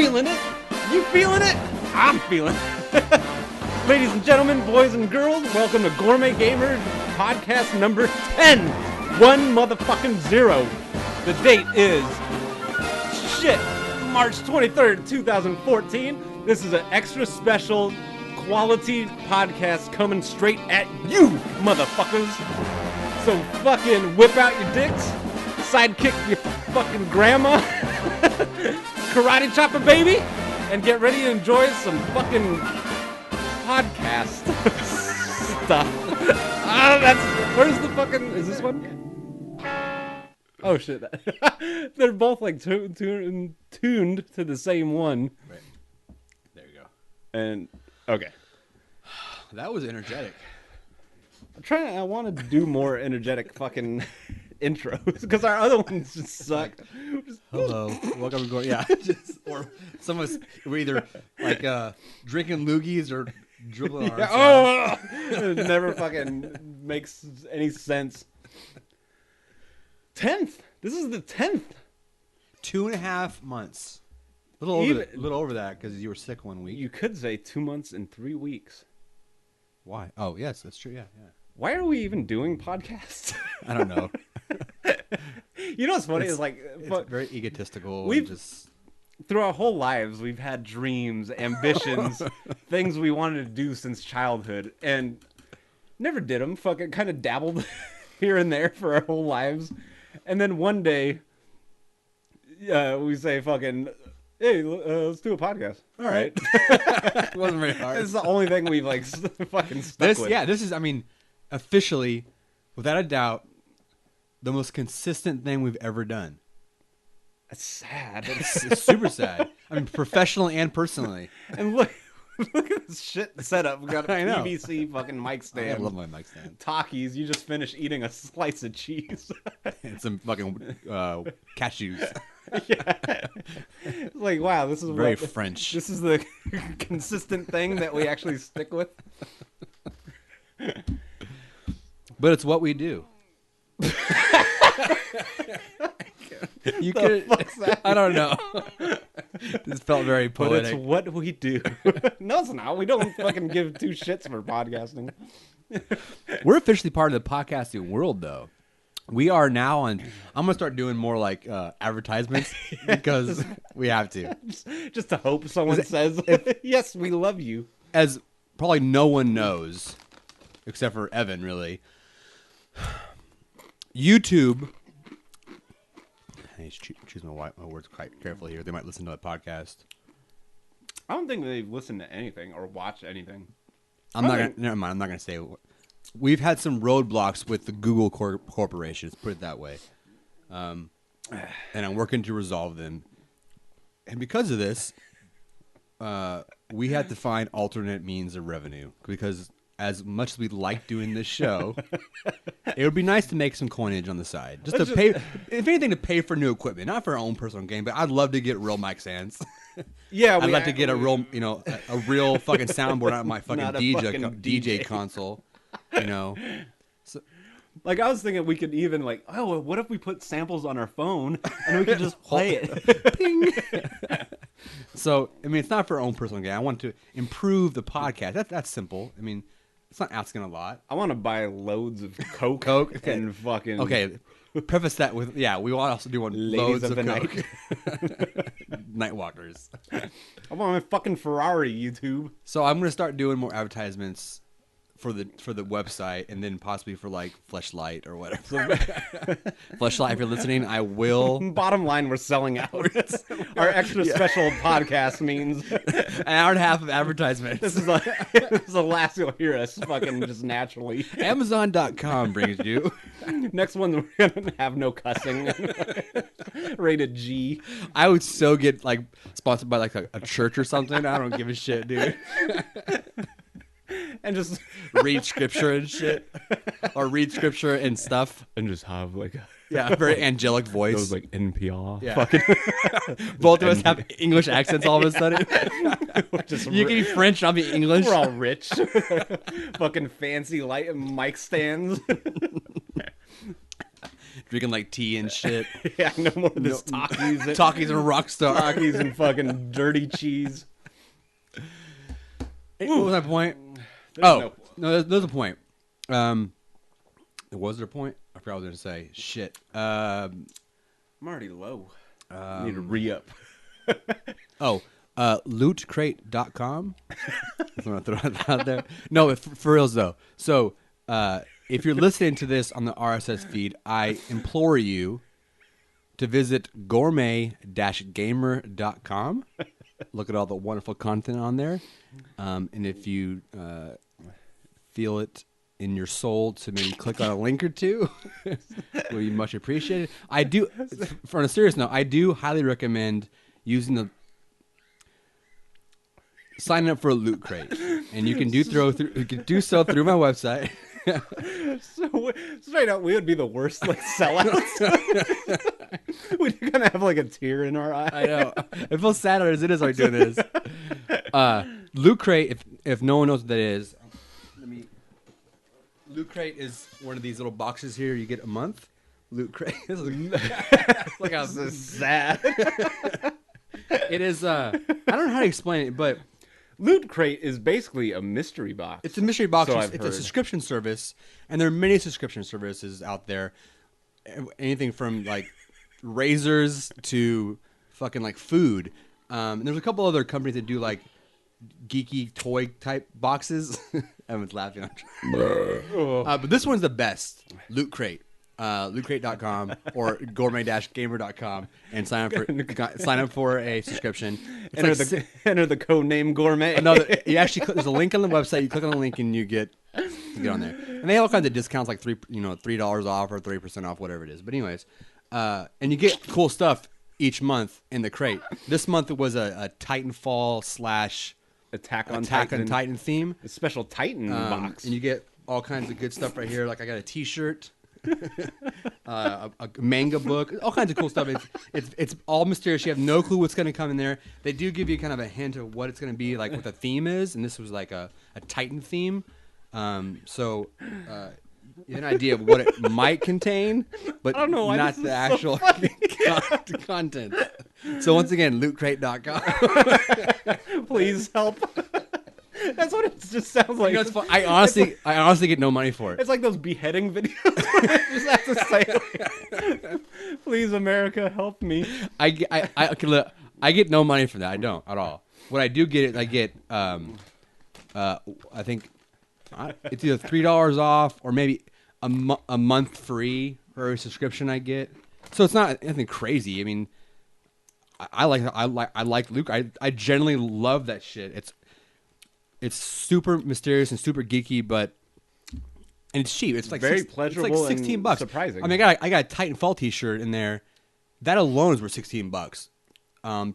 feeling it. You feeling it? I'm feeling it. Ladies and gentlemen, boys and girls, welcome to Gourmet Gamer podcast number 10. 1 The date is March 23rd, 2014. This is an extra special quality podcast coming straight at you, motherfuckers. So fucking whip out your dicks, sidekick your fucking grandma, karate chop a baby, and get ready to enjoy some fucking podcast stuff. Where's the fucking, is this one? Oh shit. They're both like tuned to the same one. Right. There you go. And, okay. That was energetic. I want to do more energetic fucking intros because our other ones just suck. Hello, welcome to Gourmet. Yeah, or some of us were either like drinking loogies or dribbling ourselves. Oh, it never fucking makes any sense. 10th. This is the 10th. 2.5 months. A little over that because you were sick 1 week. You could say 2 months and 3 weeks. Why? Oh, yes, that's true. Yeah. Why are we even doing podcasts? I don't know. You know what's funny is like it's very egotistical. Through our whole lives, we've had dreams, ambitions, things we wanted to do since childhood, and never did them. Fucking kind of dabbled here and there for our whole lives, and then one day, we say, "Fucking, hey, let's do a podcast." All right. It wasn't very hard. It's the only thing we've like fucking stuck with. Yeah, this is. I mean, officially, without a doubt, the most consistent thing we've ever done. It's sad. It's super sad. I mean, professionally and personally. And look at this shit setup. We got a I know. PVC fucking mic stand. I love my mic stand. Takis. You just finished eating a slice of cheese. And some fucking cashews. Yeah. It's like, wow, this is very French. This is the consistent thing that we actually stick with. But it's what we do. You could. I don't know. This felt very poetic. But it's what we do. No, it's not. We don't fucking give two shits for podcasting. We're officially part of the podcasting world, though. We are now on. I'm gonna start doing more like advertisements because we have to. Just to hope someone says, "Yes, we love you." As probably no one knows, except for Evan, really. YouTube. I need to choose my words quite carefully here. They might listen to a podcast. I don't think they've listened to anything or watched anything. Never mind. I'm not gonna say. We've had some roadblocks with the Google Corporation. Let's put it that way. And I'm working to resolve them. And because of this, we had to find alternate means of revenue because. As much as we like doing this show, it would be nice to make some coinage on the side. Just to pay, if anything, to pay for new equipment. Not for our own personal game, but I'd love to get real mic stands. Yeah, I'd like to get a real, a real fucking soundboard out of my fucking DJ console. So, like I was thinking we could even like, oh, what if we put samples on our phone and we could just play it? Ping. So, I mean, it's not for our own personal gain. I want to improve the podcast. That's simple. I mean, it's not asking a lot. I want to buy loads of Coke and fucking... Okay, preface that with, we want to also do one loads of Coke. Night. Nightwalkers. I want my fucking Ferrari, YouTube. So I'm going to start doing more advertisements for the website and then possibly for like Fleshlight or whatever. Fleshlight, if you're listening, I will. Bottom line, we're selling out. Our extra special podcast means an hour and a half of advertisement. This is the last you'll hear us fucking just naturally. Amazon.com brings you. Next one, we're gonna have no cussing. Rated G. I would so get like sponsored by like a church or something. I don't give a shit, dude. And just read scripture and shit, or read scripture and stuff, and just have like a very angelic voice. Those like NPR. Yeah. Fucking both of us have English accents all of a sudden. You can be French, and I'll be English. We're all rich. Fucking fancy light mic stands. drinking like tea and shit. Yeah, no more of this Takis. Takis and Rockstar. Takis and fucking dirty cheese. What was my point? No. There's a point. Was there a point? I forgot what I was going to say. Shit. I'm already low. Need to re-up. Lootcrate.com. I'm going to throw that out there. No, for reals though. So, if you're listening to this on the RSS feed, I implore you to visit gourmet-gamer.com. Look at all the wonderful content on there. And if you feel it in your soul to maybe click on a link or two, will be much appreciated. I do, on a serious note, I do highly recommend signing up for a Loot Crate, and you can do so through my website. So straight up, we would be the worst like sellouts. We'd kind of have like a tear in our eye. I know. It feels sad as it is like doing this. Loot Crate, if no one knows what that is, Loot Crate is one of these little boxes here you get a month. Loot Crate. Look how This is sad. it is. I don't know how to explain it, but Loot Crate is basically a mystery box. it's a mystery box. So It's I've a heard. subscription service, and there are many subscription services out there. Anything from like razors to fucking like food. And there's a couple other companies that do like geeky toy type boxes. Everyone's laughing. But this one's the best. Loot Crate. Lootcrate.com or gourmet-gamer.com and sign up for a subscription. It's Enter the code name Gourmet. no, you actually there's a link on the website. You click on the link and you get on there. And they have all kinds of discounts, like $3 off or 30% off, whatever it is. But anyways, and you get cool stuff each month in the crate. This month it was a Titanfall / Attack on Titan theme. A special Titan box. And you get all kinds of good stuff right here. Like I got a T-shirt, a manga book, all kinds of cool stuff. It's all mysterious. You have no clue what's going to come in there. They do give you kind of a hint of what it's going to be, like what the theme is. And this was like a Titan theme. So you have an idea of what it might contain, but I don't know why not this the is actual so content. So once again, lootcrate.com. Please help. That's what it just sounds like. You know, it's fun. I honestly get no money for it. It's like those beheading videos where they just have to say, like, "Please, America, help me." I get no money for that. I don't at all. What I do get, I get I think it's either $3 off or maybe a month free for every subscription I get. So it's not anything crazy. I mean, I like Luke. I generally love that shit. It's super mysterious and super geeky, and it's cheap. It's like Very pleasurable. It's like $16. And surprising. I mean, I got a Titanfall T-shirt in there. That alone is worth $16.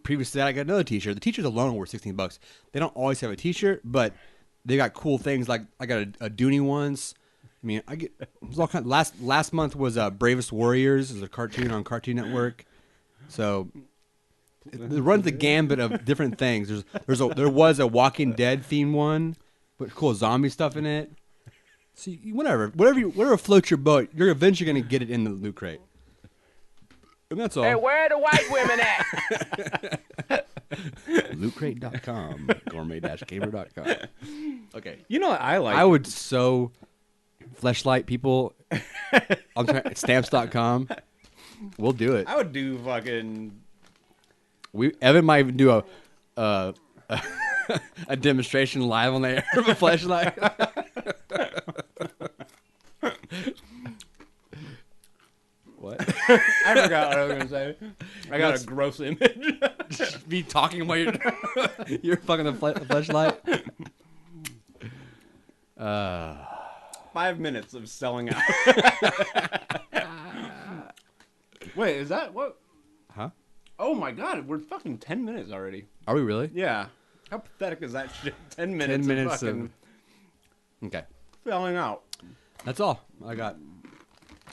Previous to that, I got another T-shirt. The T-shirts alone were $16. They don't always have a T-shirt, but they got cool things. Like I got a Dooney ones. I mean, I get there's all kind. Last month was Bravest Warriors. Is a cartoon on Cartoon Network. So it runs the gambit of different things. There was a Walking Dead themed one, with cool zombie stuff in it. So whatever floats your boat, you're eventually gonna get it in the Loot Crate. And that's all. Hey, where are the white women at? Lootcrate.com, gourmet-gamer.com. Okay. You know what I like? I would sew fleshlight people on stamps.com. We'll do it. I would do fucking. Evan might even do a demonstration live on the air of a fleshlight. What? I forgot what I was gonna say. I got a gross image. Be talking while you're fucking the fleshlight. 5 minutes of selling out. Wait, is that what? Huh? Oh my god, we're fucking 10 minutes already. Are we really? Yeah. How pathetic is that shit? 10 minutes, 10 minutes of fucking Okay. selling out. That's all I got.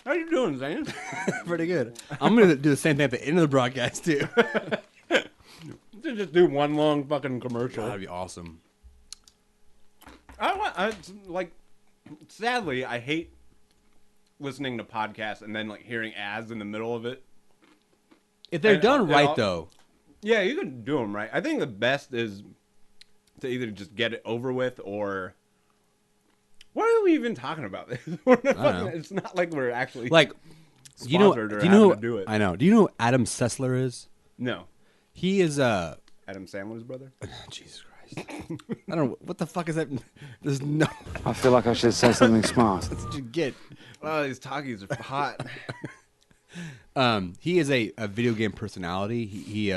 How you doing, Zane? Pretty good. I'm going to do the same thing at the end of the broadcast, too. Just do one long fucking commercial. That'd be awesome. Sadly, I hate listening to podcasts and then like hearing ads in the middle of it. If they're And, done right, though. Yeah, you can do them right. I think the best is to either just get it over with or... Why are we even talking about this? It's not like we're actually Like, sponsored or do you know having to do it. I know. Do you know who Adam Sessler is? No. He is Adam Sandler's brother? Jesus Christ. I don't know. What the fuck is that? There's no... I feel like I should say something smart. That's what you get. Oh, these talkies are hot. He is a video game personality. He's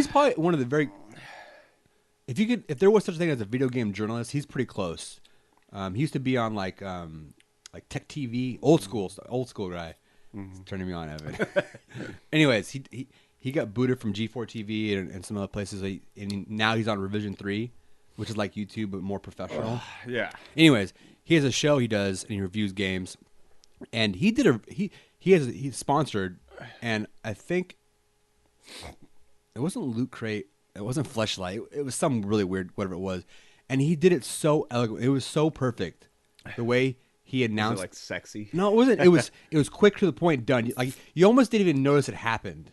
probably one of the very... If there was such a thing as a video game journalist, he's pretty close. He used to be on like Tech TV, old school guy. It's turning me on, Evan. Anyways, he got booted from G4 TV and some other places, and now he's on Revision 3, which is like YouTube but more professional. Yeah. Anyways, he has a show he does, and he reviews games. And he's sponsored, and I think it wasn't Loot Crate. It wasn't Fleshlight. It was some really weird, whatever it was. And he did it so elegant. It was so perfect. The way he announced. Was it like sexy? No, it wasn't. It was quick to the point, done. Like you almost didn't even notice it happened.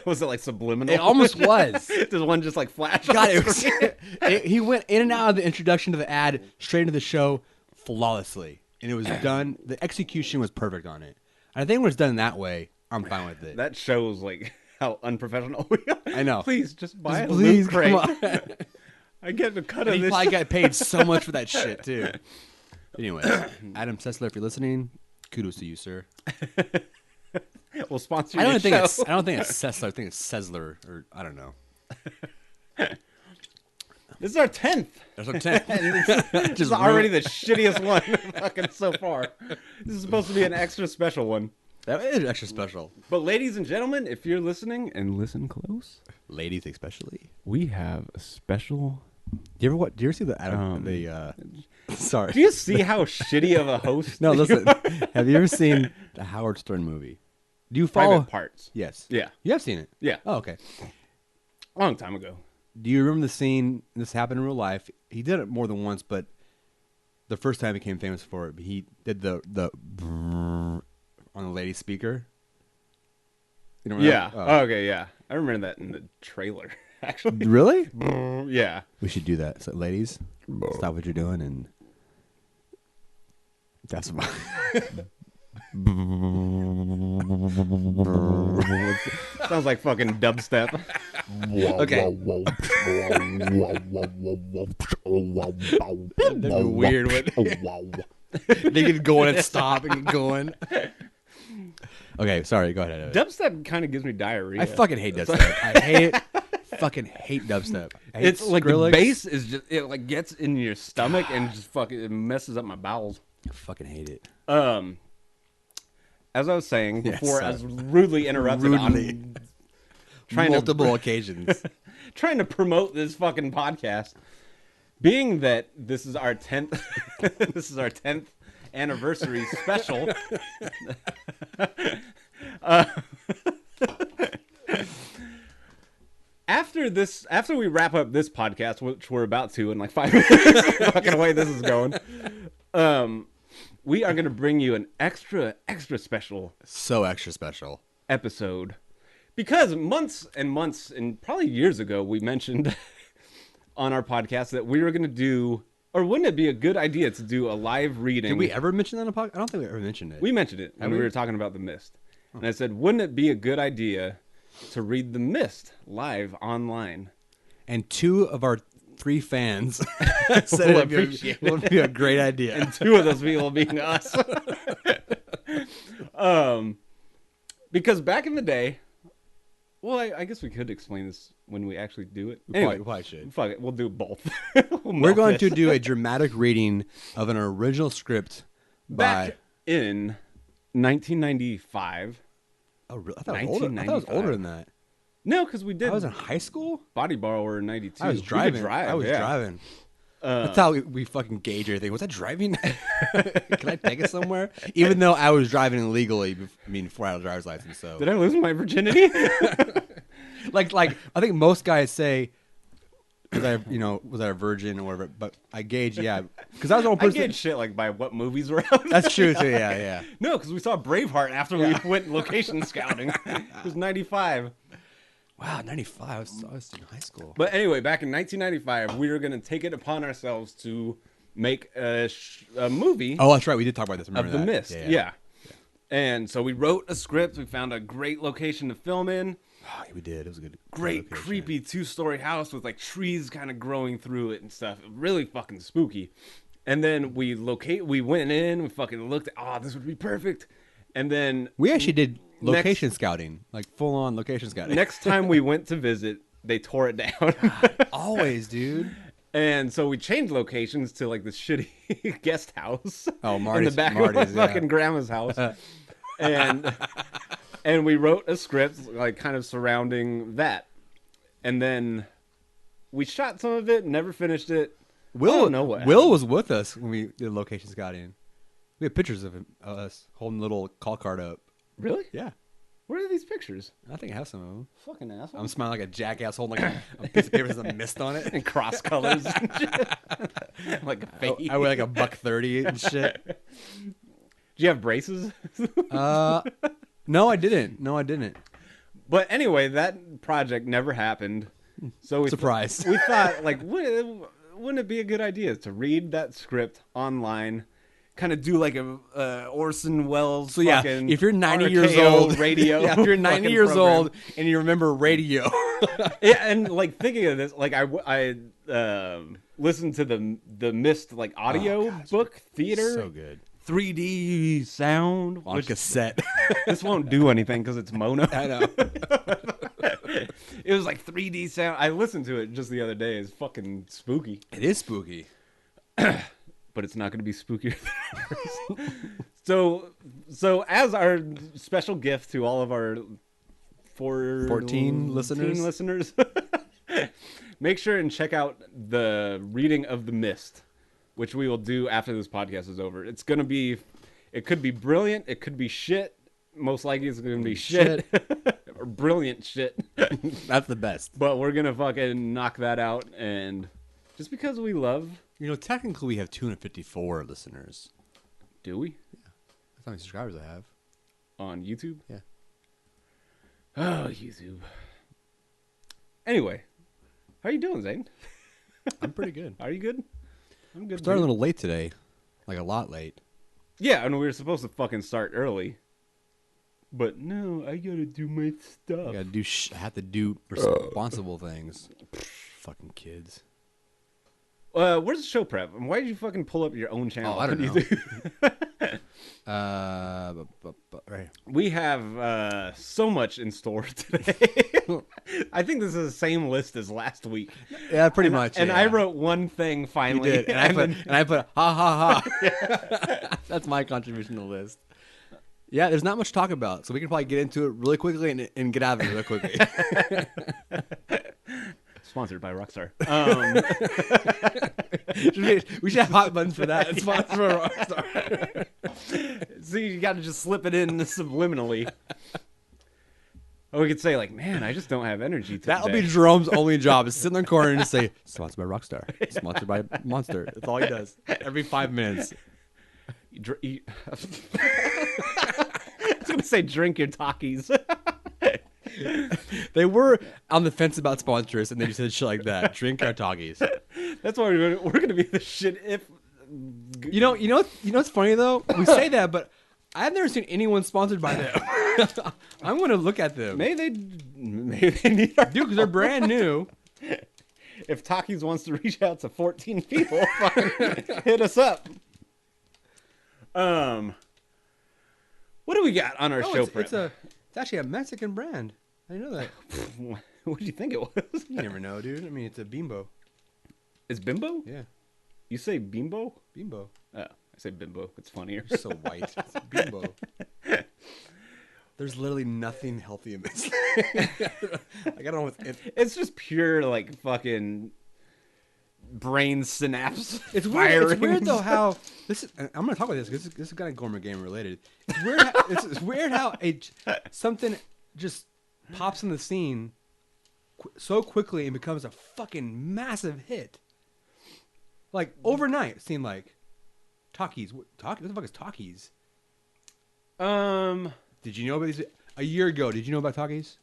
Was it like subliminal? It almost was. Does one just like flash? God, he went in and out of the introduction to the ad, straight into the show, flawlessly, and it was done. The execution was perfect on it. And I think when it's done that way, I'm fine with it. That shows like how unprofessional we are. I know. Please just buy a Please, Loot Crate. come on. I get a cut And of he this. probably got paid so much for that shit too. Anyway, Adam Sessler, if you're listening, kudos to you, sir. We'll sponsor I your don't think show. it's Sessler. I think it's Sessler, or I don't know. This is our 10th. That's what I'm saying. This is already the shittiest one fucking so far. This is supposed to be an extra special one. That is extra special. But ladies and gentlemen, if you're listening and listen close, Ladies especially. we have a special. Do you ever see the Adam sorry. Do you see how shitty of a host? No, listen. Have you ever seen the Howard Stern movie? Do you follow Private Parts. Yes. Yeah. You have seen it? Yeah. Oh, okay. A long time ago. Do you remember the scene? This happened in real life. He did it more than once, but the first time he became famous for it, he did the on the lady speaker. You know Yeah. that? Oh, okay, yeah. I remember that in the trailer, actually. Really? Yeah. We should do that. So, ladies, stop what you're doing and that's about. Sounds like fucking dubstep. Okay. That'd be weird. They could go in and stop and get going. Okay, sorry. Go ahead. Dubstep kind of gives me diarrhea. I fucking hate dubstep. I hate it. Fucking hate dubstep. I hate It's like the Skrillex. bass is just it like gets in your stomach and just fucking it messes up my bowels. I fucking hate it. As I was saying Yes, before, I was rudely interrupted on trying Multiple occasions. trying to promote this fucking podcast. Being that this is our 10th this is our 10th anniversary special. After we wrap up this podcast, which we're about to in like 5 minutes, fucking way this is going, we are going to bring you an extra special So extra special. episode because months and months and probably years ago we mentioned on our podcast that we were going to do, or wouldn't it be a good idea to do a live reading? Did we ever mention that on a podcast? I don't think we ever mentioned it. We mentioned it when we were talking about The Mist. And I said, wouldn't it be a good idea to read The Mist live online? And 2 of our 3 fans said We'll it appreciate would be a great idea. And 2 of those people being us. Because back in the day, well, I guess we could explain this when we actually do it. Anyway, We probably should. fuck it, we'll do both. We're going to do a dramatic reading of an original script back by... in 1995. Oh, really? I thought it was older. I thought it was older than that. No, because we did I was in high school? Body Borrower in 92. I was driving. We could drive, I was yeah. driving. That's how we fucking gauge everything. Was I driving? Can I take it somewhere? Even though I was driving illegally, before I had a driver's license. So Did I lose my virginity? like I think most guys say, was I a virgin or whatever? But I gauge, yeah, Because I was the only I person. get shit like by what movies were out. That's true too. Yeah, yeah. No, because we saw Braveheart after we went location scouting. It was 95. Wow, 95. I was in high school. But anyway, back in 1995, we were going to take it upon ourselves to make a movie Oh, that's right. We did talk about this. I of remember The that. Mist. Yeah. And so we wrote a script. We found a great location to film in. Oh, yeah, we did. It was a good. Great, location. creepy 2-story house with like trees kind of growing through it and stuff. Really fucking spooky. And then we went in, we fucking looked at, oh, this would be perfect. And then We actually did location scouting, like full on location scouting. next time we went to visit, they tore it down. Always, dude. And so we changed locations to like this shitty guest house. Oh, in Marty's. the back of my fucking grandma's house. And we wrote a script like kind of surrounding that. And then we shot some of it, never finished it. I don't know what Will happened. was with us when we did location scouting. We have pictures of him, us holding a little call card up. Really? Yeah, Where are these pictures? I think I have some of them. Fucking asshole. I'm smiling like a jackass holding like a piece of paper with some mist on it. And cross colors and shit. Like a fake. I weigh like a $1.30 and shit. Do you have braces? No, I didn't. But anyway, that project never happened. So we Surprise. We thought, like, wouldn't it be a good idea to read that script online, kind of do like a Orson Welles? So yeah, fucking if you're 90 years RKO old, radio, yeah, if you're 90 fucking years program. old and you remember radio, Yeah, and like thinking of this, like I listened to the Mist like audio book theater, so good 3D sound on cassette. This won't do anything because it's mono. I know. It was like 3D sound. I listened to it just the other day. It's fucking spooky, It is spooky. but it's not going to be spookier than ours. So as our special gift to all of our 14 listeners, make sure and check out the reading of The Mist, which we will do after this podcast is over. It's going to be, it could be brilliant. It could be shit. Most likely it's going to be shit. Or brilliant shit. That's the best. But we're going to fucking knock that out. And just because we love... You know, technically we have 254 listeners. Do we? That's how many subscribers I have. On YouTube? Yeah. Oh, YouTube. Anyway. How are you doing, Zane? I'm pretty good. Are you good? I'm good. Started a dude. little late today. Like a lot late. Yeah, and we were supposed to fucking start early. But no, I gotta do my stuff. I gotta do. I have to do responsible things. Fucking kids. Where's the show prep? And why did you fucking pull up your own channel? Oh, I don't What know. do you Right. We have so much in store today. I think this is the same list as last week. Yeah, pretty And- much. And yeah. I wrote one thing You finally. did, and I put ha ha ha. That's my contribution to the list. Yeah, there's not much to talk about, so we can probably get into it really quickly and get out of it really quickly. Sponsored by Rockstar. We should have hot buttons for that. It's sponsored by Rockstar. See, you got to just slip it in subliminally. Or we could say, like, man, I just don't have energy today. That'll be Jerome's only job is sit in the corner and just say, sponsored by Rockstar. Sponsored by Monster. That's all he does. Every 5 minutes. I was going to say drink your Takis. They were on the fence about sponsors, and then you said shit like that. Drink our Toggies. That's why we're going to be the shit if... You know what's funny though? We say that, but I've never seen anyone sponsored by them. I'm going to look at them. Maybe they need our... Dude, because they're brand new. If Takis wants to reach out to 14 people, fucking hit us up. What do we got on our show prep? It's actually a Mexican brand. I didn't know that. What did you think it was? You never know, dude. I mean, it's a bimbo. It's Bimbo? Yeah, You say Bimbo? bimbo. Oh, I say Bimbo. It's funnier. You're so white. It's a bimbo. There's literally nothing healthy in this. Like, I don't know what's It's just pure, like, fucking brain synapse. It's weird. It's weird firings. though how this is. I'm going to talk about this because this is kind of Gourmet game related. It's weird. It's weird how something just pops in the scene so quickly and becomes a fucking massive hit. Like overnight, it seemed like Takis. What the fuck is Takis? Did you know about these a year ago? Did you know about Takis?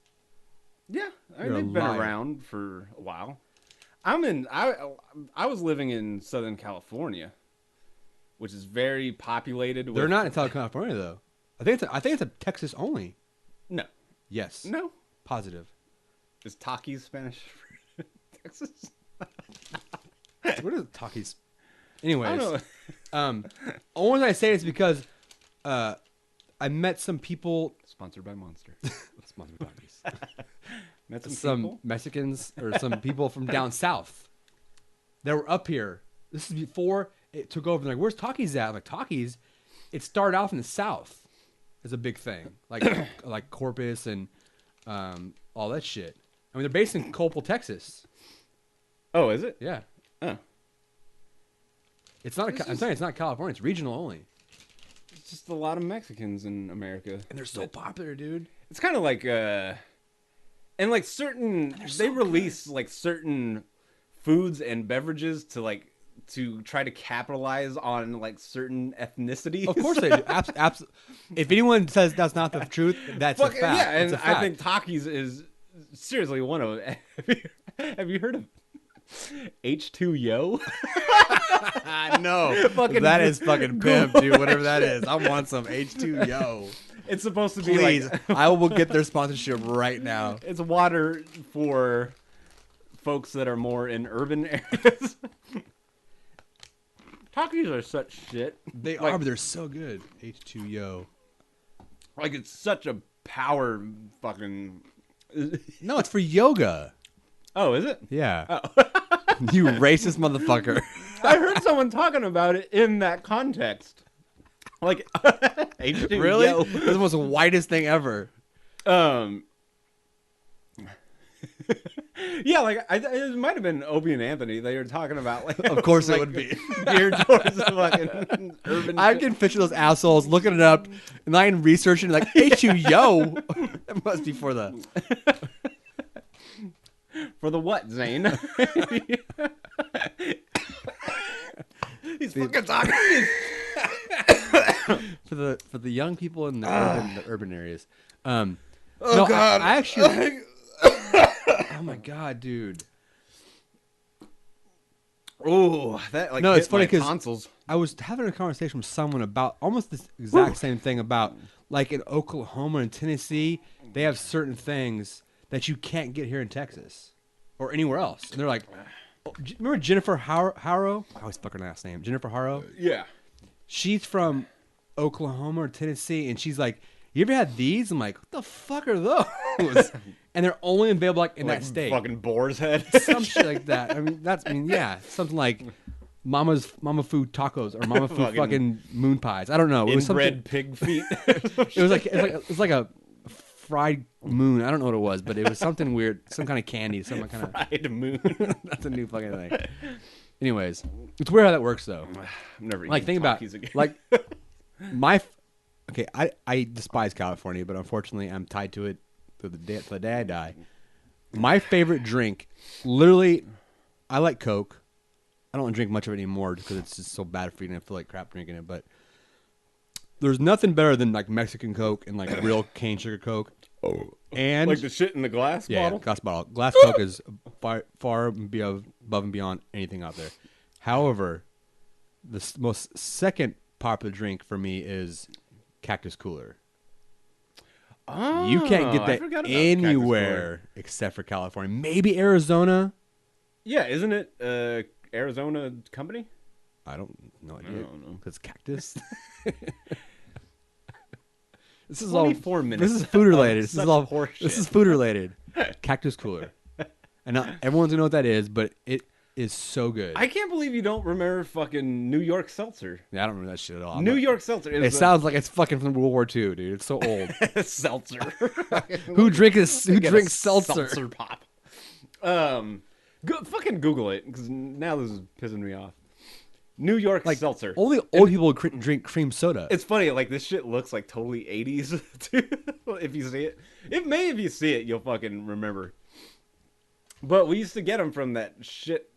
Yeah, I You're mean, a they've been liar. around for a while. I was living in Southern California, which is very populated. They're with... not in Southern California though. I think it's a Texas only. No, Yes. no. Positive. Is Takis Spanish for Texas? What is Takis? I Anyways, don't know. only reason I say it is because I met some people. Sponsored by Monster. Sponsored by Takis. Met Some people? Mexicans or some people from down south that were up here. This is before it took over. They're like, where's Takis at? I'm like, Takis? It started off in the south as a big thing, like like Corpus and all that shit. I mean, they're based in Copel, Texas. Oh, is it? Yeah, Oh, it's not. I'm telling you, it's not California. It's regional only, it's just a lot of Mexicans in America, and they're so popular, dude. It's kind of like and like certain they release like certain foods and beverages to try to capitalize on like certain ethnicities. Of course they do. If anyone says that's not the truth, that's a fact. Yeah, and It's a fact. I think Takis is seriously one of them. Have you heard of H2Yo? No, Fucking- that is fucking pimp, dude. Whatever that is, I want some H2Yo. It's supposed to be Please, like I will get their sponsorship right now. it's water for folks that are more in urban areas. Takis are such shit. They Like- are, but they're so good. H2Yo. Like it's such a power fucking. No, it's for yoga. Oh, is it? Yeah. You racist motherfucker. I heard someone talking about it in that context. Like H2Yo. Really? That's the most whitest thing ever. Yeah, like it might have been Opie and Anthony. They were talking about like, Of course it like, would be. geared towards the fucking urban. I can picture those assholes looking it up and I can researching like H2Yo. That must be for the. For the what, Zane? He's fucking talking. for the young people in the urban areas. No, God! I actually. Oh my God, dude! Oh, that like No, hit it's funny my 'cause- tonsils. I was having a conversation with someone about almost this exact same thing about like in Oklahoma and Tennessee, they have certain things that you can't get here in Texas or anywhere else. And they're like, oh, remember Jennifer Harrow? I always fuck her last name. Jennifer Harrow. Yeah. She's from Oklahoma or Tennessee, and she's like, "You ever had these?" I'm like, "What the fuck are those?" And they're only available like in Like that state. fucking boar's head. Some shit like that. Yeah, something like Mama Food tacos or Mama Food fucking moon pies. I don't know. It was something. Inbred pig feet. It was like a fried moon. I don't know what it was, but it was something weird, some kind of candy, some kind of. Fried moon. That's a new fucking thing. Anyways, it's weird how that works though. I'm never Like eating think about Takis again. like okay, I despise California, but unfortunately I'm tied to it to the day I die. My favorite drink, literally, I like Coke. I don't drink much of it anymore because it's just so bad for you and I feel like crap drinking it. But there's nothing better than like Mexican Coke and like real cane sugar Coke. Oh, and like the shit in the glass bottle. glass bottle. Glass Coke is far above and beyond anything out there. However, the most second popular drink for me is Cactus Cooler. Oh, You can't get I that forgot about Cactus Cooler. anywhere except for California. Maybe Arizona. Yeah, isn't it Arizona company? I don't know. I don't know. Because cactus. This is all 24 minutes. This is food related. This such is all horseshit. This is food related. Cactus Cooler. And not everyone's gonna know what that is, but it is so good. I can't believe you don't remember fucking New York Seltzer. Yeah, I don't remember that shit at all. New York Seltzer. It sounds like it's fucking from World War II, dude. It's so old. seltzer. Who drinks Get a seltzer? Seltzer pop. Fucking Google it because now this is pissing me off. New York Seltzer. Only old people drink cream soda. It's funny, like this shit looks like totally 80s too. If you see it, if you see it, you'll fucking remember. But we used to get them from that shit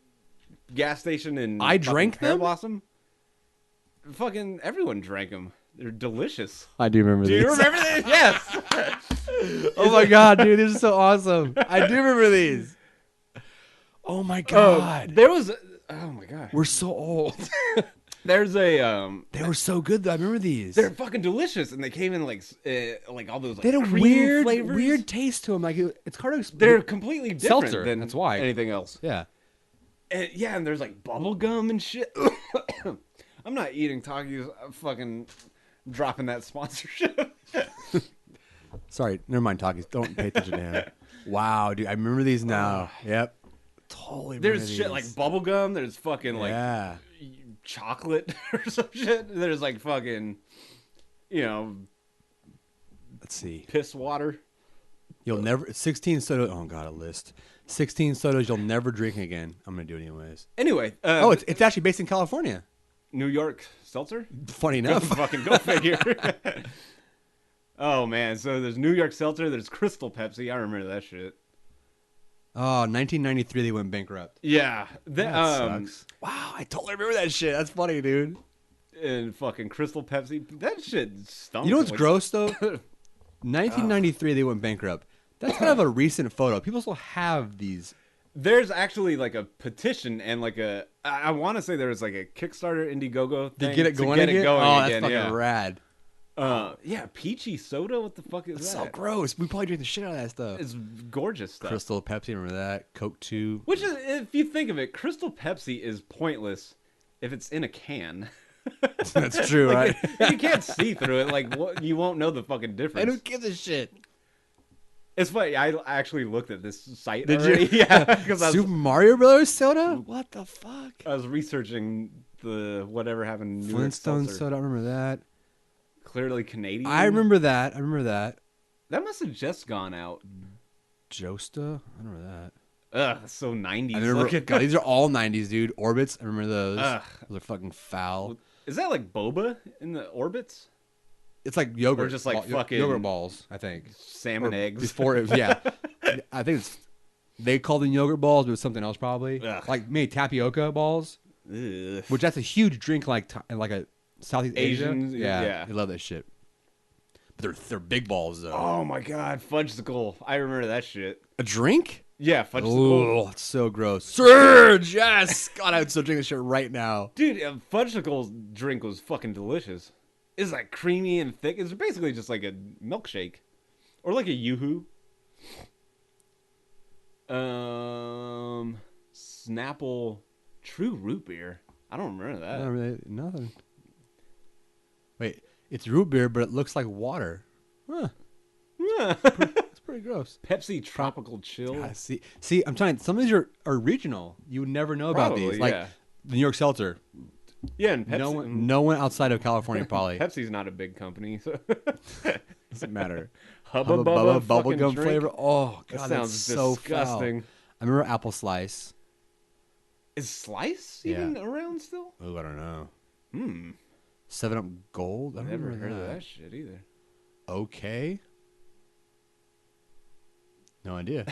gas station in I drank Pear them? Blossom. Fucking everyone drank them. They're delicious. I do remember Do these. you remember this? Yes. Oh my god, dude, this is so awesome. I do remember these. Oh my god. There was. Oh my god. We're so old. There's a. They were so good though. I remember these. They're fucking delicious, and they came in like all those like They had a cream flavors. weird taste to them. Like it's hard to explain. They're completely different Seltzer, than that's why. anything else. Yeah. And, yeah, and there's like bubble gum and shit. I'm not eating Takis. I'm fucking dropping that sponsorship. Sorry, never mind. Talkies. Don't pay attention to him. Wow, dude, I remember these now. Yep. Totally. Remember There's shit these. like bubble gum. There's fucking like yeah. chocolate or some shit. There's like fucking, Let's see. piss water. You'll never 16 soda. Oh god, a list. 16 sodas you'll never drink again. I'm gonna do it anyways. Anyway. Oh, it's actually based in California. New York seltzer. Funny Go enough. fucking go figure. Oh man, so there's New York seltzer. There's Crystal Pepsi. I remember that shit. Oh, 1993 they went bankrupt. Yeah, That sucks. Wow, I totally remember that shit. That's funny, dude. And fucking Crystal Pepsi. That shit stunk. You know what's Like, gross though? 1993 they went bankrupt. That's kind of a recent photo. People still have these. There's actually like a petition and like I want to say there was like a Kickstarter Indiegogo thing To get it going to get again? it going Oh, that's again. fucking Yeah. rad. Yeah, peachy soda. What the fuck is That's that? so gross. We probably drink the shit out of that stuff. It's gorgeous stuff. Crystal Pepsi, remember that? Coke 2. Which is, if you think of it, Crystal Pepsi is pointless if it's in a can. That's true, right? If you can't see through it, like you won't know the fucking difference. And who gives a shit? It's funny. I actually looked at this site. Did already. you? Yeah, because Super Mario Brothers soda? What the fuck? I was researching the whatever happened. New York Flintstone seltzer. soda, I remember that. Clearly Canadian. I remember that. That must have just gone out. Josta? I remember that. Ugh, that's so 90s. I remember. looking. God, these are all 90s, dude. Orbits, I remember those. Ugh. Those are fucking foul. Is that like boba in the orbits? It's like yogurt. Or just like fucking yogurt balls, I think. Salmon Or eggs. Before it was, yeah. I think they called them yogurt balls, but it was something else probably. Ugh. Like maybe tapioca balls, Ugh. which that's a huge drink in like a Southeast Asians, Asia. yeah. Yeah, they love that shit. But they're big balls though. Oh my god, fudgesicle. I remember that shit. A drink? Yeah, fudgesicle. Oh, it's so gross. Surge, yes. God, I would still drink this shit right now. Dude, fudgesicle's drink was fucking delicious. It's like creamy and thick. It's basically just like a milkshake. Or like a Yoo-hoo. Snapple True Root Beer. I don't remember that. Not really, nothing. Wait, it's root beer, but it looks like water. Huh. It's pretty gross. Pepsi Tropical Chill. God, see, I'm telling you, some of these are original. You would never know about Probably, these. Like yeah. the New York Seltzer. Yeah, and Pepsi. No one outside of California probably. Pepsi's not a big company, so Doesn't matter. Hubba Hubba Bubba Bubba fucking bubblegum drink? flavor. Oh That god, sounds that's so disgusting. foul. I remember apple slice. Is Slice Yeah. even around still? Oh, I don't know. 7-Up Gold. I Never remember heard of that shit either. Okay. No idea.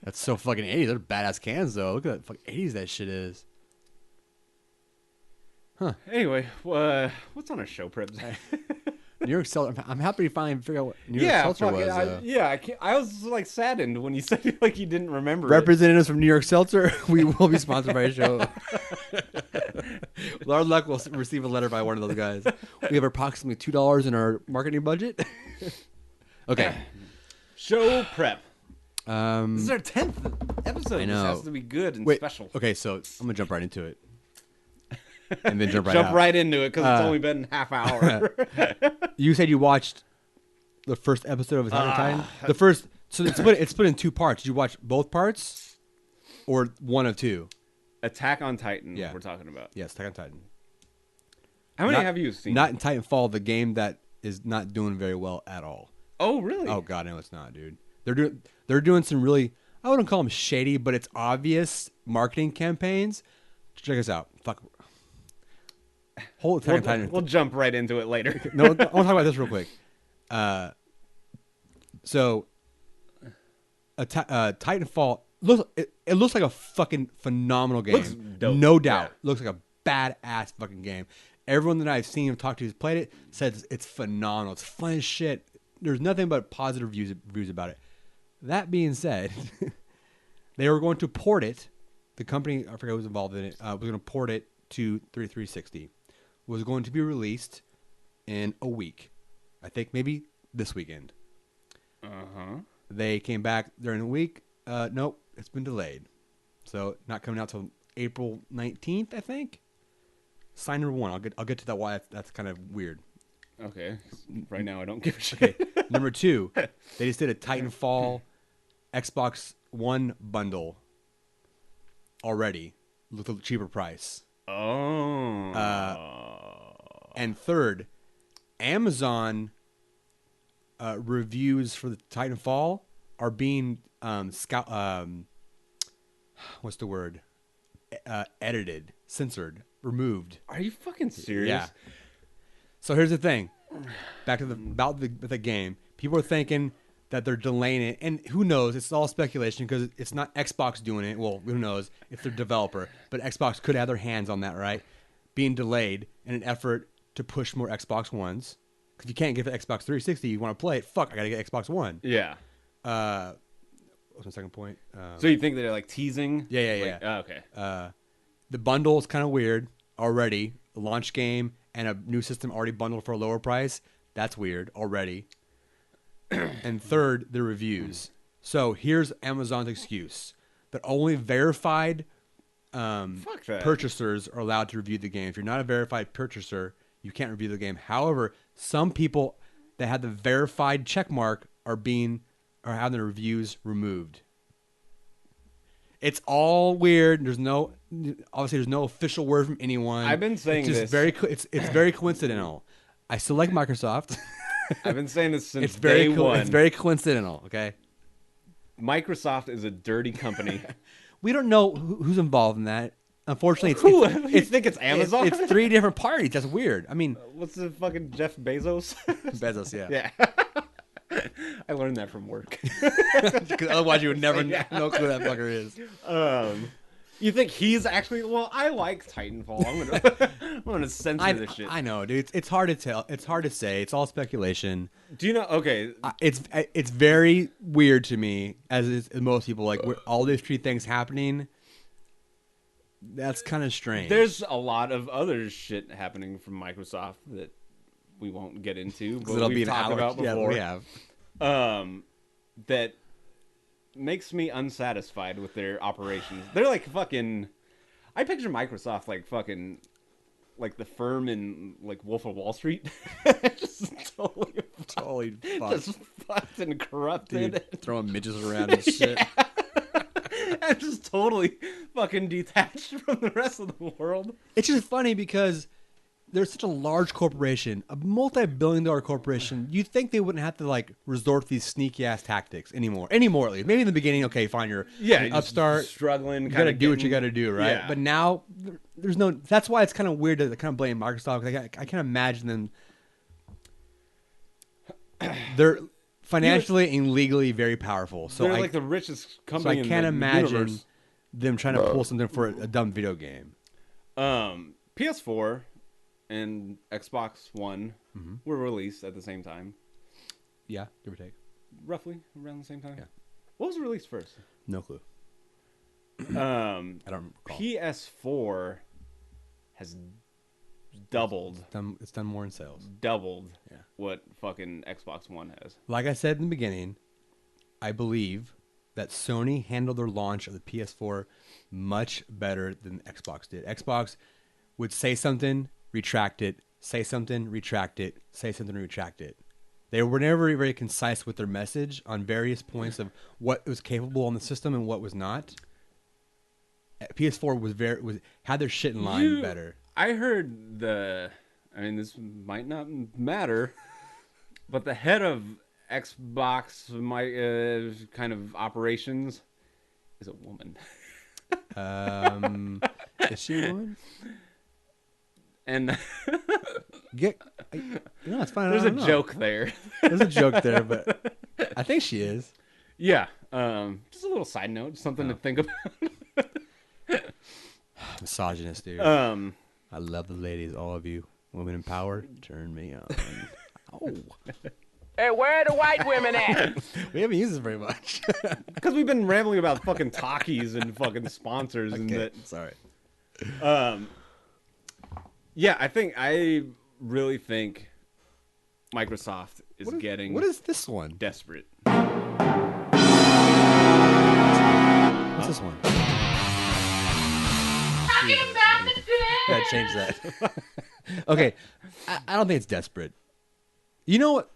That's so fucking 80s. They're badass cans though. Look at that fucking 80s that shit is. Anyway, what's on our show prep? New York Seltzer. I'm happy to finally figure out what New York Seltzer fuck was. it. I can't. I was like saddened when you said like you didn't remember. Representatives from New York Seltzer, we will be sponsored by a show. With our luck, we'll receive a letter by one of those guys. We have approximately $2 in our marketing budget. Okay. Show prep. This Um, is our 10th episode. I know. This has to be good and wait. special. Okay, so I'm gonna jump right into it, and then jump right Jump out. right into it because it's only been half hour. You said you watched the first episode of Attack on Titan. The first, so it's split in two parts. Did you watch both parts, or one of two? Attack on Titan. Yeah. We're talking about. Yes, Attack on Titan. How many Not- have you seen? Not in Titanfall, the game that is not doing very well at all. Oh, really? Oh god, no, it's not, dude. They're doing some really, I wouldn't call them shady, but it's obvious marketing campaigns. Check us out. Fuck. Hold Attack on Titan. We'll jump right into it later. No, I want to talk about this real quick. So, Titanfall. it looks like a fucking phenomenal game. Looks dope. No doubt. Yeah. Looks like a badass fucking game. Everyone that I've seen and talked to who's played it says it's phenomenal. It's fun as shit. There's nothing but positive reviews about it. That being said, they were going to port it. The company, I forget who was involved in it, was going to port it to 360. Was going to be released in a week. I think maybe this weekend. Uh-huh. They came back during the week. Nope, it's been delayed. So not coming out till April 19th, I think. Sign number 1. I'll get to that why that's kind of weird. Okay. Right now I don't give a shit. Okay. Number 2, they just did a Titanfall Xbox One bundle already with a cheaper price. Oh. And third, Amazon reviews for the Titanfall are being what's the word? Edited, censored, removed. Are you fucking serious? Yeah. So here's the thing. Back to the game. People are thinking that they're delaying it, and who knows? It's all speculation because it's not Xbox doing it. Well, who knows? It's their developer, but Xbox could have their hands on that, right? Being delayed in an effort to push more Xbox Ones. Because you can't get the Xbox 360, you want to play it. Fuck, I gotta get Xbox One. Yeah. What's my second point? So you think they're like teasing? Yeah. Oh, okay. The bundle is kind of weird already. A launch game and a new system already bundled for a lower price. That's weird already. And third, the reviews. So here's Amazon's excuse that only verified Fuck that. purchasers are allowed to review the game. If you're not a verified purchaser, you can't review the game. However, some people that had the verified check mark are having their reviews removed. It's all weird. There's no official word from anyone. I've been saying it's just this. It's very coincidental. I still like Microsoft. I've been saying this since It's very day one. It's very coincidental. Okay. Microsoft is a dirty company. We don't know who's involved in that. Unfortunately, You think it's Amazon? It's 3 different parties. That's weird. I mean, What's the fucking Jeff Bezos? Bezos. Yeah. Yeah. I learned that from work. Because otherwise, you would never know who that fucker is. You think he's actually? Well, I like Titanfall. I'm gonna censor this shit. I know, dude. It's hard to tell. It's hard to say. It's all speculation. Do you know? Okay, It's very weird to me, as is most people. Like all these 3 things happening. That's kind of strange. there's a lot of other shit happening from Microsoft that we won't get into, but it'll be we've an talked hour. about before. Yeah, we have. That makes me unsatisfied with their operations. They're like fucking. I picture Microsoft like fucking, like the firm in like Wolf of Wall Street, just totally fucked. just fucked and corrupted, Dude, throwing midgets around and shit. and just totally fucking detached from the rest of the world. It's just funny because they're such a large corporation, a multi-billion-dollar corporation. You'd think they wouldn't have to like resort to these sneaky-ass tactics anymore. At least. Maybe in the beginning, okay, fine, you're an just upstart, struggling. you got to do what you got to do, right? Yeah. But now there's no. That's why it's kind of weird to kind of blame Microsoft. 'Cause I can't imagine them. They're financially and legally very powerful, so they're like the richest so company. I can't in the imagine universe. them trying to pull something for a dumb video game. PS4 and Xbox One were released at the same time, Yeah, give or take. roughly around the same time. Yeah. What was released first? No clue. I I don't recall. PS4 has doubled It's done more in sales. Yeah. what fucking Xbox One has. Like I said in the beginning, I believe that Sony handled their launch of the PS4 much better than Xbox did. Xbox would say something, retract it, say something, retract it, say something, retract it. They were never very concise with their message on various points of what was capable on the system and what was not. PS4 had their shit in line better. I heard I mean, this might not matter, but the head of Xbox kind of operations is a woman. Is she a woman? And It's fine. there's a joke there. There's a joke there, but I think she is. Yeah. Just a little side note, something to think about. Misogynist, dude. I love the ladies, all of you. Women in power, turn me on. Oh. Hey, where are the white women at? We haven't used this very much. Because we've been rambling about fucking Takis and fucking sponsors and Okay, that. sorry. Yeah, I really think Microsoft is getting What is this one? desperate. What's this one? Talking about the Gotta change that. Okay, I don't think it's desperate. You know what?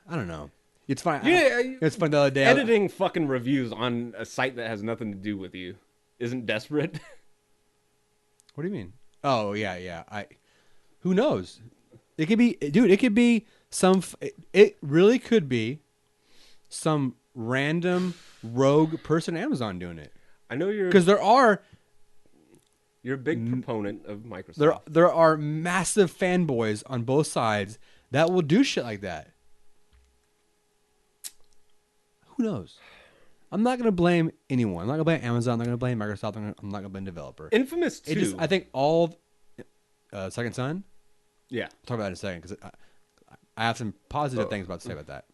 I don't know. It's fine. Yeah, It's fun the other day. editing fucking reviews on a site that has nothing to do with you isn't desperate. What do you mean? Oh yeah. Who knows? It could be, dude. It could be some. It really could be some random rogue person at Amazon doing it. I know Because you're a big proponent of Microsoft. there are massive fanboys on both sides that will do shit like that. Who knows? I'm not gonna blame anyone. I'm not gonna blame Amazon. I'm not gonna blame Microsoft. I'm not gonna blame developer. Infamous 2. I think all Second Son. Yeah. I'll talk about that in a second because I have some positive things about to say about that.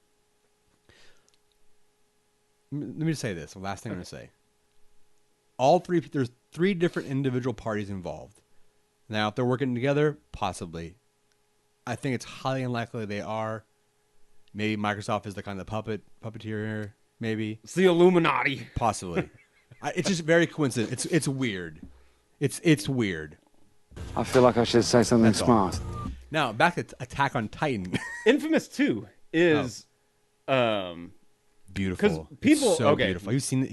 Let me just say this. The last thing I'm going to say. There's 3 different individual parties involved. Now, if they're working together, possibly. I think it's highly unlikely they are. Maybe Microsoft is the kind of puppeteer. Maybe. It's the Illuminati. Possibly. It's just very coincidental. It's weird. It's weird. I feel like I should say something That's all. smart. Now, back to Attack on Titan. Infamous 2 is Beautiful. 'Cause people- It's so okay. beautiful. You've seen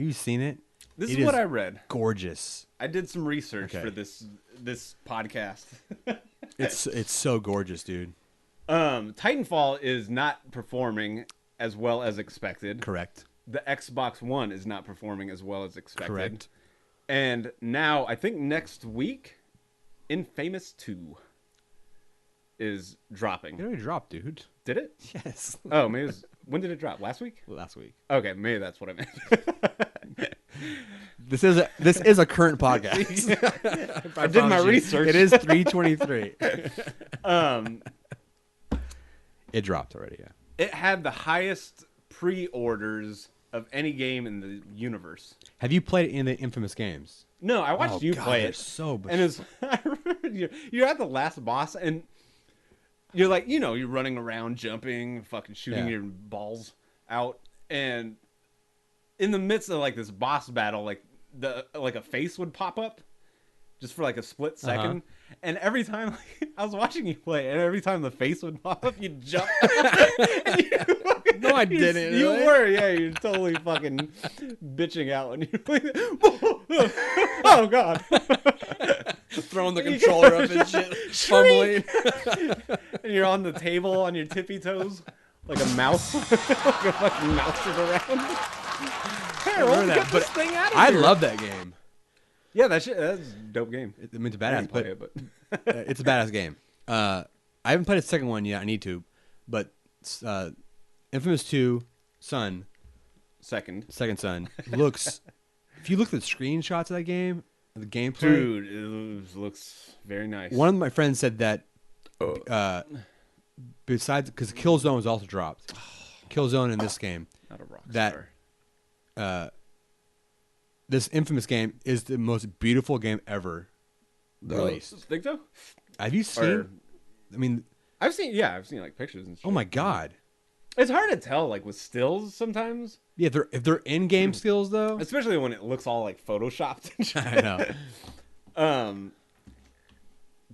it? this It is what is I read. Gorgeous. I did some research Okay. for this podcast. It's so gorgeous, dude. Titanfall is not performing as well as expected. Correct. The Xbox One is not performing as well as expected. Correct. And now, I think next week, Infamous 2 is dropping. It already dropped, dude. Did it? Yes. Oh, maybe it was, when did it drop? Last week? Last week. Okay, maybe that's what I meant. This is a current podcast. I did my promise you. research. It is 3:23. It dropped already, yeah. It had the highest pre-orders of any game in the universe. Have you played any of the Infamous games? No, I watched you God, play they're it. so And it's, I remember you're at the last boss, and you're like, you're running around, jumping, fucking shooting Yeah. your balls out, and in the midst of like this boss battle, like a face would pop up, just for like a split second, and every time I was watching you play, and every time the face would pop up, you'd jump. And No, I didn't. You really. were, yeah. You're totally fucking bitching out when you're like, oh god. Throwing the controller up and shit, fumbling. And you're on the table on your tippy toes, like a mouse, like a fucking mouse is around. Harold, remember get that, this but thing out of I here. love that game. Yeah, that's a dope game. I mean, it's a I badass, didn't play it, but it's a badass game. I haven't played the second one yet. I need to, but Infamous 2, Son, second, Son looks. If you look at the screenshots of that game, the gameplay, dude, it looks very nice. one of my friends said that besides because Killzone was also dropped, Killzone in this game, Not a rock that star. this Infamous game is the most beautiful game ever released. Think so? Have you seen? Or- I mean, I've seen like pictures and shit. oh my god. It's hard to tell, like with stills sometimes, Yeah, if they're in-game skills though. especially when it looks all like photoshopped and shit. I know.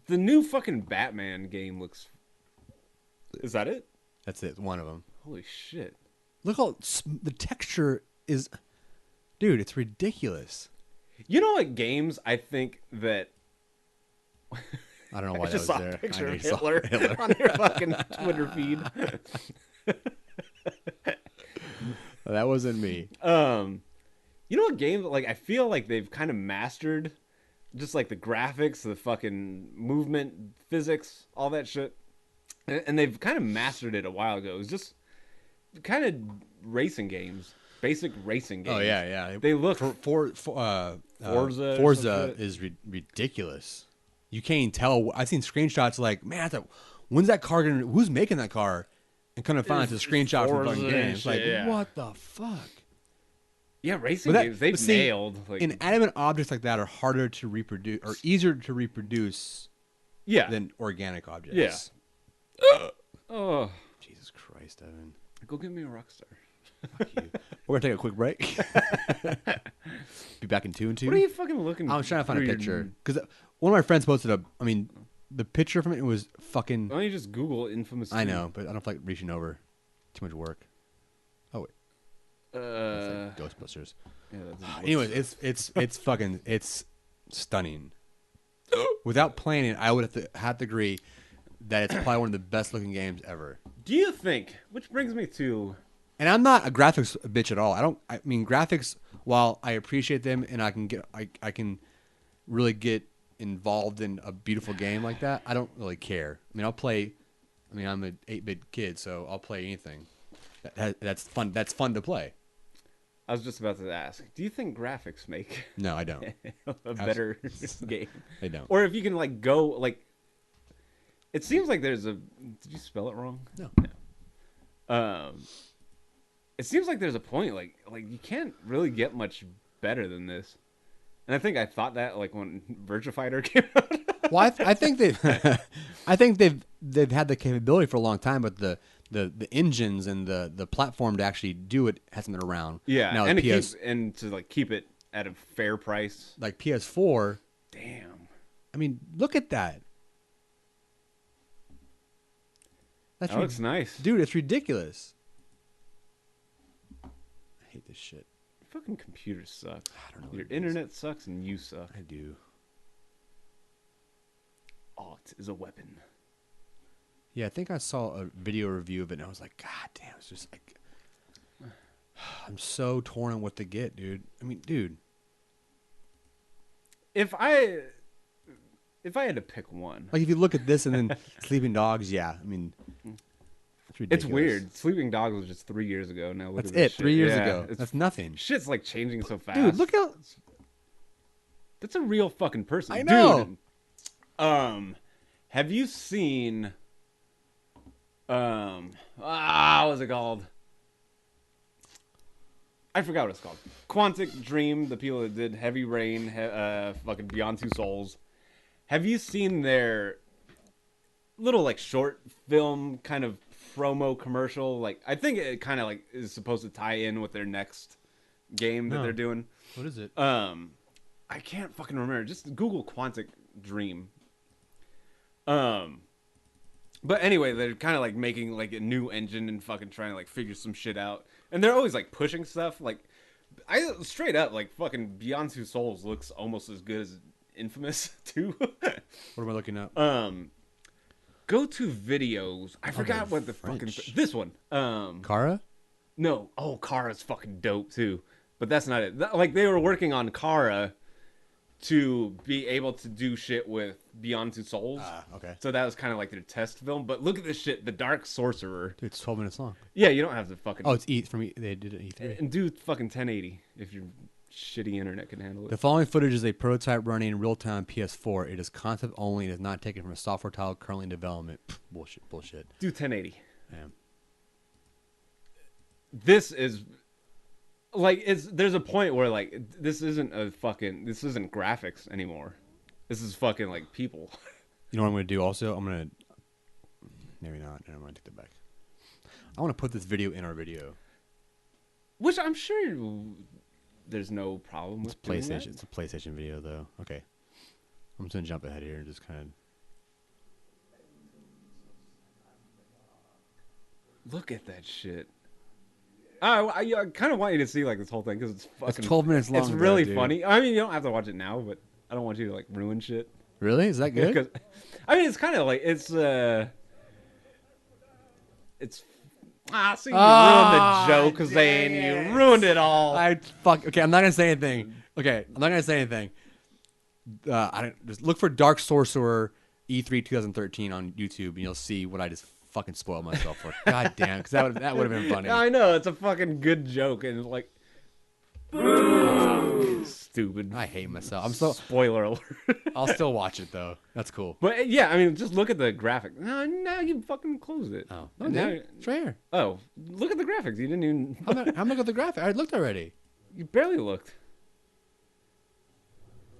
The new fucking Batman game looks. Is that it? That's it. One of them. Holy shit! Look how the texture is, dude. It's ridiculous. You know what games I think that I don't know I why that just was saw there. a picture I know of you saw Hitler on your fucking Twitter feed. That wasn't me. You know what game that like I feel like they've kind of mastered, just like the graphics, the fucking movement, physics, all that shit, and they've kind of mastered it a while ago. It was just kind of racing games, basic racing games. Oh yeah. They look Forza or some shit. is ridiculous. You can't even tell. I've seen screenshots like, man, when's that car gonna? Who's making that car? And kind of find it's a screenshot from the Forza fucking and game. It's shit, like, yeah. what the fuck? Yeah, racing games they've nailed. Like, Inanimate objects like that are harder to reproduce or easier to reproduce than organic objects. Yeah. Oh, Jesus Christ, Evan. go get me a Rockstar. Fuck you. We're gonna take a quick break. Be back in 2 and 2. What are you fucking looking? I was trying to find a through your- picture because one of my friends posted the picture from it was fucking. Why don't you just Google Infamous? I 2? know, but I don't feel like reaching over. Too much work. Oh wait, that's like Ghostbusters. Yeah, that's Anyways, it's fucking stunning. Without playing it, I would have to agree that it's probably one of the best looking games ever. Do you think? Which brings me to. And I'm not a graphics bitch at all. I mean graphics. While I appreciate them and I can really get involved in a beautiful game like that, I don't really care. I mean, I'm an 8-bit kid, so I'll play anything. That's fun. That's fun to play. I was just about to ask. Do you think graphics make No, I don't. a better game? They don't. Or if you can like go like. It seems like there's a. Did you spell it wrong? No. It seems like there's a point like you can't really get much better than this. And I think I thought that like when Virtua Fighter came out. Well, I think they've had the capability for a long time, but the engines and the platform to actually do it hasn't been around. Yeah, now and to to like keep it at a fair price. like PS4. Damn. I mean, look at that. That looks nice. Dude, it's ridiculous. I hate this shit. Fucking computers suck. I don't know. Your internet sucks and you suck. I do. Alt is a weapon. Yeah, I think I saw a video review of it, and I was like, God damn, it's just like, I'm so torn on what to get, dude. I mean, dude. If I had to pick one, Like, if you look at this and then Sleeping Dogs, yeah, I mean, it's ridiculous. it's weird. Sleeping Dogs was just 3 years ago. Now look That's at this it, 3 years shit. Yeah, ago. That's nothing. Shit's like changing so fast. Dude, look how... That's a real fucking person. I know. Dude, have you seen what's it called? I forgot what it's called. Quantic Dream, the people that did Heavy Rain, fucking Beyond Two Souls. Have you seen their little like short film kind of promo commercial? Like I think it kind of like is supposed to tie in with their next game that they're doing. What is it? I can't fucking remember. Just Google Quantic Dream. But anyway, they're kind of like making like a new engine and fucking trying to like figure some shit out. And they're always like pushing stuff. Like, I straight up like fucking Beyond Two Souls looks almost as good as Infamous 2. What am I looking up? Go to videos. I forgot what the French. fucking this one. Kara? No. Oh, Kara's fucking dope too. But that's not it. Like they were working on Kara to be able to do shit with Beyond Two Souls. Okay. So that was kind of like their test film. But look at this shit, The Dark Sorcerer. Dude, it's 12 minutes long. Yeah, you don't have to fucking. Oh, it's they did it E3. And do fucking 1080 if your shitty internet can handle The it. following footage is a prototype running in real time on PS4. It is concept only and is not taken from a software title currently in development. Pfft, bullshit. Do 1080. Damn. This is like there's a point where like this isn't graphics anymore. This is fucking like people. You know what I'm going to do also? Maybe not. Never mind. Take that back. I want to put this video in our video. Which I'm sure there's no problem with. It's PlayStation. It's a PlayStation video, though. Okay. I'm just going to jump ahead here and just kind of... Look at that shit. I kind of want you to see like this whole thing because it's fucking. It's 12 minutes long. It's really dude. funny. I mean, you don't have to watch it now, but I don't want you to like ruin shit. Really? Is that good? Because, I mean, it's kind of like it's. See, you ruined the joke, Zane. You ruined it all. Okay, I'm not gonna say anything. Okay, I'm not gonna say anything. Just look for Dark Sorcerer E3 2013 on YouTube, and you'll see what I just fucking spoiled myself for. God damn, because that would have been funny. I know it's a fucking good joke, and like stupid. I hate myself. I'm so. Spoiler alert. I'll still watch it though. That's cool. But yeah, I mean, just look at the graphic. No, now you fucking closed it. Oh, no, now, it's right here. Oh, look at the graphics. You didn't even. I'm looking at the graphic. I looked already. You barely looked.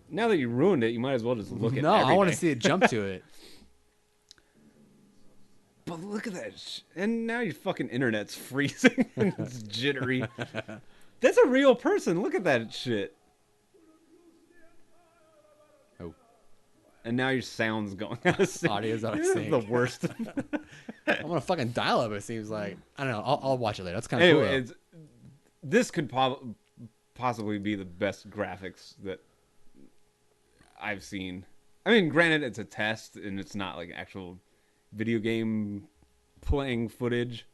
Now that you ruined it, you might as well just look at No, everything. I want to see it jump to it. But look at that. And now your fucking internet's freezing and it's jittery. That's a real person. Look at that shit. Oh. And now your sound's going out of sync. Audio's out of This is sync. the worst. I'm gonna fucking dial up. It seems like I don't know. I'll watch it later. That's kind of Anyway, cool. this could possibly be the best graphics that I've seen. I mean, granted, it's a test and it's not like actual video game playing footage.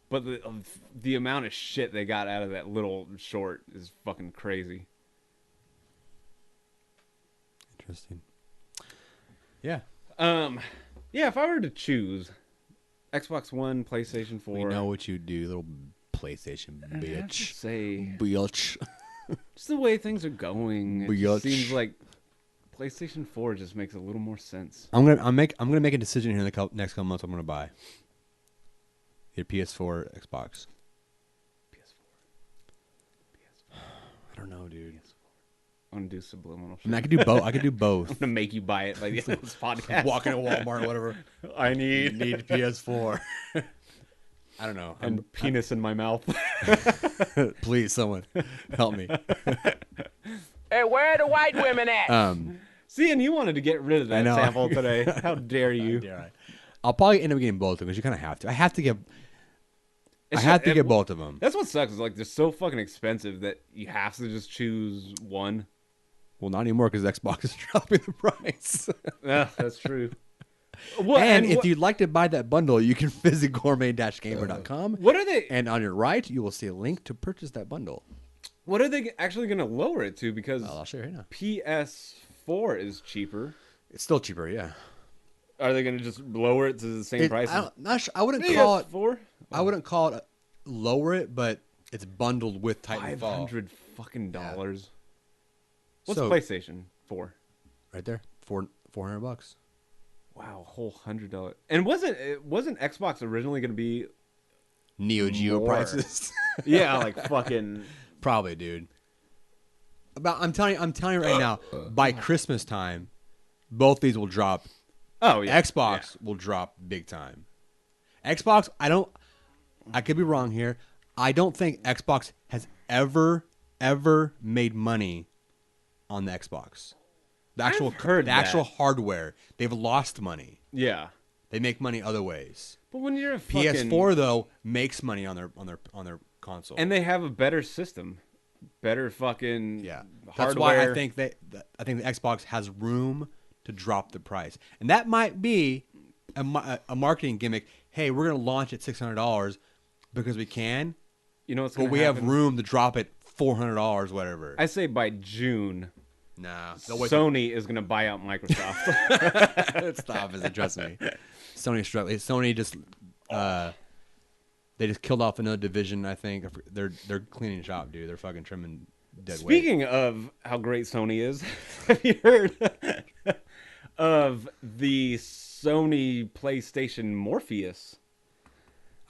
But the amount of shit they got out of that little short is fucking crazy. Interesting. Yeah. Yeah, if I were to choose Xbox One, PlayStation 4, We know what you do, little PlayStation I'd have to bitch. say Bitch. just the way things are going, it Bitch. just seems like PlayStation 4 just makes a little more sense. I'm gonna make a decision here in the next couple months. I'm gonna buy either PS4, Xbox. PS4. I don't know, dude. I'm gonna do subliminal shit. I mean, I could do both. I could do I'm both. gonna make you buy it by the end of this podcast. Walking to Walmart or whatever. I need PS4. I don't know. and penis in my mouth. Please, someone help me. Hey, where are the white women at? See, and you wanted to get rid of that know. sample today. How dare you? I'll probably end up getting both of them because you kind of have to. I have to get both of them. That's what sucks. Is like they're so fucking expensive that you have to just choose one. Well, not anymore because Xbox is dropping the price. Yeah, that's true. Well, and if you'd like to buy that bundle, you can visit gourmet-gamer.com. what are they? And on your right, you will see a link to purchase that bundle. What are they actually going to lower it to? Because I'll show you right now. PS4 is cheaper. It's still cheaper, yeah. Are they going to just lower it to the same price? I wouldn't call it. PS4. I wouldn't call it lower it, but it's bundled with Titanfall. $500 fucking dollars. What's So- PlayStation 4? Right there, $400. Wow, whole $100. And wasn't Xbox originally going to be? Neo Geo More. prices. Yeah, like fucking. Probably, dude. I'm telling you right now. By Christmas time, both these will drop. Oh yeah. Xbox will drop big time. Xbox, I could be wrong here. I don't think Xbox has ever made money on the Xbox. The actual hardware, they've lost money. Yeah. They make money other ways. But when you're a fucking PS4 though makes money on their console. and they have a better system, better fucking yeah, hardware. that's why I think the Xbox has room to drop the price, and that might be a marketing gimmick. Hey, we're gonna launch at $600 because we can, You know what's but gonna we happen? have room to drop it $400, whatever. I say by June, Nah, Sony is gonna buy out Microsoft. Stop, is it? Trust me. Sony just they just killed off another division. I think they're cleaning shop, dude. They're fucking trimming dead weight. Speaking of how great Sony is, have you heard of the Sony PlayStation Morpheus?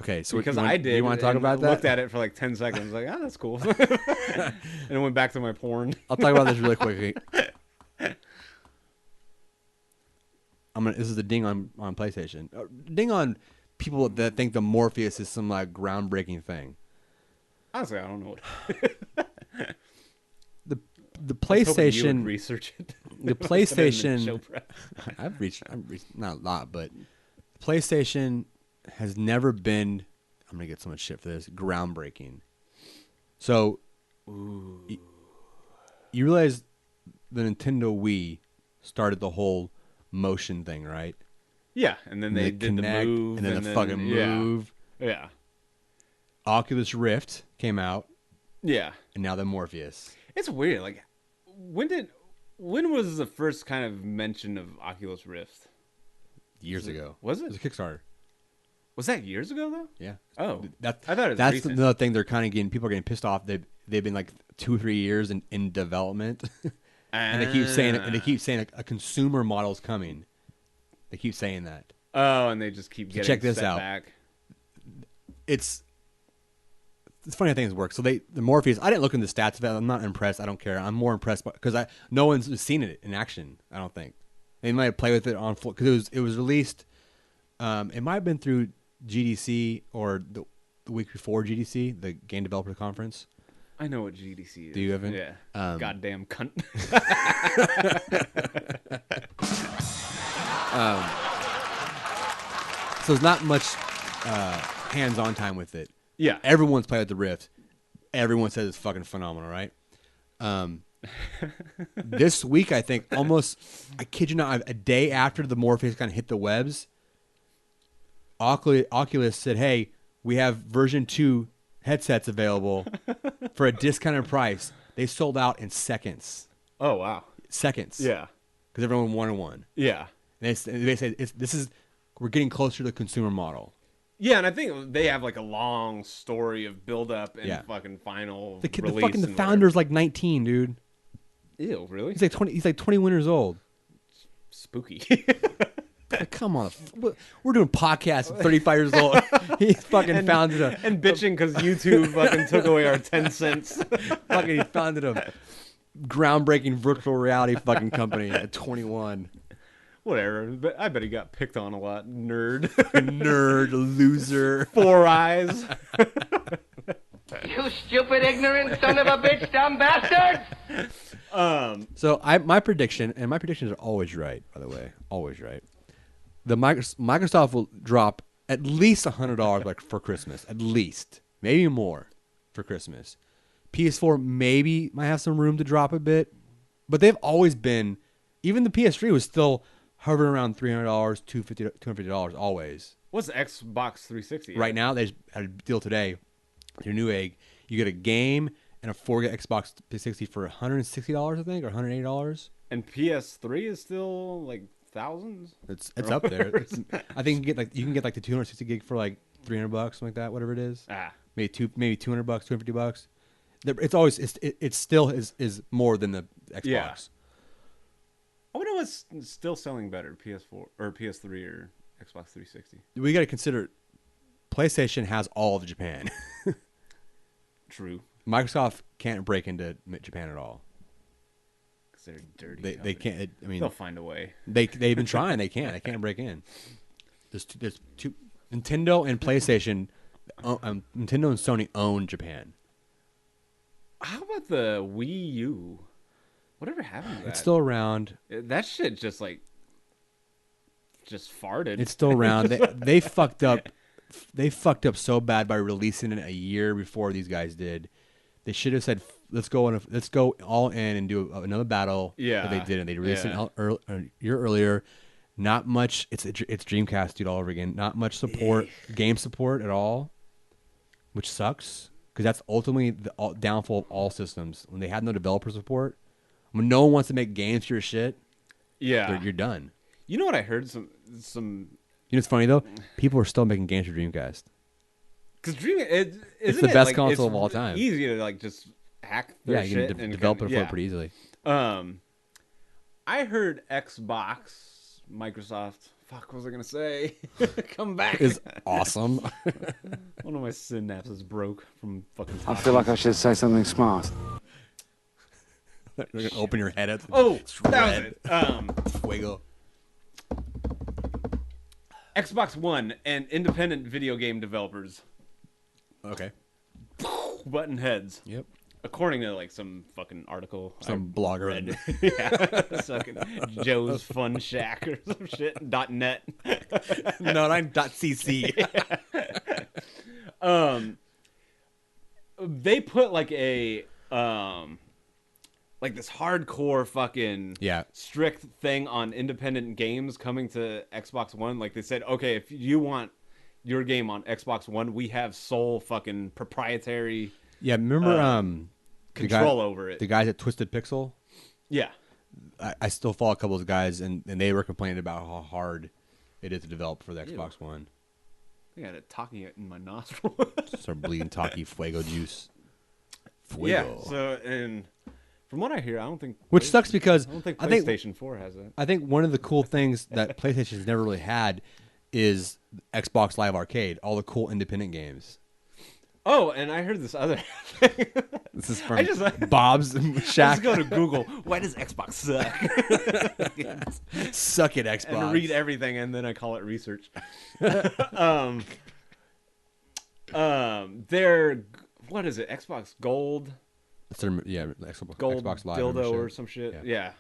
Okay, so Because I did. You want to talk and about that? Looked at it for like 10 seconds. Like, oh, that's cool. And it went back to my porn. I'll talk about this really quickly. This is a ding on PlayStation. Ding on people that think the Morpheus is some like groundbreaking thing. Honestly, I don't know what. The You would PlayStation, research it. the Put it in the PlayStation. show prep. I've reached not a lot, but PlayStation has never been. I'm gonna get so much shit for this. Groundbreaking. So, you realize the Nintendo Wii started the whole motion thing, right? Yeah, and then they did the Kinect, move, and then the fucking move. Yeah, Oculus Rift came out, yeah. and now the Morpheus. It's weird. Like, when was the first kind of mention of Oculus Rift? Years ago. Was It it? was a Kickstarter. Was that years ago though? Yeah. Oh, That I thought it was that's recent. another thing they're kind of getting. People are getting pissed off. They they've been like 2 or 3 years in development, and they keep saying a consumer model is coming. They keep saying that. Oh, and they just keep getting check this set out. back. It's funny how things work. So the Morpheus, I didn't look into the stats of it. I'm not impressed. I don't care. I'm more impressed because no one's seen it in action. I don't think they might play with it on full because it was released. It might have been through GDC or the week before GDC, the Game Developer Conference. I know what GDC is. Do you, Evan? Yeah. Goddamn cunt. So there's not much hands-on time with it. Yeah. Everyone's played with the Rift. Everyone says it's fucking phenomenal, right? This week, I think, I kid you not, a day after the Morpheus kind of hit the webs, Oculus said, hey, we have version 2 headsets available for a discounted price. They sold out in seconds. Oh, wow. Seconds. Yeah. Because everyone wanted one. Yeah. And they say we're getting closer to the consumer model. Yeah, and I think they have like a long story of build-up and fucking final release. The founder's like 19, dude. Ew, really? He's like 20. He's like 21 years old. Spooky. Like, come on, we're doing podcasts at 35 years old. He fucking founded and bitching because YouTube fucking took away our 10 cents. Fucking he founded a groundbreaking virtual reality fucking company at 21. Whatever, but I bet he got picked on a lot. Nerd. Nerd, loser. 4 eyes. You stupid, ignorant son of a bitch, dumb bastard! So my prediction, and my predictions are always right, by the way, always right. The Microsoft will drop at least $100 like for Christmas, at least, maybe more for Christmas. PS4 maybe might have some room to drop a bit, but they've always been. Even the PS3 was still hovering around $300, $250 always. What's the Xbox 360? Right now, they just had a deal today. Your new egg, you get a game and a 4K Xbox 360 for $160, I think, or $180. And PS3 is still like thousands. It's up there. I think you can get like the 260 gig for like $300, something like that, whatever it is. Maybe $200, $250. It's always it still is more than the Xbox. Yeah. I wonder what's still selling better, PS4 or PS3 or Xbox 360. We got to consider PlayStation has all of Japan. True. Microsoft can't break into Japan at all. Because they're dirty. They can't. I mean, they'll find a way. They've been trying. They can't. They can't break in. There's two. Nintendo and PlayStation. Nintendo and Sony own Japan. How about the Wii U? Whatever happened to that? It's still around. That shit just farted. It's still around. They fucked up. They fucked up so bad by releasing it a year before these guys did. They should have said, "Let's go all in and do another battle." Yeah, but they didn't. They released it a year earlier. Not much. It's Dreamcast, dude, all over again. Not much support, game support at all, which sucks because that's ultimately the downfall of all systems. When they had no developer support, when no one wants to make games for your shit, you're done. You know what I heard? Some. You know what's funny though? People are still making games for Dreamcast. Because Dreamcast, it's the best console of all time. Easy to just hack their you shit can develop it for it pretty easily. I heard Xbox, Microsoft. Fuck, what was I gonna say? Come back. Is awesome. One of my synapses broke from fucking. I feel like I should say something smart. You're gonna open your head up. Oh, that was it. Fuego. Xbox One and independent video game developers. Okay. Button heads. Yep. According to some fucking article. Some blogger. Read. Yeah. Fucking Joe's Fun Shack or some shit. .net. No, not .cc. They put this hardcore fucking strict thing on independent games coming to Xbox One. Like they said, okay, if you want your game on Xbox One, we have sole fucking proprietary remember control over it. The guys at Twisted Pixel? Yeah. I still follow a couple of those guys and they were complaining about how hard it is to develop for the Xbox One. I got it talking it in my nostril. Start bleeding Taki Fuego juice. Yeah. So, and from what I hear, I don't think. Which sucks because I don't think PlayStation 4 has it. I think one of the cool things that PlayStation's never really had is Xbox Live Arcade, all the cool independent games. Oh, and I heard this other thing. This is from Bob's Shack. Let's go to Google. Why does Xbox suck? Suck it, Xbox. And read everything, and then I call it research. They're what is it? Xbox Gold. Xbox Gold Xbox Live dildo or some shit. Yeah.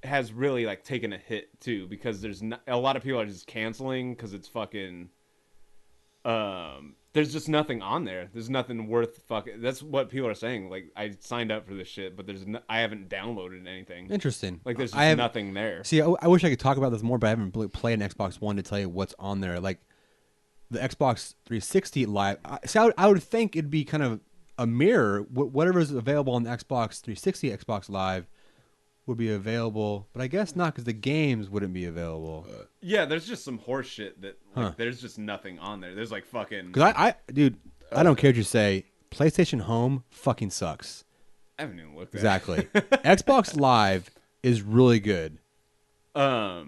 Has really like taken a hit too because there's a lot of people are just canceling because it's fucking. There's just nothing on there. There's nothing worth fucking. That's what people are saying. Like I signed up for this shit, but I haven't downloaded anything. Interesting. Like there's just nothing there. See, I wish I could talk about this more, but I haven't played an Xbox One to tell you what's on there. Like the Xbox 360 Live. I would think it'd be kind of a mirror. Whatever is available on the Xbox 360, Xbox Live would be available, but I guess not because the games wouldn't be available. Yeah, there's just some horse shit that there's just nothing on there. There's like fucking. Because dude, I don't care what you say. PlayStation Home fucking sucks. I haven't even looked at exactly. Xbox Live is really good. I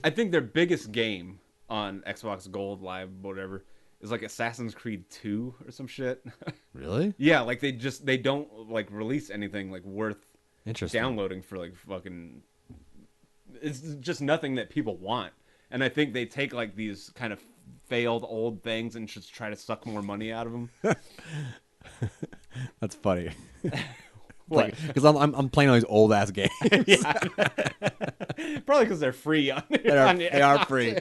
think their biggest game on Xbox Gold Live, whatever, is like Assassin's Creed 2 or some shit. Really? Yeah, like they don't like release anything like worth downloading for like fucking. It's just nothing that people want, and I think they take like these kind of failed old things and just try to suck more money out of them. That's funny. Because I'm playing all these old ass games. Probably because they're free on it. They are free.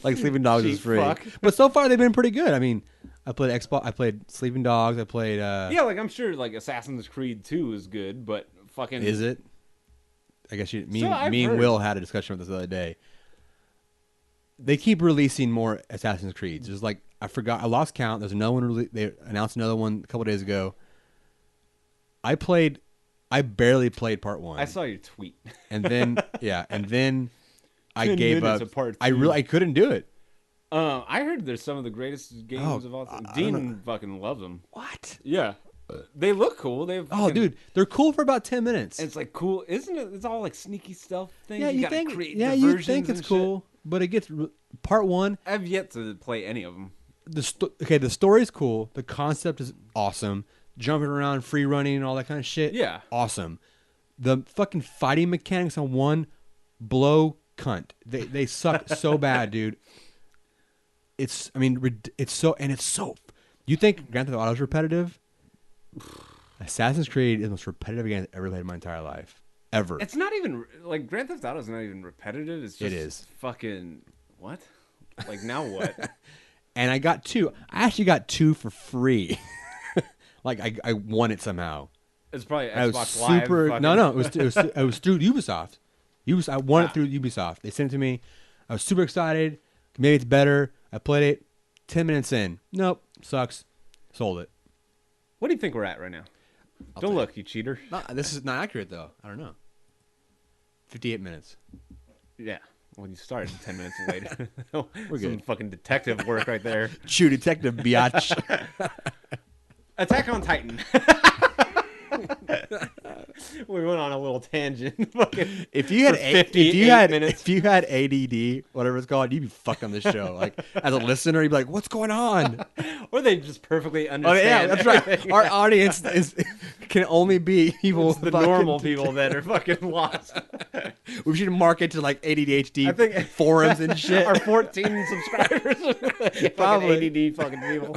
Like Sleeping Dogs is free. But so far they've been pretty good. I mean, I played Xbox. I played Sleeping Dogs. I played. Yeah, like I'm sure like Assassin's Creed 2 is good, but fucking. Is it? I guess me and Will had a discussion with this the other day. They keep releasing more Assassin's Creeds. There's like I lost count. There's another one. They announced another one a couple days ago. I barely played part 1. I saw your tweet. And then I gave up. I couldn't do it. I heard they're some of the greatest games of all time. Dean fucking loves them. What? Yeah. They look cool. Dude, they're cool for about 10 minutes. And it's like cool, isn't it? It's all like sneaky stealth things. Yeah, you think it's cool, but it gets part 1. I've yet to play any of them. The story's cool. The concept is awesome. Jumping around, free running, and all that kind of shit. Yeah. Awesome. The fucking fighting mechanics on 1 blow cunt. They suck so bad, dude. It's so. You think Grand Theft Auto is repetitive? Assassin's Creed is the most repetitive game I've ever played in my entire life. Ever. It's not even like Grand Theft Auto is not even repetitive. It's just it is. Fucking what? Like now what? And I got 2. I actually got 2 for free. Like I won it somehow. It's probably Xbox Live. No, it was through Ubisoft. I won it through Ubisoft. They sent it to me. I was super excited. Maybe it's better. I played it. 10 minutes in. Nope. Sucks. Sold it. What do you think we're at right now? Don't look, you cheater. This is not accurate though. I don't know. 58 minutes. Yeah. Well, you started 10 minutes later. We're good. Some fucking detective work right there. True detective, biatch. Attack on Titan. We went on a little tangent. If you had ADD, whatever it's called, you'd be fucked on this show. Like as a listener, you'd be like, "What's going on?" Or they just perfectly understand. Oh yeah, that's right. Our audience can only be people, the normal people that are fucking lost. We should market to like ADHD forums and shit. Our 14 subscribers, probably ADD fucking people.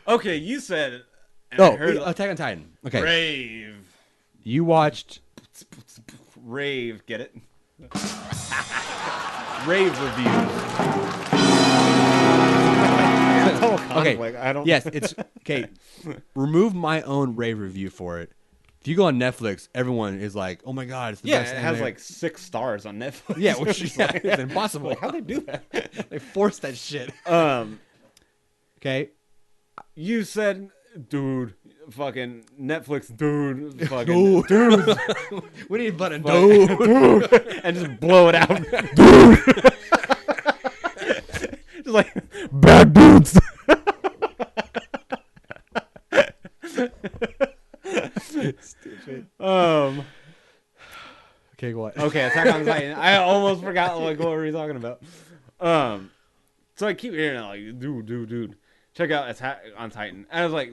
Okay, you said. Attack on Titan. Okay. Rave. You watched. Rave. Get it? Rave reviews. Okay. I don't. Yes, it's okay. Remove my own rave review for it. If you go on Netflix, everyone is like, "Oh my god, it's the best." Yeah, it has like 6 stars on Netflix. Yeah, it's impossible. Like, how'd they do that? They forced that shit. Okay. You said, dude, fucking Netflix, dude, fucking dude. We need a button, dude, and just blow it out, dude. like bad dudes. Stupid. Okay, what? Okay, Attack on Titan. I almost forgot like what were we talking about. So I keep hearing it, like, dude, check out Attack on Titan. And I was like,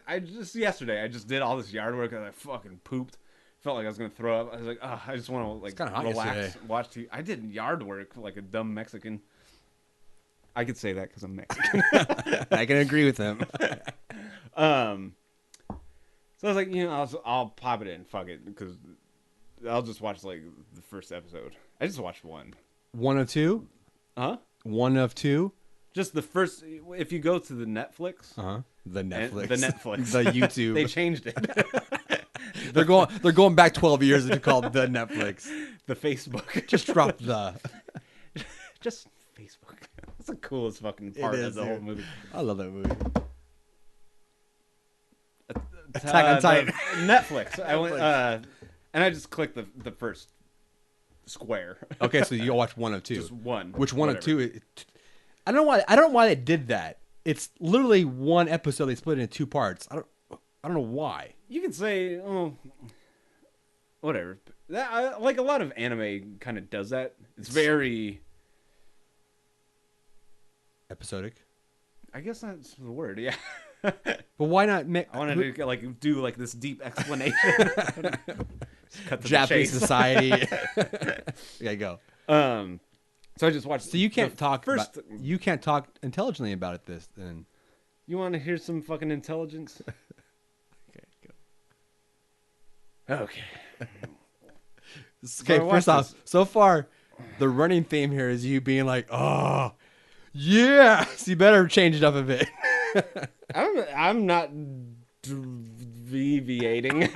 I just yesterday I just did all this yard work and I fucking pooped. Felt like I was gonna throw up. I was like, I just want to like relax, yesterday. watch TV. I did yard work like a dumb Mexican. I could say that because I'm Mexican. I can agree with him. So I was like, I'll pop it in, fuck it, because I'll just watch like the first episode. I just watched one. One of two? Huh? One of two? Just the first. If you go to the Netflix, The Netflix, the YouTube, they changed it. they're going back 12 years and called the Netflix. The Facebook. Just drop the. Just Facebook. That's the coolest fucking part of the whole movie. I love that movie. Attack on Titan. Netflix. I went and I just clicked the first square. Okay, so you'll watch one of two. Just one. Which one of two? I don't know why they did that. It's literally one episode. They split it into two parts. I don't know why. You can say, whatever. Like a lot of anime kind of does that. It's very episodic. I guess that's the word. Yeah. But why not make? I wanted to like do like this deep explanation. Cut to Japanese the chase. society. Yeah, go. So I just watched. So you can't talk first. You can't talk intelligently about it. This then. You want to hear some fucking intelligence? Okay, go. Okay. Okay. First off, so far, the running theme here is you being like, "Oh, yeah." So you better change it up a bit. I'm not deviating.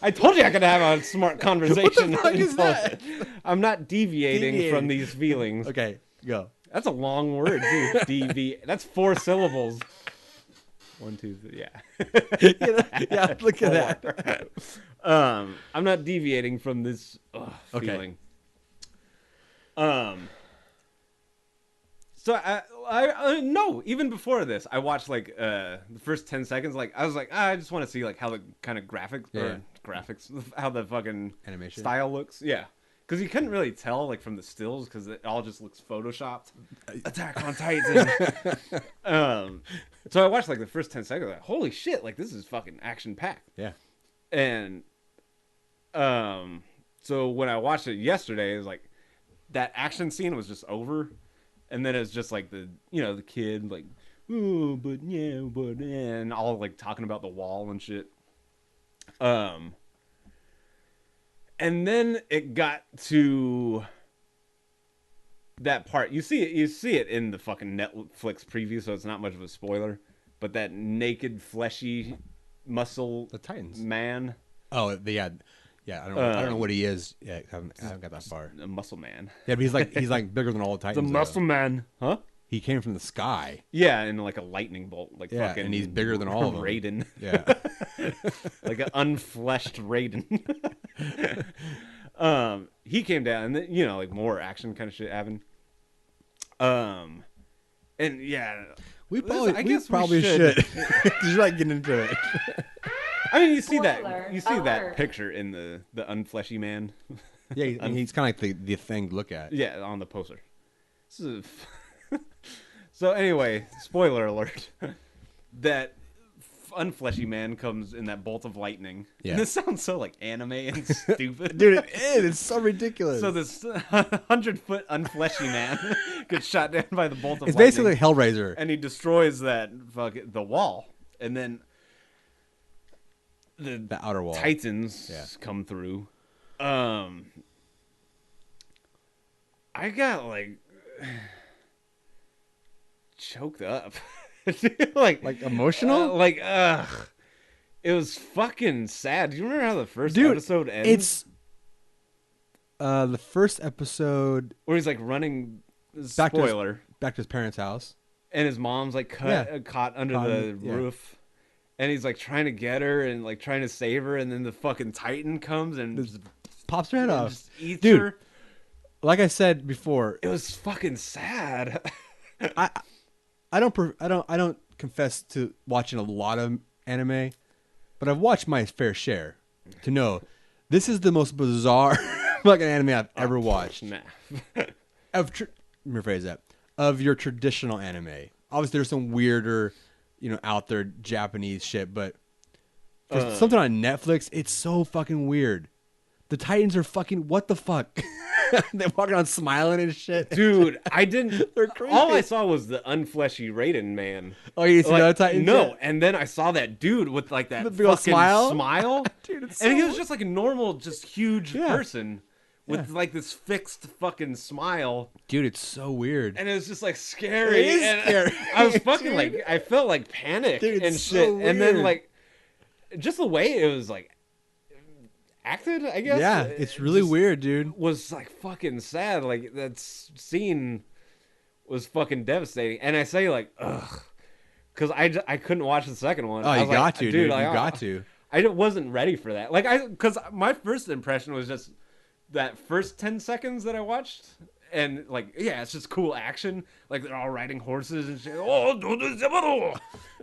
I told you I could have a smart conversation. What the fuck is that? I'm not deviating from these feelings. Okay, go. That's a long word, too. That's 4 syllables. 1, 2, 3. Yeah. Yeah, look at that. I'm not deviating from this feeling. So I no, even before this, I watched like the first 10 seconds. Like I was like, I just want to see like how the kind of graphics, how the fucking Animation style looks. Yeah, because you couldn't really tell like from the stills because it all just looks photoshopped. Attack on Titan. So I watched like the first 10 seconds. Like, holy shit! Like this is fucking action packed. Yeah. And so when I watched it yesterday, it was like that action scene was just over. And then it's just like the kid like, oh, but yeah, but and all like talking about the wall and shit. And then it got to that part. You see it in the fucking Netflix preview, so it's not much of a spoiler. But that naked, fleshy, muscle the Titans man. Oh, yeah, I don't know what he is. Yeah, I haven't got that far. A muscle man. Yeah, but he's like bigger than all the Titans. The muscle man, huh? He came from the sky. Yeah, in like a lightning bolt, like fucking. And he's bigger than all of them. Raiden. Yeah, like an unfleshed Raiden. He came down, and then, like more action kind of shit happened. And yeah, we probably should. Just like getting into it. I mean, you see that picture in the unfleshy man. Yeah, he's kind of like the thing to look at. Yeah, on the poster. So anyway, spoiler alert. That unfleshy man comes in that bolt of lightning. Yeah. And this sounds so like anime and stupid. Dude, it is. It's so ridiculous. So this 100-foot unfleshy man gets shot down by the bolt of lightning. It's basically Hellraiser. And he destroys the wall. And then the outer wall. Titans come through. I got like choked up. like emotional? It was fucking sad. Do you remember how the first episode ends? It's the first episode where he's like running back to his parents' house. And his mom's like caught under the roof. And he's like trying to get her and like trying to save her, and then the fucking Titan comes and pops her head off. Just eats Dude, her. like I said before, It was fucking sad. I don't confess to watching a lot of anime, but I've watched my fair share to know this is the most bizarre fucking anime I've ever watched. Nah. Let me rephrase that. Of your traditional anime. Obviously, there's some weirder, out there Japanese shit, but for something on Netflix, it's so fucking weird. The Titans are fucking, what the fuck? They're walking around smiling and shit. Dude, I didn't. They're creepy. All I saw was the unfleshy Raiden man. Oh, you see the Titans? No, yet? and then I saw that dude with like that The big old fucking smile. Dude, it's and he so- was just like a normal, just huge Yeah. person with like this fixed fucking smile. Dude, it's so weird. And it was just like scary. It is and scary, I was fucking dude. like, I felt like panic Dude, it's and so shit. And then weird. like, just the way it was like acted, I guess. Yeah, it's really just weird, dude. Was like fucking sad. Like that scene was fucking devastating. And I say like, ugh, because I couldn't watch the second one. Oh, I you was got like, to, dude. like, You got to. I wasn't ready for that. Like because my first impression was just that first 10 seconds that I watched. And like, yeah, it's just cool action. Like they're all riding horses and shit. Oh, do this,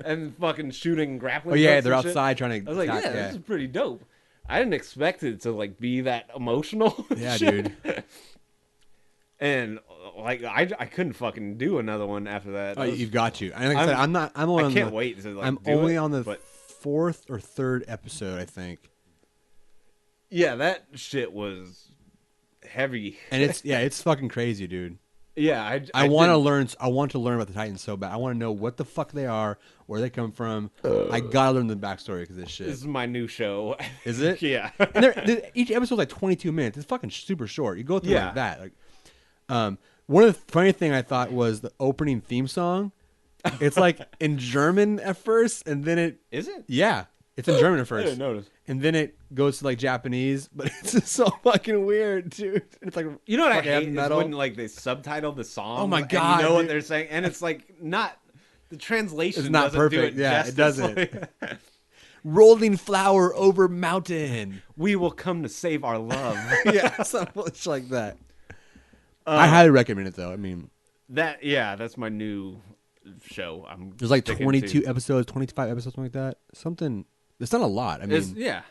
and fucking shooting grappling. Oh, yeah, hooks they're and shit. outside trying to I was like, attack, yeah, this is pretty dope. I didn't expect it to like be that emotional. Yeah, shit. dude. And like, I couldn't fucking do another one after that. Oh, That was- you've got to. And like I said, I'm only I on can't the, wait to like. I'm do only it, on the but 4th or 3rd episode, I think. yeah, that shit was heavy. And it's fucking crazy, dude. Yeah, I want to learn. I want to learn about the Titans so bad. I want to know what the fuck they are, where they come from. I gotta learn the backstory because this shit. This is my new show. Is it? Yeah. And each episode's like 22 minutes. It's fucking super short. You go through Yeah. like that. Like, one of the funny thing I thought was the opening theme song. It's like in German at first, and then Is it? yeah, it's in German at I first, didn't notice. and then it goes to like Japanese, but it's just so fucking weird, dude. It's like, You know what I fucking hate heavy is metal. when like they subtitle the song. Oh my and God, you know what dude. they're saying, and it's like not the translation. It's not doesn't perfect. Do it Yeah, it justice. doesn't. Rolling flower over mountain. We will come to save our love. Yeah, something like that. I highly recommend it though. I mean, That's my new show. there's like sticking 22 to. episodes, 25 episodes, something like that. Something. It's not a lot. I mean, Yeah,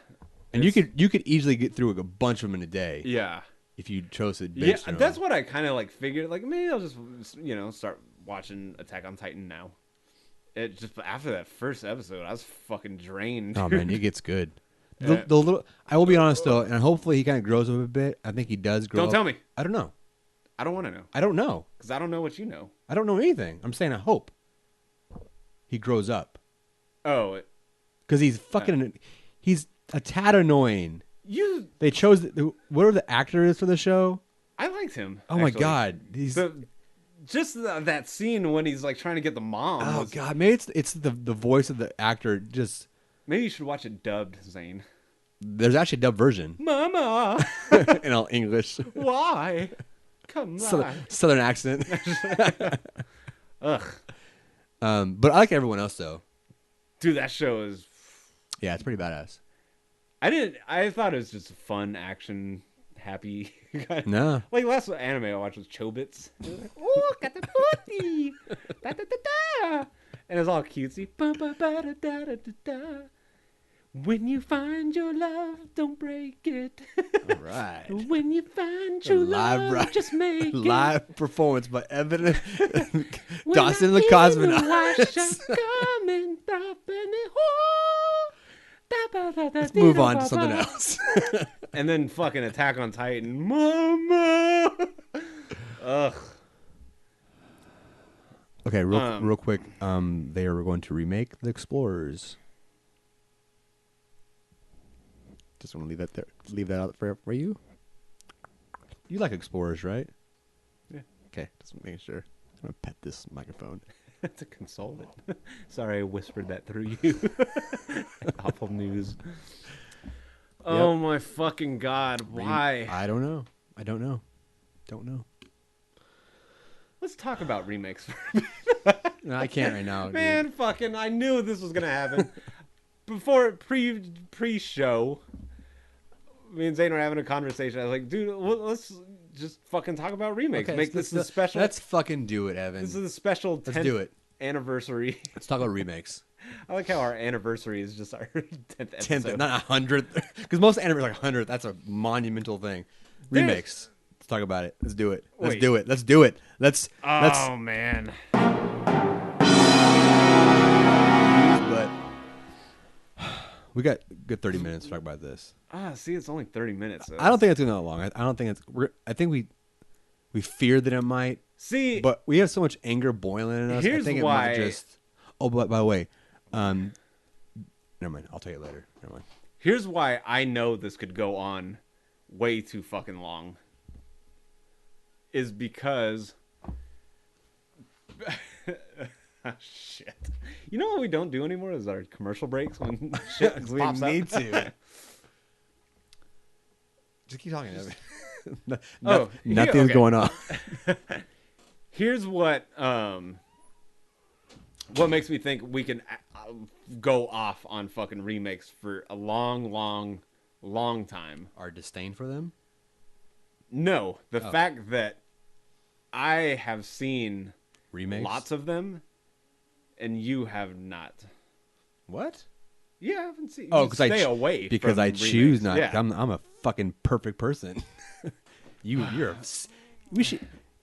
and you could easily get through a bunch of them in a day yeah. if you chose to. Yeah, that's what I kind of like figured. Like maybe I'll just start watching Attack on Titan now. It just after that first episode, I was fucking drained. Oh man, it gets good. Yeah. The little, I will be honest though, and hopefully he kind of grows up a bit. I think he does grow. Don't up. tell me. I don't know. I don't want to know I don't know. because I don't know what you know. I don't know anything. I'm saying I hope he grows up Oh, because he's fucking. He's a tad annoying. you. They chose whatever the actor is for the show. I liked him. Oh my actually. god, he's. That scene when he's like trying to get the mom. Oh was- god, maybe it's the voice of the actor. Just Maybe you should watch it dubbed, Zane. there's actually a dub version Mama, in all English, why? Come on. southern accent. Ugh, But I like everyone else though. dude, that show is. Yeah, it's pretty badass. I thought it was just fun action, happy. No, Like last anime I watched was Chobits. It was like, ooh, kataputi, da da da da, and it's all cutesy. Ba ba ba da da da da da. When you find your love, don't break it. all right. When you find true love, just make it. Live performance by Evan When Dawson and I the hear the Cosmonauts. washer coming, dropping it, oh, da ba da da Let's dee move da on ba to something ba. else. And then fucking Attack on Titan, Mama. Ugh. Okay, real quick. They are going to remake The Explorers. Just want to leave that there. Leave that out for you. You like Explorers, right? Yeah. Okay, just making sure. I'm gonna pet this microphone. To console it. Sorry, I whispered that through you. Awful news. Oh my fucking god! Why? I don't know. I don't know. Don't know. Let's talk about remakes. No, I can't right now, Man, fucking! I knew this was gonna happen. Before pre-show, me and Zane were having a conversation. I was like, dude, let's just fucking talk about remakes. Okay, Make this a special. Let's fucking do it, Evan. This is a special 10th Let's do it. anniversary. Let's talk about remakes. I like how our anniversary is just our 10th episode. 10th, not 100th. Because most anniversaries like 100th. That's a monumental thing. Remakes. Let's talk about it. Let's do it. Let's do it. Let's do it. Let's. Oh man. But we got a good 30 minutes to talk about this. See, it's only 30 minutes. I don't think it's gonna go that long. I don't think it's. I think we fear that it might. See, but we have so much anger boiling in us. Here's I think why. It might just. Oh, but by the way, never mind. I'll tell you later. Never mind. Here's why I know this could go on way too fucking long. Is because. Shit. You know what we don't do anymore is our commercial breaks when shit We pops need up. to. Just keep talking. Nothing's okay. going on. Here's what makes me think we can go off on fucking remakes for a long time. Our disdain for them? No, the fact that I have seen Remakes? lots of them and you have not. What? Yeah, I haven't seen. Oh, you because stay away because from I remakes. choose not. Yeah. I'm a fucking perfect person. You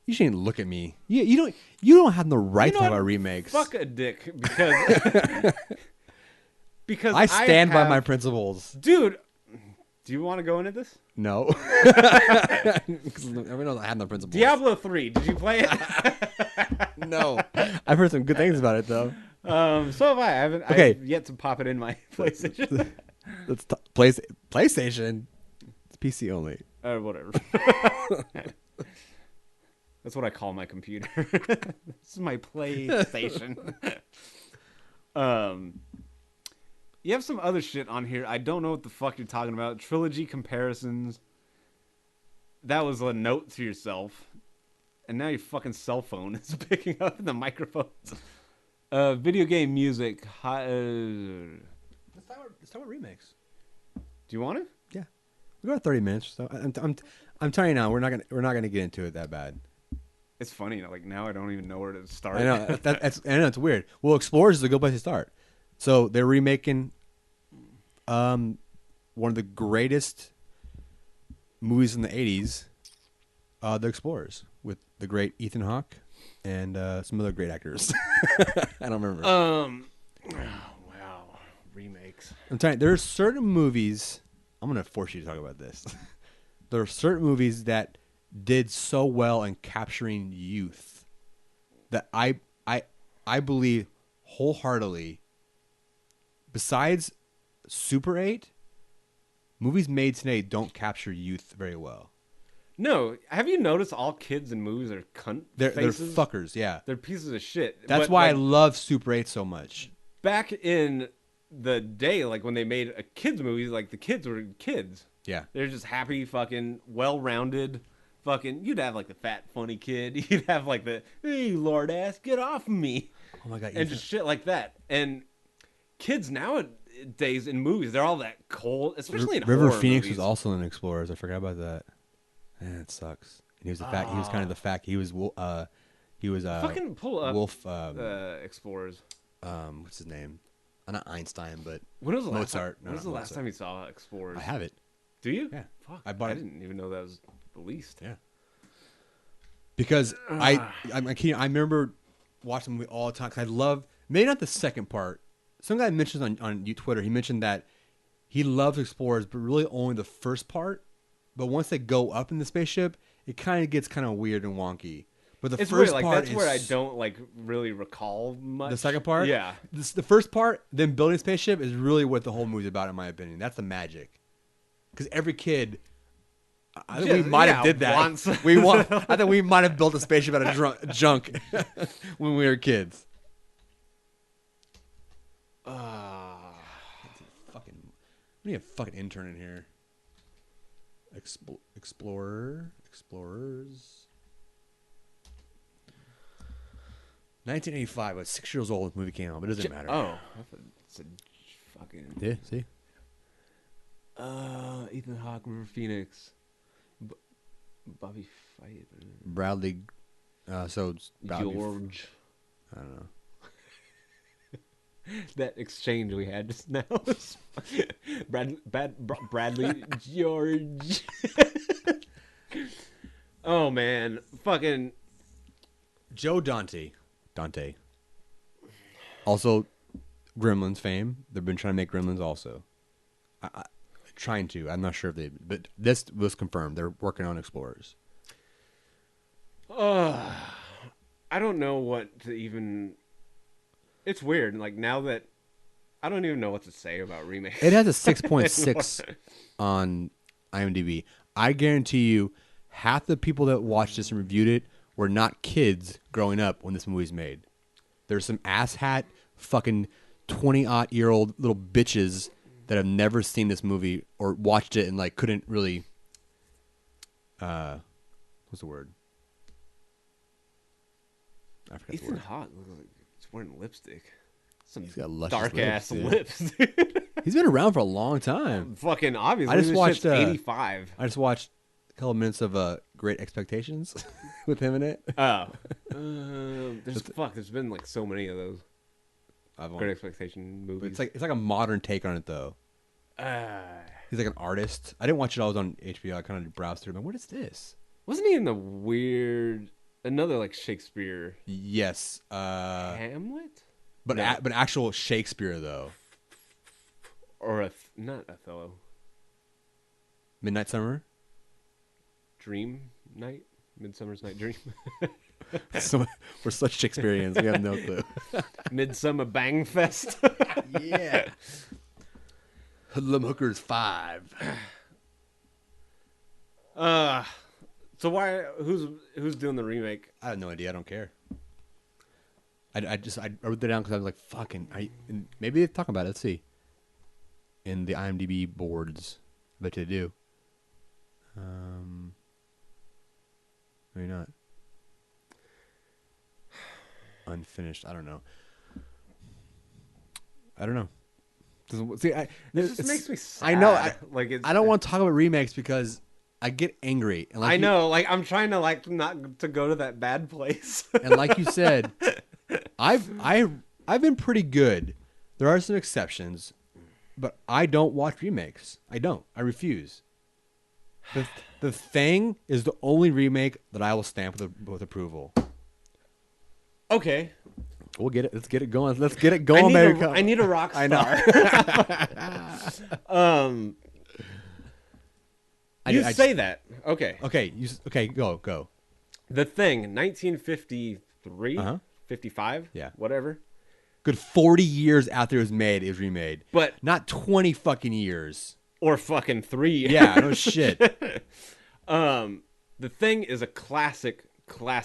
shouldn't look at me. You don't have the right to talk about remakes. Fuck a dick because because I stand by have- my principles. dude. Do you want to go into this? No, because everyone knows I have no principles. Diablo 3. Did you play it? No, I've heard some good things about it though. So have I. Okay. I've yet to pop it in my PlayStation. Let's PlayStation. It's PC only. Whatever. That's what I call my computer. This is my PlayStation. You have some other shit on here. I don't know what the fuck you're talking about. Trilogy comparisons. That was a note to yourself. And now your fucking cell phone is picking up the microphones. Video game music. Let's talk about remakes. Do you want to? Yeah, we got 30 minutes. So I'm telling you now, we're not gonna get into it that bad. It's funny. Like now, I don't even know where to start. I know I know it's weird. Well, Explorers is a good place to start. So they're remaking one of the greatest movies in the 80s, The Explorers, with the great Ethan Hawke and some other great actors. I don't remember. Wow. Remakes. I'm telling you, there are certain movies. I'm going to force you to talk about this. There are certain movies that did so well in capturing youth that I believe wholeheartedly. Besides Super 8, movies made today don't capture youth very well. No, have you noticed all kids in movies are cunt They're faces? fuckers, yeah. They're pieces of shit. That's But, why I like, love Super 8 so much. back in the day, like when they made a kids movie, like the kids were kids. Yeah. They're just happy, fucking well-rounded, fucking. You'd have like the fat, funny kid. You'd have like the hey, lord ass, get off of me, Oh my god. and just shit like that. And kids nowadays in movies, they're all that cold, especially in River horror Phoenix movies. was also in Explorers. I forgot about that. It sucks. And he was he was kind of the fact. He was fucking pull up Wolf. Explorers. What's his name? Not Einstein, but When was the last Mozart. time? When was the last time you saw Explorers? I have it. Do you? Yeah. Fuck. I bought I it. didn't even know that was released. Yeah. Because I remember watching the movie all the time. Cause I love maybe not the second part. Some guy mentioned on Twitter. He mentioned that he loves Explorers, but really only the first part. But once they go up in the spaceship, it kind of gets kind of weird and wonky. But the It's first weird. Like part that's is where I don't like really recall much. the second part. Yeah. The first part, them building a spaceship, is really what the whole movie's about, in my opinion. That's the magic. Because every kid, I think we might have did that. Once. I think we might have built a spaceship out of junk when we were kids. We need a fucking intern in here. Explorers. 1985. I was 6 years old when the movie came out, but it doesn't matter. Oh, I thought it's a fucking. Yeah, see? Ethan Hawke, River Phoenix, Bobby fight. Bradley. So it's Bradley. George. I don't know. That exchange we had just now was Bradley George. Oh man, fucking Joe Dante. Also, Gremlins fame. They've been trying to make Gremlins also. Trying to. I'm not sure if they. But this was confirmed. They're working on Explorers. I don't know what to even. It's weird. Like now that I don't even know what to say about remakes. It has a 6.6 on IMDb. I guarantee you, half the people that watched this and reviewed it were not kids growing up when this movie's made. There's some asshat fucking 20-year-old little bitches that have never seen this movie or watched it and like couldn't really. What's the word? I forgot the Ethan word. Hawke looks like he's wearing lipstick. Some He's got luscious dark ass lips, lips, dude. He's been around for a long time. Fucking obviously. I just this watched, shit's 85. I just watched a couple minutes of Great Expectations with him in it. Oh. There's been like so many of those Great Expectation But movies. it's like a modern take on it though. He's like an artist. I didn't watch it all. It was on HBO. I kind of browsed through. I'm like, what is this? Wasn't he in the another like Shakespeare Yes, Hamlet? but No. but actual Shakespeare though. Or not Othello. Midnight Summer. Dream Night? Midsummer's Night Dream? So, we're such Shakespeareans. We have no clue. Midsummer Bang Fest? Yeah. Hoodlum Hookers 5. So who's doing the remake? I have no idea. I don't care. I wrote that down because I was like, fucking. And maybe they're talking about it. Let's see. In the IMDb boards, I bet you they do. Maybe not. Unfinished. I don't know. See, This just makes me sad. I know. It's, I don't want to talk about remakes because I get angry. And I know. Like I'm trying to not to go to that bad place. And like you said, I've been pretty good. There are some exceptions, but I don't watch remakes. I don't. I refuse. The Thing is the only remake that I will stamp with approval. Okay. We'll get it. Let's get it going. Let's get it going, America. I need a rock star. I know. Say that. Okay. Okay. Go. The Thing, 1953, 55, Yeah. whatever. Good 40 years after it was made, it was remade. But not 20 fucking years. Or fucking 3 years. Yeah, no shit. The Thing is a classic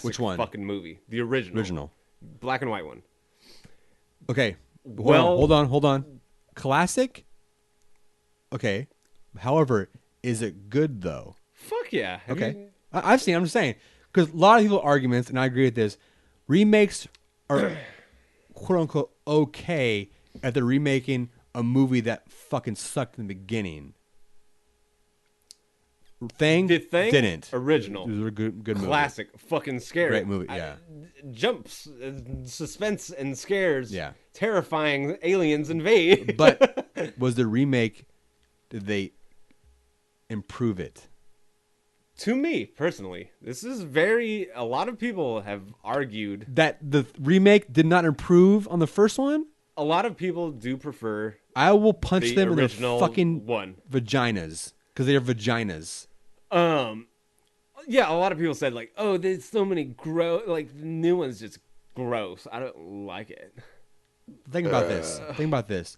Which one? fucking movie. The original. Black and white one. Okay. Well, hold on. Classic? Okay. However, is it good though? Fuck yeah. Okay. I've seen. I'm just saying because a lot of people arguments, and I agree with this. Remakes are quote unquote okay if they're remaking a movie that fucking sucked in the beginning. The Thing didn't. Original. It was a good movie. Classic. Fucking scary. Great movie. Yeah. Jumps, suspense, and scares. Yeah. Terrifying aliens invade. But was the remake? Did they improve it? To me personally, this is a lot of people have argued that the remake did not improve on the first one. A lot of people do prefer. I will punch them in their original fucking one. Vaginas because they are vaginas. Yeah, a lot of people said like, oh, there's so many the new one's just gross. I don't like it. Think about this.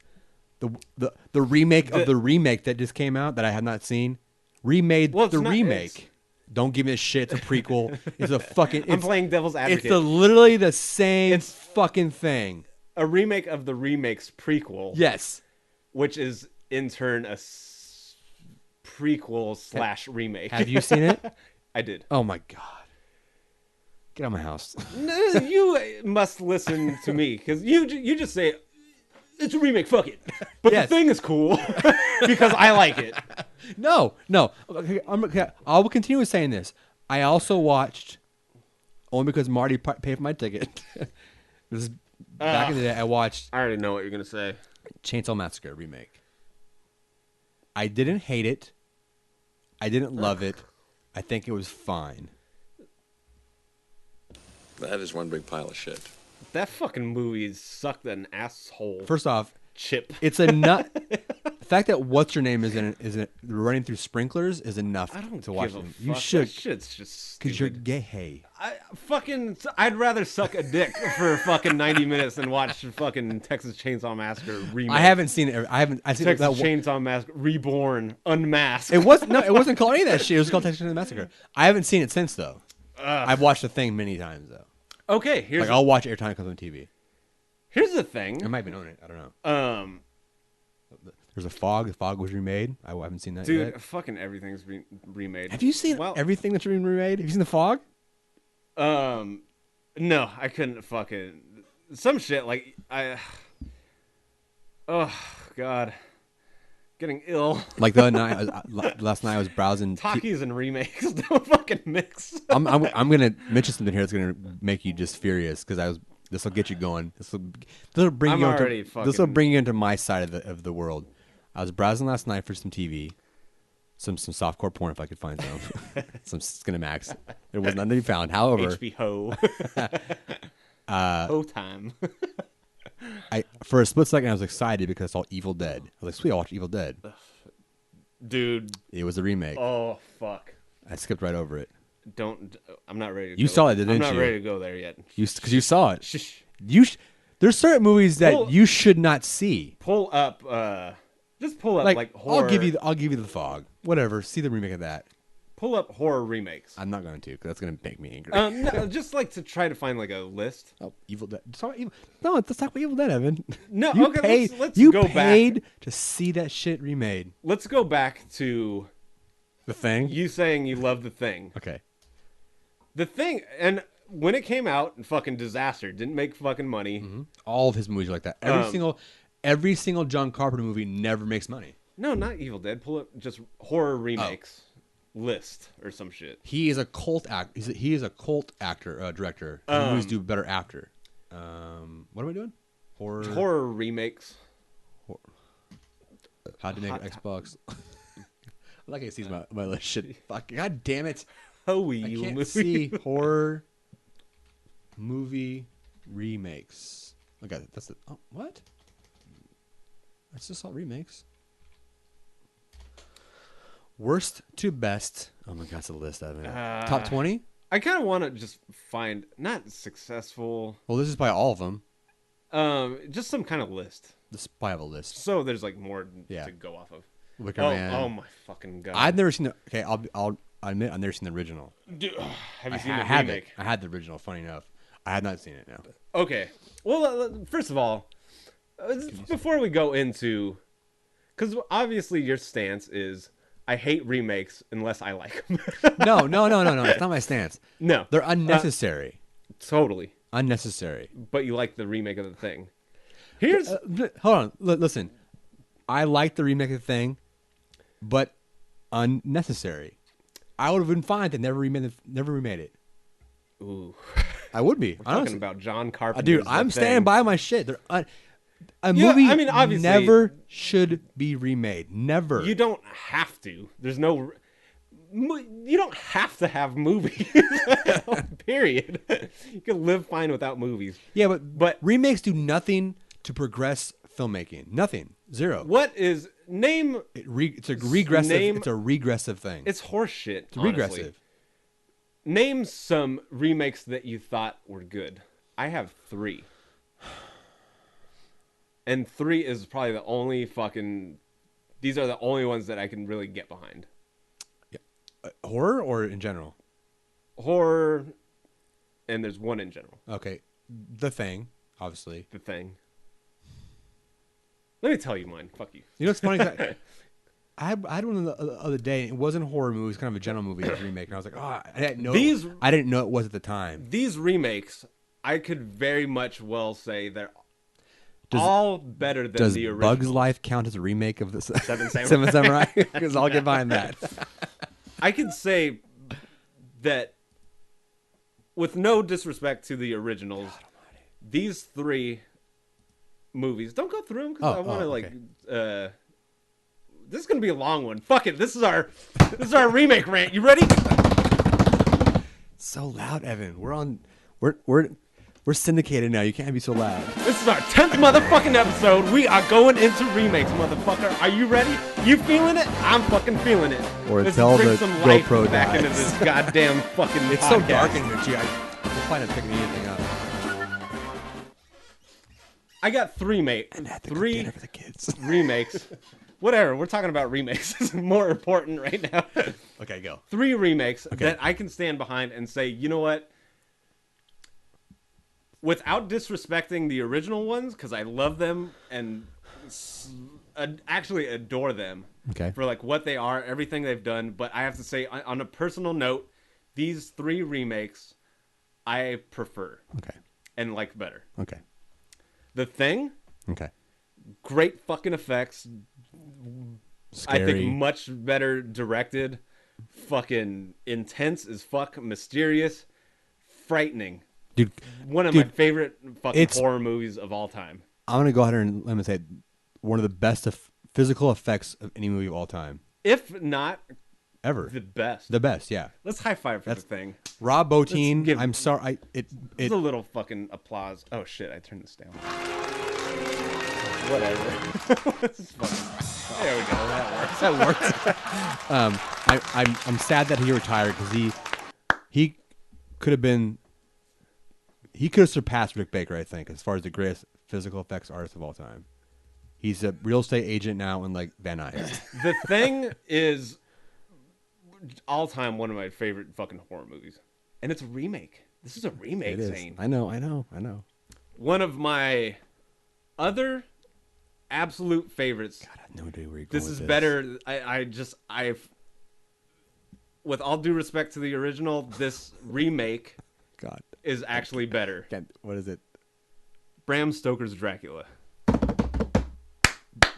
The remake of the remake that just came out that I have not seen remade remake. Don't give me a shit. It's a prequel. It's a fucking. I'm playing devil's advocate. It's literally the same fucking thing. A remake of the remake's prequel. Yes. Which is in turn a prequel / remake. Have you seen it? I did. Oh my god. Get out of my house. No, you must listen to me because you just say it's a remake. Fuck it. But The Thing is cool because I like it. No. Okay, I will continue with saying this. I also watched, only because Marty paid for my ticket. This is back in the day. I watched I already know what you're gonna say. Chainsaw Massacre remake. I didn't hate it. I didn't love it. I think it was fine. That is one big pile of shit. That fucking movie sucked an asshole. First off, chip. it's a nut. The fact that what's your name is running through sprinklers is enough I don't to watch give a them. fuck. You should, That shit's just because you're stupid. gay. I'd rather suck a dick for fucking 90 minutes than watch fucking Texas Chainsaw Massacre remake. I haven't seen it. I've seen Texas that. Chainsaw Massacre Reborn Unmasked. It wasn't called any of that shit. It was called Texas Chainsaw Massacre. I haven't seen it since though. I've watched the thing many times though. Okay, here's I'll watch it every time it comes on TV. here's the thing. I might be on it. I don't know. There's a Fog. The Fog was remade. I haven't seen that Dude, yet. fucking everything's been remade. Have you seen everything that's been remade? Have you seen The Fog? No, I couldn't fucking some shit like oh god, getting ill. Like the other night, last night I was browsing. Talkies and remakes don't fucking mix. I'm gonna mention something here that's gonna make you just furious because this will get you going. This will bring you into my side of the world. I was browsing last night for some TV, some softcore porn if I could find some Skinamax. There was none to be found. However, HB Ho time. For a split second I was excited because I saw Evil Dead. I was like, sweet, I'll watch Evil Dead. Dude, it was a remake. Oh fuck! I skipped right over it. I'm not ready to go. You saw it, didn't you? I'm not ready to go there yet. Because you saw it. Shh. There's certain movies that you should not see. Pull up like horror. I'll give you The Fog. Whatever. See the remake of that. Pull up horror remakes. I'm not going to because that's going to make me angry. No, just like to try to find like a list. Oh, Evil Dead. No, let's talk about Evil Dead, Evan. No, you okay. Let's you go paid back to see that shit remade. Let's go back to The Thing. You saying you love The Thing. Okay. The Thing, and when it came out, fucking disaster. Didn't make fucking money. Mm-hmm. All of his movies are like that. Every single John Carpenter movie never makes money. No, not Evil Dead. Pull up just horror remakes list or some shit. He is a cult act. He is a cult actor, director. His movies do better after. What am I doing? Horror remakes. How to make an Xbox. I like it sees my list shit. Fuck. God damn it. Hoey, I can't movie. see horror movie remakes. Look at it. That's it. Oh, what? That's just all remakes. Worst to best. Oh my god, it's a list. Top 20? I kind of want to just find not successful. Well, this is by all of them. Just some kind of list. This by a list. So there's like more to go off of. Wicker Man. Oh my fucking god! I've never seen the. Okay, I'll admit I've never seen the original. Dude, have you seen the remake? remake? I had the original. Funny enough, I had not seen it. No. Okay. Well, first of all, before we go into, because obviously your stance is I hate remakes unless I like them. No. It's not my stance. No, they're unnecessary. Totally unnecessary. But you like the remake of The Thing. Here's hold on. Listen, I like the remake of The Thing, but unnecessary. I would have been fine if they never remade it. Ooh, I would be. We're talking about John Carpenter. Dude, I'm standing by my shit. They're a yeah, movie I mean, obviously, never should be remade. Never. You don't have to. There's no. You don't have to have movies. Period. You can live fine without movies. Yeah, but remakes do nothing to progress filmmaking. Nothing. Zero. What is name? It's a regressive. It's a regressive thing. It's horseshit. It's regressive. Name some remakes that you thought were good. I have 3. And 3 is probably the only fucking. These are the only ones that I can really get behind. Yeah. Horror or in general? Horror, and there's one in general. Okay. The Thing, obviously. The Thing. Let me tell you mine. Fuck you. You know what's funny? I had one the other day. It wasn't a horror movie. It was kind of a general movie. It was a remake. And I was like, oh, I didn't know. I didn't know it was at the time. These remakes, I could very much well say they're all better than the original. Does Bug's Life count as a remake of the Seven Samurai? Seven Samurai? Because I'll get behind that. I could say that, with no disrespect to the originals, these 3 movies, don't go through them because I want to this is gonna be a long one. Fuck it. This is our remake rant. You ready? So loud, Evan. We're syndicated now. You can't be so loud. This is our 10th motherfucking episode. We are going into remakes, motherfucker. Are you ready? You feeling it? I'm fucking feeling it. Or Let's until bring the some life GoPro back dies. into this goddamn fucking It's podcast. so dark in here, gee. I'm fine at picking anything up. I got 3, mate. And had to cook 3 dinner for the kids. remakes. Whatever. We're talking about remakes. This is more important right now. Okay, go. 3 remakes Okay. that I can stand behind and say, you know what? Without disrespecting the original ones, because I love them and actually adore them Okay. for like what they are, everything they've done. But I have to say, on a personal note, these 3 remakes I prefer Okay. and like better. Okay. The Thing, Okay. great fucking effects. Scary. I think much better directed. Fucking intense as fuck, mysterious, frightening. Dude, One of Dude, my favorite fucking it's- horror movies of all time. I'm going to go ahead and let me say one of the best physical effects of any movie of all time. If not Ever. the best. The best, yeah. Let's high five for The Thing. Rob Bottin, Let's give- I'm sorry. Just a little fucking applause. Oh shit, I turned this down. Whatever. This is fucking... There we go. That works. That worked. I'm sad that he retired because he could have surpassed Rick Baker, I think, as far as the greatest physical effects artist of all time. He's a real estate agent now in like Van Nuys. The Thing is all time one of my favorite fucking horror movies. And it's a remake. This is a remake, It is. Zane. I know. One of my other absolute favorites. God, I have no idea where you're going This with is better. I've with all due respect to the original, this remake God. is actually better. What is it? Bram Stoker's Dracula.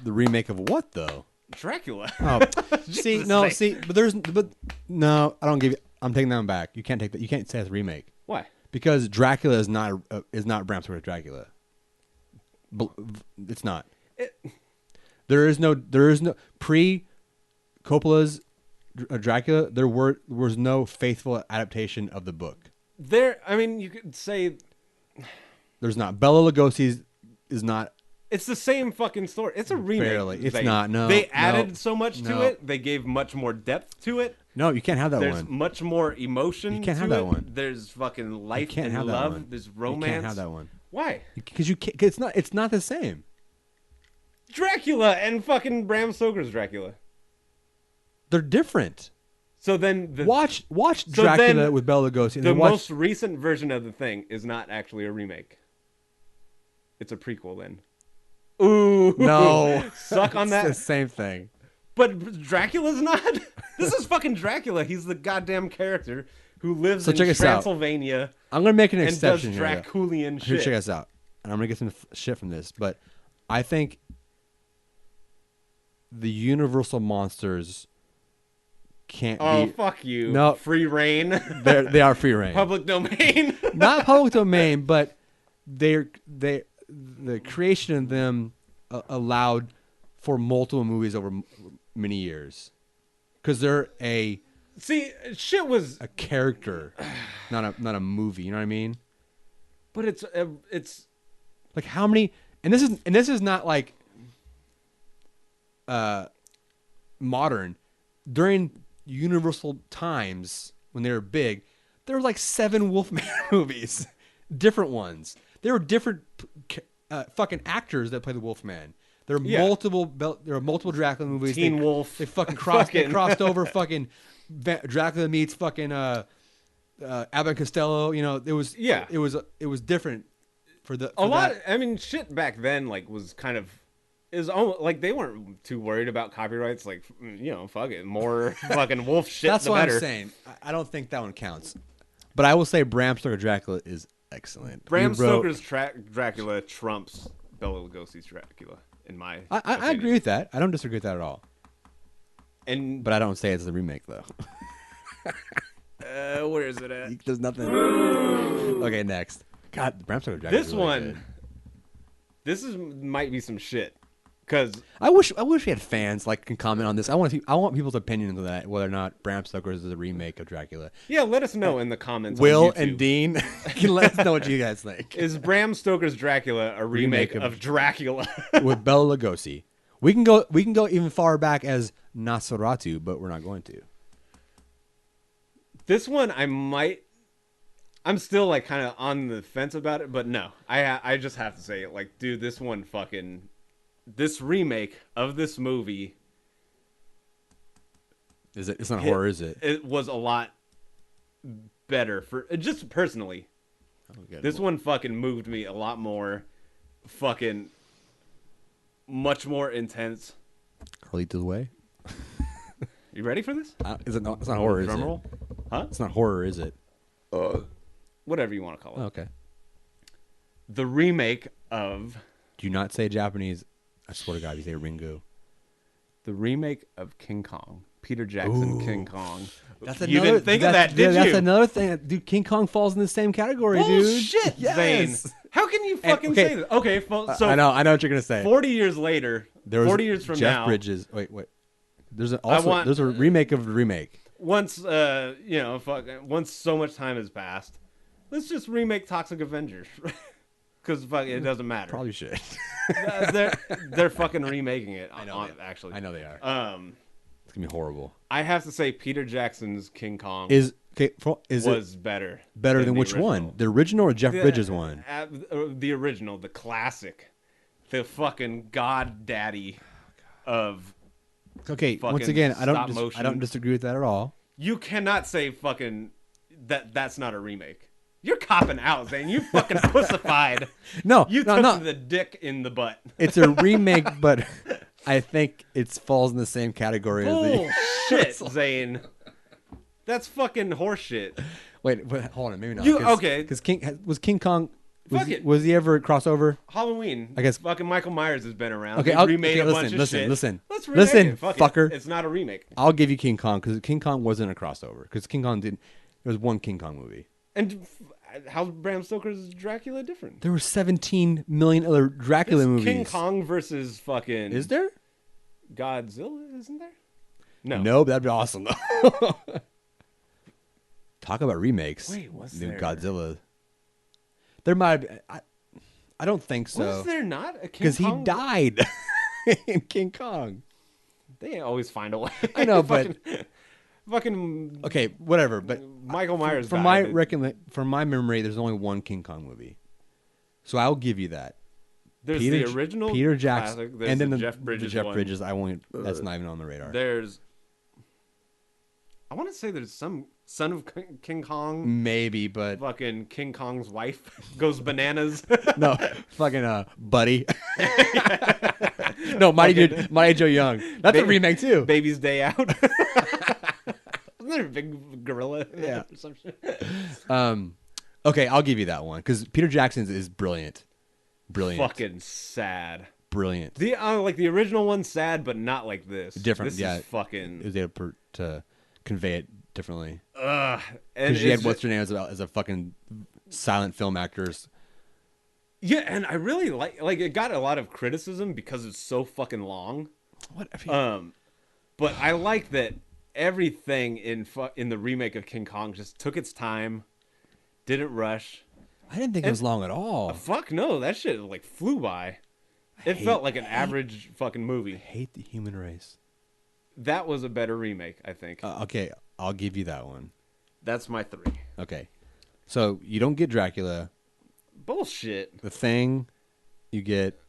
The remake of what though? Dracula. Oh, see, but no, I don't give you. I'm taking that one back. You can't take that. You can't say it's a remake Why? because Dracula is not Bram Stoker's Dracula. It's not. There is no pre Coppola's Dracula. There was no faithful adaptation of the book. I mean, you could say There's not. Bela Lugosi's is not. it's the same fucking story. It's a remake. Barely. It's Zane. not. No. They no, added so much to no. it. They gave much more depth to it. No, you can't have that There's one. much more emotion. You can't to have that it. one. There's fucking You life can't and have that love. one. There's You romance. can't have that one Why? because you can't. 'Cause it's not. It's not the same. Dracula and fucking Bram Stoker's Dracula. They're different. So then Watch So Dracula then with Bela Lugosi. And the then watch, most recent version of The Thing is not actually a remake. It's a prequel then. Ooh. No. Suck on It's that. the same thing. But Dracula's not. This is fucking Dracula. He's the goddamn character who lives in check us out. Transylvania I'm gonna make an and does exception here. Draculian Here, shit. check us out. And I'm gonna get some shit from this, but I think the Universal monsters can't Oh, be. fuck you. No. Free reign. They are free reign. Public domain. Not public domain, but the creation of them allowed for multiple movies over many years because they're a See, shit was. character, not a movie. You know what I mean? But it's Like how many? And this is not like modern. During Universal times when they were big, there were like 7 Wolfman movies, different ones. There were different fucking actors that play the Wolfman. There are multiple Dracula movies. Teen Wolf. They fucking crossed. They Fucking- crossed over. Fucking Dracula meets fucking Abbott and Costello. You know, it was different for the a lot. I mean, shit back then like was kind of is almost like they weren't too worried about copyrights. Like, you know, fuck it, more fucking wolf shit. That's the what better. I'm saying. I don't think that one counts. But I will say Bram Stoker Dracula is excellent. Bram He wrote- Stoker's Dracula trumps Bela Lugosi's Dracula in my. I opinion. agree with that. I don't disagree with that at all. And But I don't say it's the remake though. Where is it at? There's nothing. Okay, next. God, Bram Stoker Dracula. This one. This might be some shit. Cause I wish we had fans like can comment on this. I want people's opinions on that, whether or not Bram Stoker is a remake of Dracula. yeah, let us know in the comments. Will on YouTube. and Dean, can let us know what you guys think. Is Bram Stoker's Dracula a remake of Dracula? With Bela Lugosi, we can go even far back as Nosferatu, but we're not going to. This one I'm still like kind of on the fence about it, but no, I just have to say it. Like, dude, this one fucking. This remake of this movie Is it? It's not horror, is it? It was a lot better for just personally. This one fucking moved me a lot more. Fucking much more intense. Carlito's Way. You ready for this? Is it not? It's not horror, is it? Drum roll? Huh? It's not horror, is it? Whatever you want to call it. Okay. The remake of. Do not say Japanese. I swear to God, you say Ringu. The remake of King Kong. Peter Jackson, King Kong. That's You didn't think of that, did you? That's another thing. Dude, King Kong falls in the same category, dude. Bullshit, Yes. Zane. How can you fucking say that? Okay, so I know what you're gonna say. 40 years later, 40 years from Jeff now, Bridges. Wait. There's there's a remake of the remake. once once so much time has passed, let's just remake Toxic Avengers. Because it doesn't matter. Probably should. they're fucking remaking it. I know. Actually, I know they are. It's gonna be horrible. I have to say Peter Jackson's King Kong Was better. better than the which original. one? The original or Jeff Bridges one? The original, the classic, the fucking goddaddy of. Okay, once fucking again, I stop don't motion. disagree with that at all. You cannot say fucking that's not a remake. You're copping out, Zane. You fucking pussified. No, You no, took no. the dick in the butt. It's a remake, but I think it falls in the same category as the. Bullshit, Zane. That's fucking horseshit. Wait, hold on, maybe not. Okay. Because King Kong. Fuck it. Was he ever a crossover? Halloween. I guess- fucking Michael Myers has been around. Okay, He remade a bunch of listen, shit. listen. Let's remake Listen, it. Fuck fucker. It's not a remake. I'll give you King Kong because King Kong wasn't a crossover. Because King Kong didn't. There was one King Kong movie. And how's Bram Stoker's Dracula different? There were 17 million other Dracula It's movies. King Kong versus fucking Is there? Godzilla, isn't there? No. No, but that'd be awesome though. Talk about remakes. Wait, was New there? Godzilla. There might be. I don't think so. Was there not a King Because he Kong? died in King Kong. They always find a way. I know, but fucking okay, whatever. But Michael Myers from died. from my memory, there's only one King Kong movie, so I'll give you that. There's Peter, the original Peter Jackson, classic, there's and then the Jeff Bridges one. Bridges. I won't. That's not even on the radar. There's I want to say there's some son of King Kong. Maybe, but Fucking King Kong's wife goes bananas. no, fucking Buddy. No, Mighty Joe Young. That's a remake too. Baby's Day Out. Wasn't there a big gorilla in Yeah. or some shit? Okay, I'll give you that one because Peter Jackson's is brilliant. Fucking sad. Brilliant. The like the original one's sad, but not like this. Different, This yeah. is fucking. It was able to convey it differently. And Because she had it's what's her name as a fucking silent film actress. yeah, and I really like it got a lot of criticism because it's so fucking long. What? I mean, But I like that everything in the remake of King Kong just took its time, didn't rush. I didn't think it was long at all. Fuck no, that shit like flew by. It felt like an average fucking movie. I hate the human race. That was a better remake, I think. Okay, I'll give you that one. That's my 3. Okay, so you don't get Dracula. Bullshit. The Thing, you get,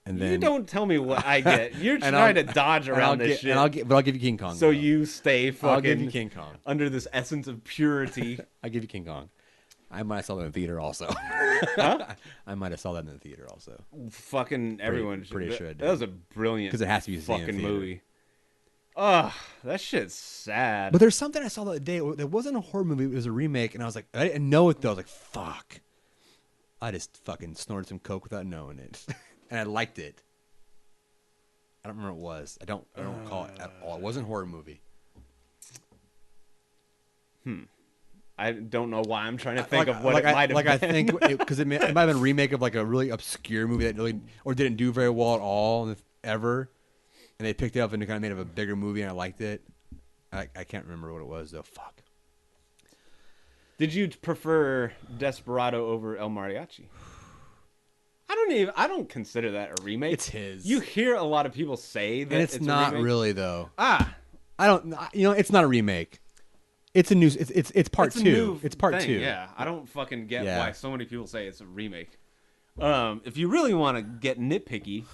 and then You don't tell me what I get. You're And trying I'll- to dodge and around this shit. but I'll give you King Kong. So though. you stay I'll give you fucking King Kong. under this essence of purity. I'll give you King Kong. I might have saw that in the theater also. I might have saw that in the theater also. Fucking everyone pretty sure I did. That was a brilliant 'Cause it has to be seen in fucking theater. movie. Ugh, that shit's sad. But there's something I saw the other day that wasn't a horror movie. It was a remake, and I was like, I didn't know it though. I was like, fuck. I just fucking snorted some coke without knowing it, and I liked it. I don't remember what it was. I don't recall it at all. It wasn't a horror movie. I don't know why I'm trying to think of what it might have been. I think because it might have been a remake of like a really obscure movie that really or didn't do very well at all ever, and they picked it up and kind of made it a bigger movie, and I liked it. I can't remember what it was though. Fuck. Did you prefer Desperado over El Mariachi? I don't consider that a remake. It's his. You hear a lot of people say that and it's not a remake. really though. I don't. It's not a remake. It's a new. It's part two. It's part two. Yeah, I don't fucking get why so many people say it's a remake. If you really want to get nitpicky,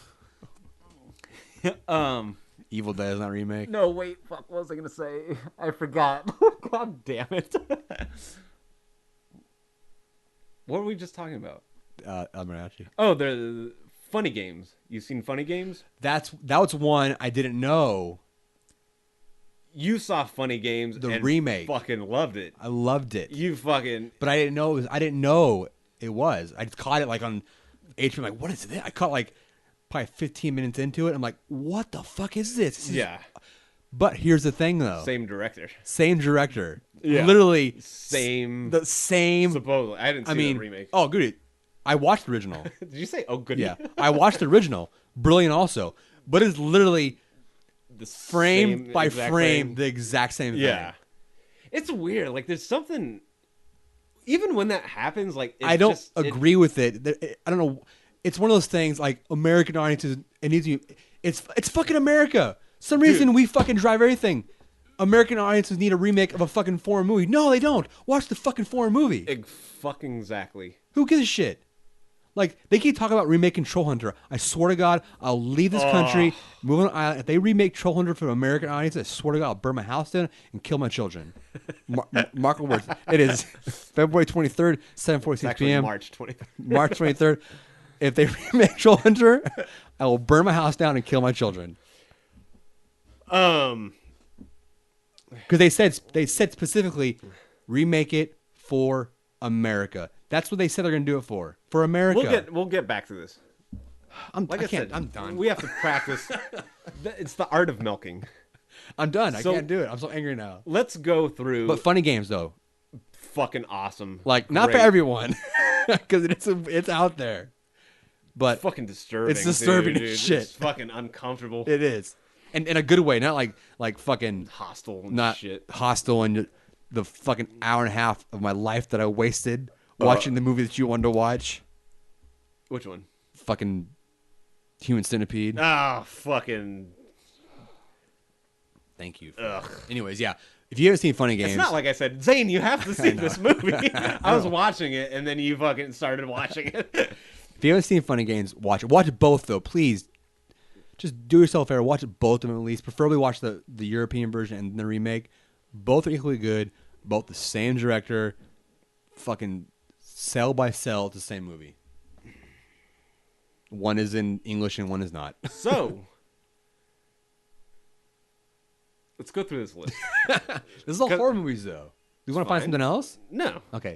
Evil Dead is not a remake. No, wait, fuck. What was I gonna say? I forgot. God damn it. What were we just talking about? El Mariachi. Oh, the Funny Games. You seen Funny Games? That was one I didn't know. You saw Funny Games. The and remake. Fucking loved it. I loved it. You fucking. But I didn't know it was. I just caught it like on HBO. I'm like, what is this? I caught like probably 15 minutes into it. I'm like, what the fuck is this? Yeah. But here's the thing, though. Same director. Yeah. Literally same. The same. Supposedly, I didn't see the remake. Oh, good. I watched the original. Did you say, oh, good? Yeah. I watched the original. Brilliant also. But it's literally the frame by frame, the exact same thing. Yeah. It's weird. Like, there's something... Even when that happens, like... I don't agree with it. I don't know. It's one of those things, like, American audiences... It's fucking America. Some reason we fucking drive everything. American audiences need a remake of a fucking foreign movie. No, they don't. Watch the fucking foreign movie. Fucking exactly. Who gives a shit? Like, they keep talking about remaking Troll Hunter. I swear to God, I'll leave this country, move on an island. If they remake Troll Hunter for an American audience, I swear to God, I'll burn my house down and kill my children. Mark my words. It is February 23rd, 7:46 p.m. March 23rd. March 23rd. If they remake Troll Hunter, I will burn my house down and kill my children. Because they said specifically, remake it for America. That's what they said they're going to do it for America. We'll get back to this. I'm done. We have to practice. It's the art of milking. I'm done. I can't do it. I'm so angry now. Let's go through. But Funny Games though, fucking awesome. Like not for everyone, because it's out there. But it's fucking disturbing. It's disturbing dude. as shit. It's fucking uncomfortable. It is, and in a good way, not like fucking hostile. And not shit. Hostile and the fucking hour and a half of my life that I wasted watching the movie that you wanted to watch. Which one? Fucking Human Centipede. Ah, fucking. Thank you. Ugh. Anyways, yeah. If you haven't seen Funny Games, it's not like I said, Zane, you have to see this movie. I was watching it, and then you fucking started watching it. If you haven't seen Funny Games, watch it. Watch both though, please. Just do yourself a favor. Watch both of them at least. Preferably watch the European version and the remake. Both are equally good. Both the same director. Fucking cell by cell, it's the same movie. One is in English and one is not. So, let's go through this list. This is all horror movies, though. Do you want to find something else? No. Okay.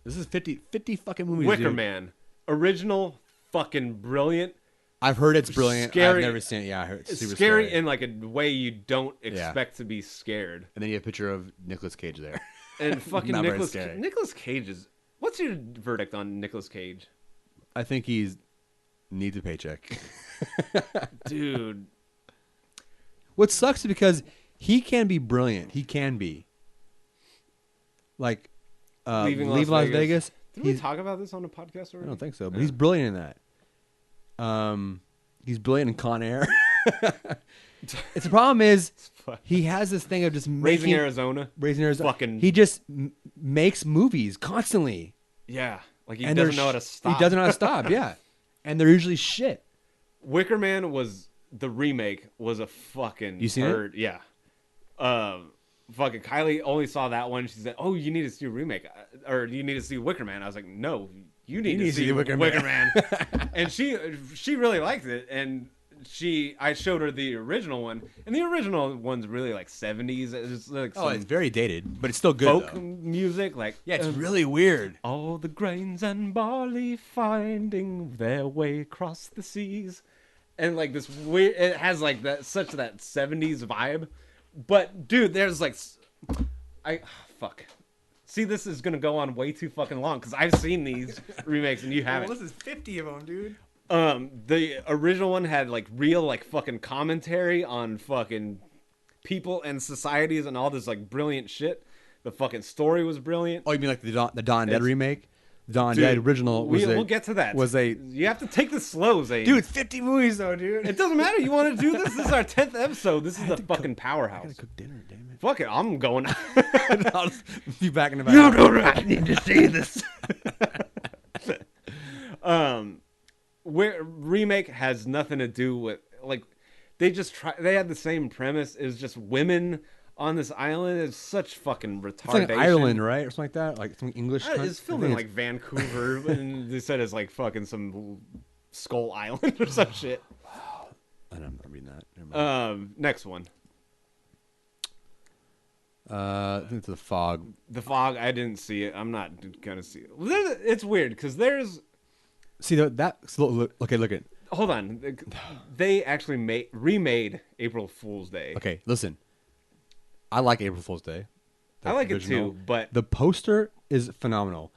This is 50 fucking movies. Wicker dude. Man. Original, fucking brilliant. I've heard it's brilliant. Scary. I've never seen it. Yeah, I heard it's super scary in like a way you don't expect to be scared. And then you have a picture of Nicolas Cage there. And fucking Not very Nicolas scary. Nicolas Cage is... What's your verdict on Nicolas Cage? I think he's needs a paycheck. Dude. What sucks is because he can be brilliant. He can be. Like, Leaving Las Vegas. Did we talk about this on a podcast already? I don't think so, but he's brilliant in that. He's brilliant in Con Air. The problem is he has this thing of just Raising Arizona. Fucking. He just makes movies constantly. Yeah, like he doesn't know how to stop. He doesn't know how to stop. Yeah, and they're usually shit. Wicker Man was the remake. Was a fucking. You seen it? Yeah. Fucking Kylie only saw that one. She said, "Oh, you need to see a remake, or you need to see Wicker Man." I was like, "No, you need to see Wicker Man." And she really liked it, and I showed her the original one, and the original one's really like 70s. It's like it's very dated, but it's still good. Folk though. music, like it's really weird. All the grains and barley finding their way across the seas, and like this weird. It has like that 70s vibe. But dude, there's like, See, this is gonna go on way too fucking long because I've seen these remakes and you haven't. Well, this is 50 of them, dude. The original one had like real like fucking commentary on fucking people and societies and all this like brilliant shit. The fucking story was brilliant. Oh, you mean like the Dawn and Dead It's- remake? The Dawn and Dude, Dead original was we'll get to that. You have to take this slow, Zane. Dude, 50 movies though, dude. It doesn't matter. You want to do this? This is our 10th episode. This is the fucking powerhouse. I gotta cook dinner, damn it. Fuck it, I'm going. I'll just be back in the back. You don't need to see this. Where remake has nothing to do with like they had the same premise. It was just women on this island. It's such fucking retardation. It's like Ireland, right, or something like that, like some English. It's filmed in like Vancouver, and they said it's like fucking some Skull Island or some shit. I'm not reading that. Never mind. Next one. I think it's The Fog. The Fog. I didn't see it. I'm not gonna see it. It's weird because there's. See that? Okay, look at. Hold on. They actually remade April Fool's Day. Okay, listen. I like April Fool's Day. I like it too, but the poster is phenomenal.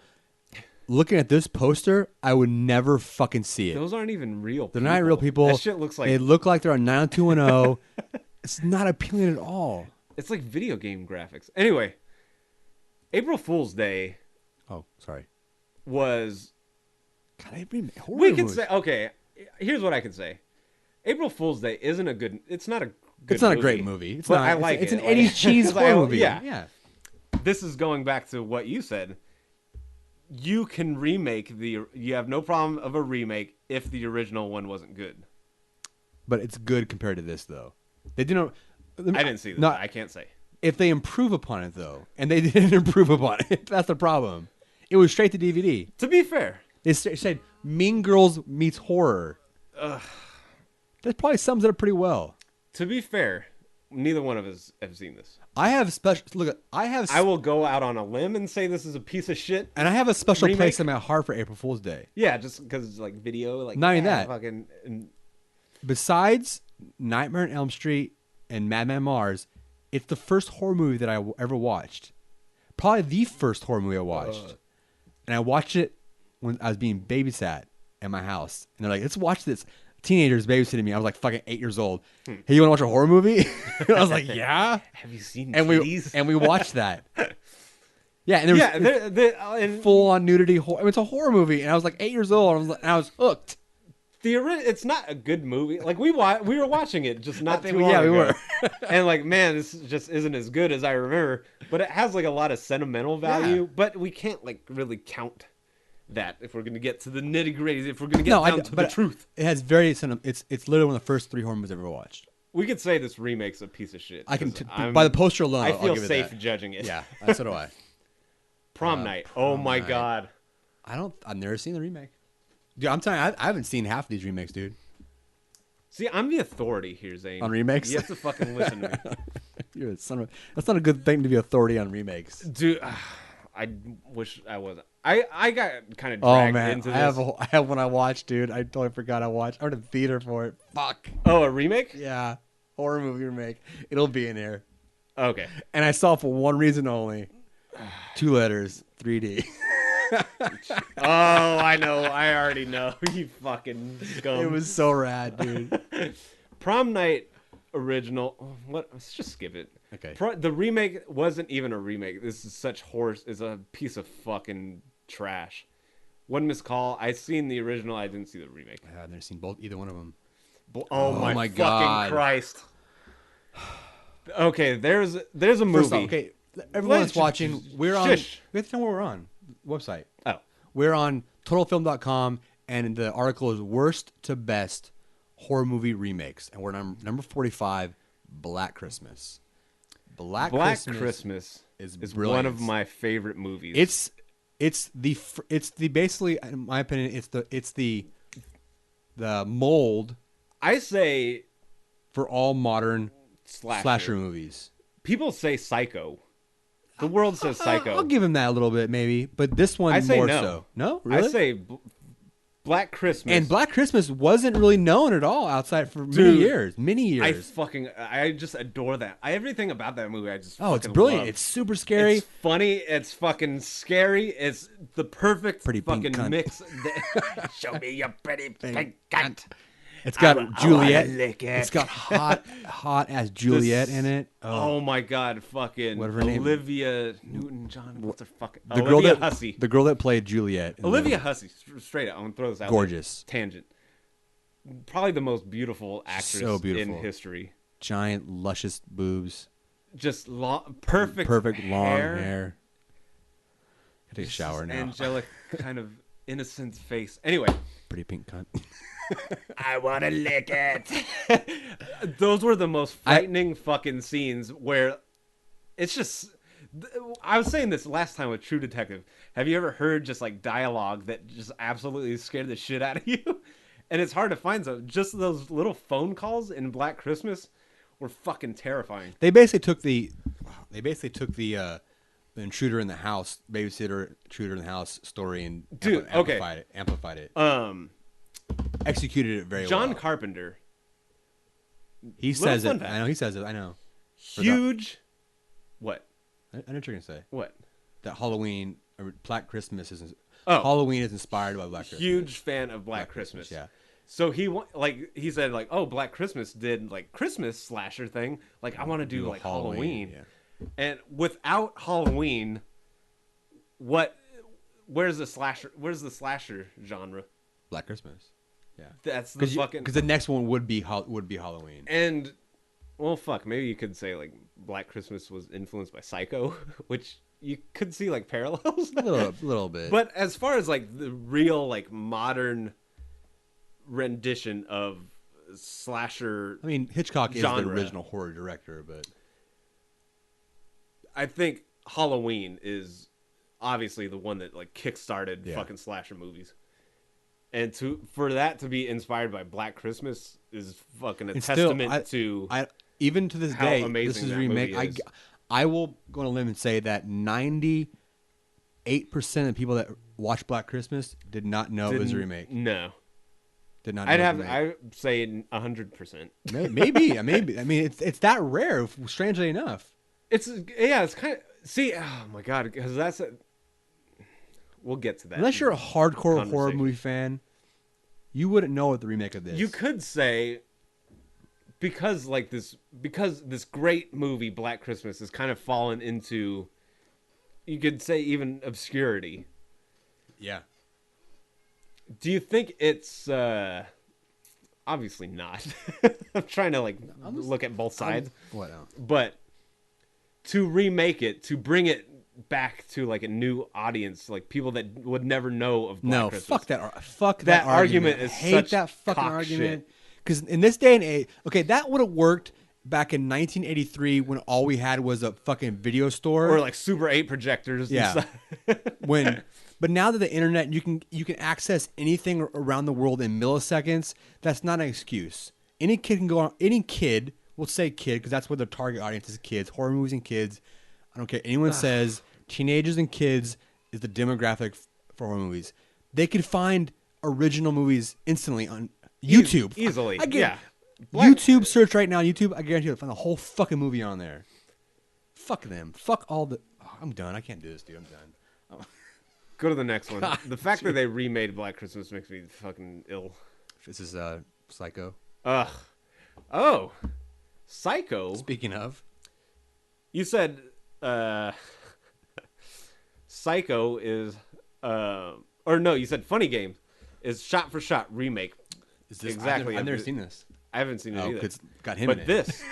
Looking at this poster, I would never fucking see it. Those aren't even real. They're not real people. That shit looks like they look like they're on 90210. It's not appealing at all. It's like video game graphics. Anyway, April Fool's Day. Oh, sorry. Was God, I remake horror we can movies. say okay. Here's what I can say. April Fool's Day isn't a good. It's not a. Good It's not movie, a great movie. It's but not. I like it's it. an 80s cheese horror movie. Yeah. This is going back to what you said. You can remake you have no problem of a remake if the original one wasn't good. But it's good compared to this, though. They didn't. I didn't see this. No, I can't say. If they improve upon it, though, and they didn't improve upon it, that's the problem. It was straight to DVD. To be fair, It said Mean Girls meets horror. That probably sums it up pretty well. To be fair, neither one of us have seen this. I have special look. I will go out on a limb and say this is a piece of shit. And I have a special Remake? place in my heart for April Fool's Day. Yeah, just because it's like video, like Not even that. Fucking, and Besides Nightmare on Elm Street and Madman Mars, it's the first horror movie that I ever watched. Probably the first horror movie I watched. And I watched it when I was being babysat at my house. And they're like, let's watch this. Teenagers babysitting me. I was like fucking 8 years old. Hey, you want to watch a horror movie? And I was like, yeah. have you seen And titties? we watched that. Yeah, and there was and full on nudity. It's a horror movie, and I was like 8 years old. And I was hooked. it's not a good movie. Like we were watching it just not too long yeah, we ago. were. And like, man, this just isn't as good as I remember. But it has like a lot of sentimental value. Yeah. But we can't like really count that if we're gonna get to the nitty gritty. If we're gonna get down to the truth, It has very it's literally one of the first 3 horror movies I've ever watched. we could say this remake's a piece of shit. I can 'cause by the poster alone. I I'll feel give it safe that. judging it. Yeah, so do I. Prom night. Oh Prom my Night. god. I've never seen the remake. Dude, I'm telling you, I haven't seen half of these remakes, dude. See, I'm the authority here, Zane. On remakes? You have to fucking listen to me. You're a son of that's not a good thing to be authority on remakes. Dude, I wish I wasn't. I got kind of Oh dragged man, into I this. have one I watched, dude. I totally forgot I watched. I went to the theater for it. Fuck. Oh, a remake? Yeah, horror movie remake. It'll be in here. Okay. And I saw it for one reason only. 2 letters, 3D. Oh, I know. I already know. You fucking scum. It was so rad, dude. Prom Night original. What? Let's just skip it. Okay. The remake wasn't even a remake. This is such horse. Is a piece of fucking trash. One missed call. I seen the original. I didn't see the remake. I've never seen either one of them. Oh my my fucking God. Christ. Okay, there's a movie. First off, okay, everyone that's Let's watching, we're on. shush. We have to tell where we're on. Website. Oh. We're on TotalFilm.com, and the article is worst to best horror movie remakes, and we're number 45, Black Christmas. Black Christmas is one brilliant. of my favorite movies. It's the basically, in my opinion, it's the mold I say for all modern slasher movies. People say Psycho. The world says Psycho. I'll give him that a little bit, maybe, but this one I say more no. so. No, really? I say Black Christmas. And Black Christmas wasn't really known at all outside for Dude, many years. I just adore that. Everything about that movie, I just It's fucking brilliant. love. It's super scary. It's funny. It's fucking scary. It's the perfect Pretty pink fucking cunt. mix. Show me your pretty pink cunt. It's got Juliet. Lick it. It's got hot ass Juliet in it. Oh my god, fucking Whatever her name- Olivia Newton-John. What's her fucking the Olivia girl that Hussey. the girl that played Juliet. in Olivia the- Hussey, straight up. I'm gonna throw this out. Gorgeous. There. Tangent. Probably the most beautiful actress So beautiful. in history. Giant luscious boobs. Just perfect long hair. I take a shower now. Angelic, kind of innocent face. Anyway, Pretty pink cunt. I want to lick it. Those were the most frightening fucking scenes where it's just. I was saying this last time with True Detective. Have you ever heard just like dialogue that just absolutely scared the shit out of you? And it's hard to find some. Just those little phone calls in Black Christmas were fucking terrifying. They basically took the intruder in the house, intruder in the house story and amplified it. Executed it very well. John Carpenter. He says it. I know he says it. I know. Huge. What? I know what you're gonna say. What? That Halloween or Black Christmas is Halloween is inspired by Black Christmas. Huge fan of Black Christmas. Yeah. So he said like, oh, Black Christmas did like Christmas slasher thing. Like I want to do like Halloween. Yeah. And without Halloween, where's the slasher genre? Black Christmas. Yeah. That's the fucking because the next one would be Halloween. And well, fuck, maybe you could say like Black Christmas was influenced by Psycho, which you could see like parallels. a little bit. But as far as like the real like modern rendition of slasher, I mean, Hitchcock genre, is the original horror director, but I think Halloween is obviously the one that like kickstarted fucking slasher movies. And for that to be inspired by Black Christmas is fucking a testament to even to this how day. amazing This is that a remake. movie is. I will go on a limb and say that 98% of people that watched Black Christmas did not know it was a remake. No, did not. Know I'd say 100%. Maybe. I mean, it's that rare. Strangely enough, It's kind of oh my god, because we'll get to that. unless you're a hardcore horror movie fan, you wouldn't know what the remake of this. You could say because this great movie Black Christmas has kind of fallen into, you could say, even obscurity. Yeah. Do you think it's obviously not? I'm trying to look at both sides. What? But to remake it, to bring it back to like a new audience, like people that would never know of Black Christmas. Fuck that argument is I hate such that fucking cock argument. shit. Because in this day and age, okay, that would have worked back in 1983 when all we had was a fucking video store Or like Super 8 projectors. Yeah. But now that the internet, you can access anything around the world in milliseconds. That's not an excuse. Any kid can go on. Any kid, we'll say kid, because that's what the target audience is: kids, horror movies and kids. I don't care. Anyone says teenagers and kids is the demographic for horror movies. They could find original movies instantly on YouTube. Easily. Yeah. YouTube search right now on YouTube. I guarantee you'll find the whole fucking movie on there. Fuck them. Fuck all the. Oh, I'm done. I can't do this, dude. I'm done. Go to the next one. The fact that they remade Black Christmas makes me fucking ill. This is Psycho. Ugh. Oh. Psycho. Speaking of. You said Psycho is or no, you said Funny Games is shot for shot remake. Is this exactly? I've never seen this. I haven't seen it either. It's got him but in it. This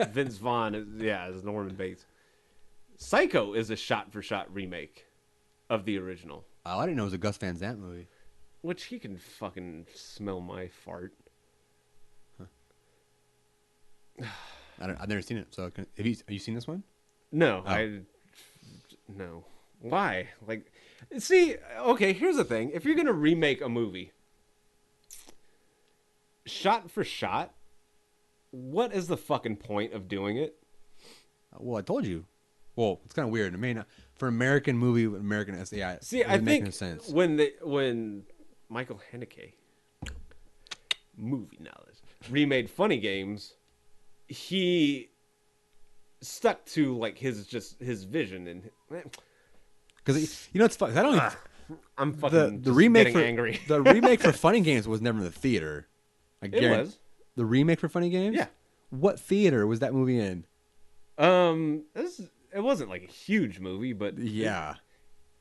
Vince Vaughn is Norman Bates. Psycho is a shot for shot remake of the original. Oh, I didn't know it was a Gus Van Sant movie. Which he can fucking smell my fart. I've never seen it. So have you seen this one? No, Oh. no. Why? Like, see, okay, here's the thing. If you're going to remake a movie, shot for shot, what is the fucking point of doing it? Well, I told you. Well, it's kind of weird. I mean, for an American movie with American SAI, See, I think no sense. when Michael Haneke, movie knowledge, remade Funny Games, he stuck to like his vision and Because it's funny. I don't. I'm fucking The remake getting for angry. the remake for Funny Games was never in the theater. It was. The remake for Funny Games. Yeah. What theater was that movie in? It wasn't like a huge movie, but Yeah. it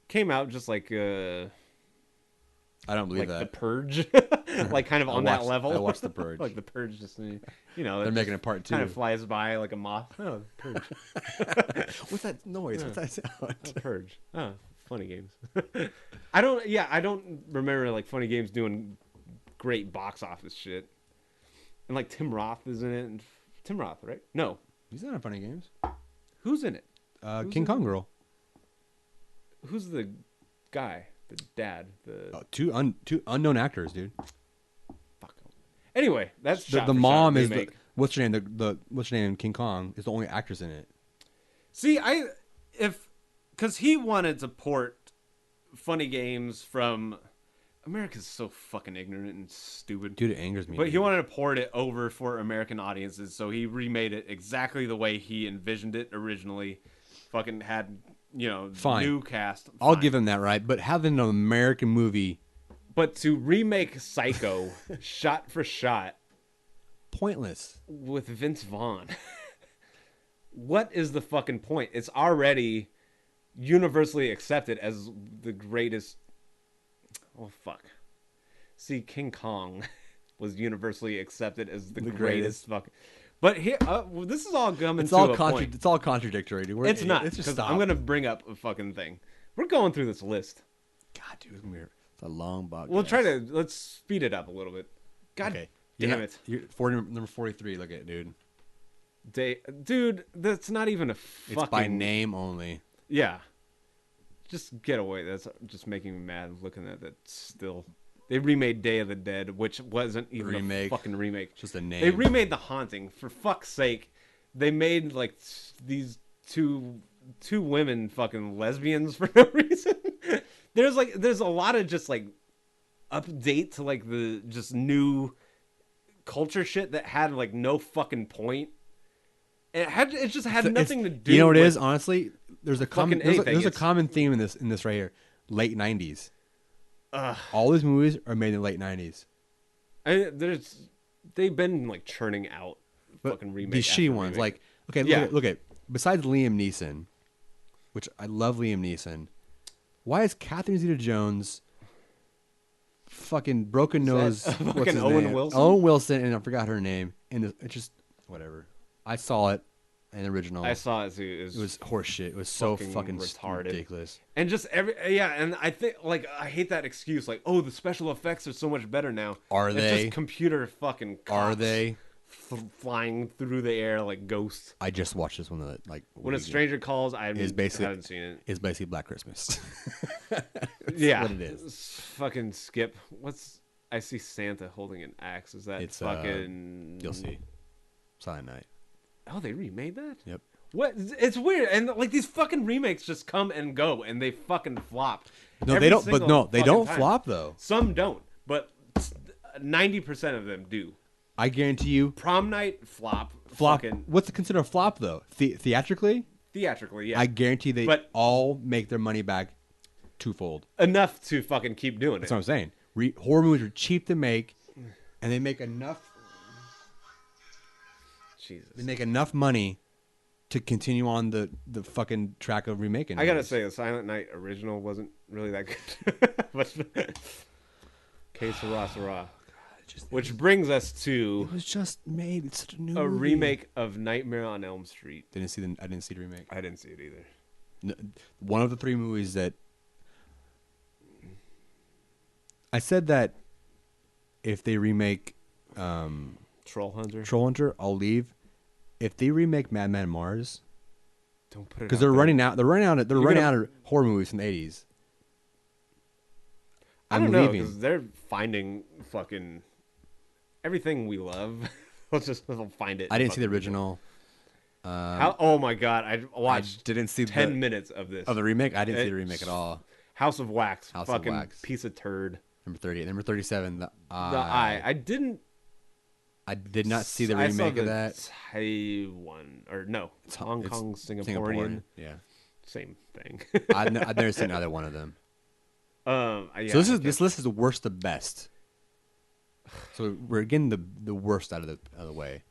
came out just like I don't believe like that. The Purge, like kind of on that level. I watched The Purge. Like The Purge, just They're making a part 2. Kind of flies by like a moth. Oh, The Purge. What's that noise? What's that sound? The Purge. Oh, Funny Games. I don't remember like Funny Games doing great box office shit. And like Tim Roth is in it. And Tim Roth, right? No, He's not in Funny Games. who's in it? King Kong Girl. Who's the guy? The dad? The Two unknown actors, dude. fuck. Anyway, that's The mom is the what's her name? The what's her name in King Kong is the only actress in it. See, because he wanted to port Funny Games from America's so fucking ignorant and stupid. Dude, it angers me. But dude. he wanted to port it over for American audiences, so he remade it exactly the way he envisioned it originally. Fucking had, Fine. new cast. I'll Fine. give him that, right? But having an American movie, But to remake Psycho shot for shot pointless. with Vince Vaughn, what is the fucking point? It's already universally accepted as the greatest. Oh, fuck. See, King Kong was universally accepted as the greatest fucking. But here, this is all coming It's to all a point. It's all contradictory, dude. It's not, It's just because stop. I'm gonna bring up a fucking thing. We're going through this list. God, dude, it's a long box. Let's speed it up a little bit. God damn it, You're number 43. Look at it, dude. dude, that's not even a fucking. It's by name only. Yeah, just get away. That's just making me mad looking at that. Still, they remade Day of the Dead, which wasn't even a fucking remake. Just a name. They remade The Haunting. For fuck's sake, they made like these two women fucking lesbians for no reason. There's a lot of just like update to like the just new culture shit that had like no fucking point. It just had nothing to do. You know what with it is? Honestly, there's a common there's a common theme in this right here. Late 90s. All these movies are made in the late 90s. They've been like churning out fucking remakes. These shitty ones, like look at besides Liam Neeson, which I love Liam Neeson. Why is Catherine Zeta-Jones fucking broken nose? What's his Owen name? Wilson? Owen Wilson, and I forgot her name. And it's just whatever. I saw it in the original. I saw it too. It was horseshit. It was so fucking retarded, ridiculous. And just and I think like I hate that excuse. Like, oh, the special effects are so much better now. Are they? It's just computer fucking cops Are they? flying through the air like ghosts? I just watched this one like When a stranger calls, I is basically haven't seen it. It's basically Black Christmas. Yeah, what it is. Fucking skip. I see Santa holding an axe. Is that It's fucking? You'll see. Silent Night. Oh, they remade that? Yep. What? It's weird, and like these fucking remakes just come and go, and they fucking flop. No, Every they don't. But single no, they fucking don't time. flop though. Some don't, but 90% of them do. I guarantee you. Prom Night flop. Flop. Fucking What's considered a flop though? Theatrically, theatrically, yeah. I guarantee they But- all make their money back twofold. Enough to fucking keep doing That's it. what I'm saying. Horror movies are cheap to make, and they make enough. Jesus. They make enough money to continue on the fucking track of remaking. I gotta movies. say, the Silent Night original wasn't really that good. But Que Sera Sera. Which brings us to It was just made. It's such a new a movie. remake of Nightmare on Elm Street. I didn't see the remake. I didn't see it either. One of the 3 movies that I said that if they remake Troll Hunter. Troll Hunter, I'll leave. If they remake Madman Mars, Don't put it because out they're there. running out gonna- of horror movies from the 80s. I I'm don't know, leaving. because they're finding fucking everything we love. We'll find it. I didn't see the fucking- original. Oh my god! I watched didn't see 10 minutes of this. of the remake. I didn't see the remake at all. House of Wax. House of fucking Wax. piece of turd. Number 38. Number 37. The Eye. I did not see the remake of that. Taiwan or no, it's Hong Kong, Singaporean. Yeah, same thing. I've never seen either one of them. Yeah, so this list is the worst to best. So we're getting the worst out of the way.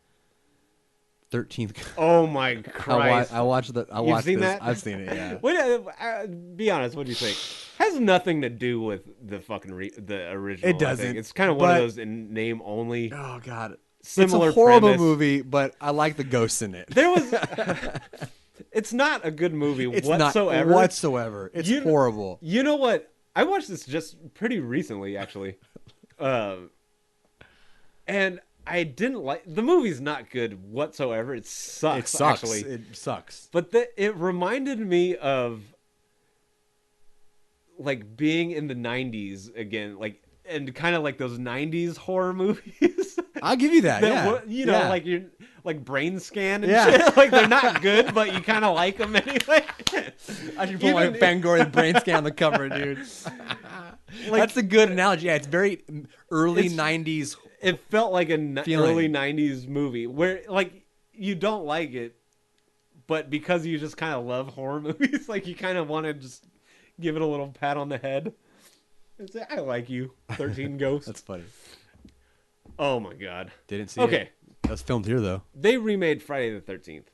13th. Oh my Christ! I watched the. You've seen that? I've seen it. Yeah. Be honest. What do you think? Has nothing to do with the fucking the original. It doesn't. It's kind of one of those in name only. Oh God. Similar it's a horrible premise. movie, but I like the ghosts in it. There was. It's not a good movie whatsoever. Not whatsoever. It's horrible. You know what? I watched this just pretty recently, actually, and I didn't like the movie's not good whatsoever. It sucks. It sucks. Actually. It sucks. But it reminded me of like being in the 90s again, like and kind of like those 90s horror movies. I'll give you that. Yeah. You know, like you're like Brain Scan and Yeah. shit. Like they're not good, but you kind of like them anyway. I should put my Fangoria Brain Scan on the cover, dude. That's a good analogy. Yeah, it's very early 90s. It felt like an feeling. early 90s movie where like you don't like it, but because you just kind of love horror movies, like you kind of want to just give it a little pat on the head. And say, I like you, 13 Ghosts. That's funny. Oh my God. Didn't see Okay. it. That was filmed here, though. They remade Friday the 13th.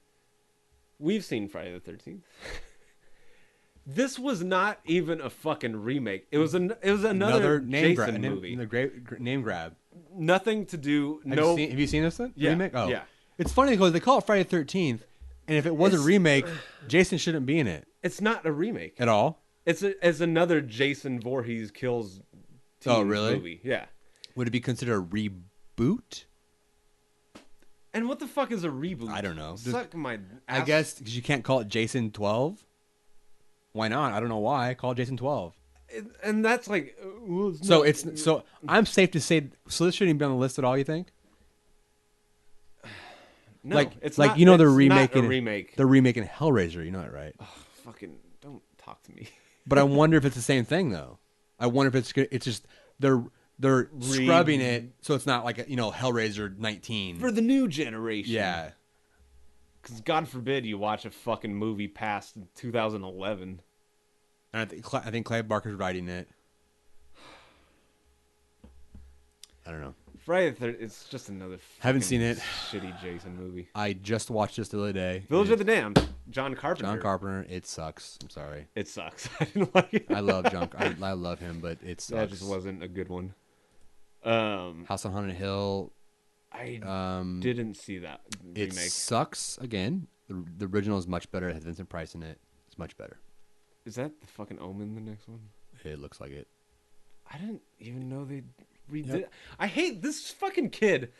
We've seen Friday the 13th. This was not even a fucking remake. It was another name Jason grab, movie. Name grab. Nothing to do. Have you seen this one? Yeah, Remake? Oh. yeah. It's funny because they call it Friday the 13th, and if it was a remake, Jason shouldn't be in it. It's not a remake. At all? It's another Jason Voorhees kills Oh, teens really? movie. Yeah. Would it be considered a reboot? And what the fuck is a reboot? I don't know. Suck my I ass. guess because you can't call it Jason 12. Why not? I don't know why. Call it Jason 12. And that's like... So I'm safe to say, so this shouldn't even be on the list at all, you think? No, it's like not, you know they're it's remaking not a remake. They're remaking Hellraiser, you know that, right? Oh, fucking don't talk to me. But I wonder if it's the same thing though. I wonder if it's just they're scrubbing it so it's not like Hellraiser 19 For the new generation. Yeah. Because God forbid you watch a fucking movie past 2011. And I think Clive Barker's writing it. I don't know. Friday the 13th, it's just another Haven't seen it. shitty Jason movie. I just watched this the other day. Village of the Damned, John Carpenter. It sucks. I'm sorry. It sucks. I didn't like it. I love John. I love him, but it sucks. That just wasn't a good one. House on Haunted Hill. I didn't see that It remake. sucks again. The original is much better. It has Vincent Price in it. It's much better. Is that the fucking Omen, the next one? It looks like it. I didn't even know they redid. Yep. I hate this fucking kid.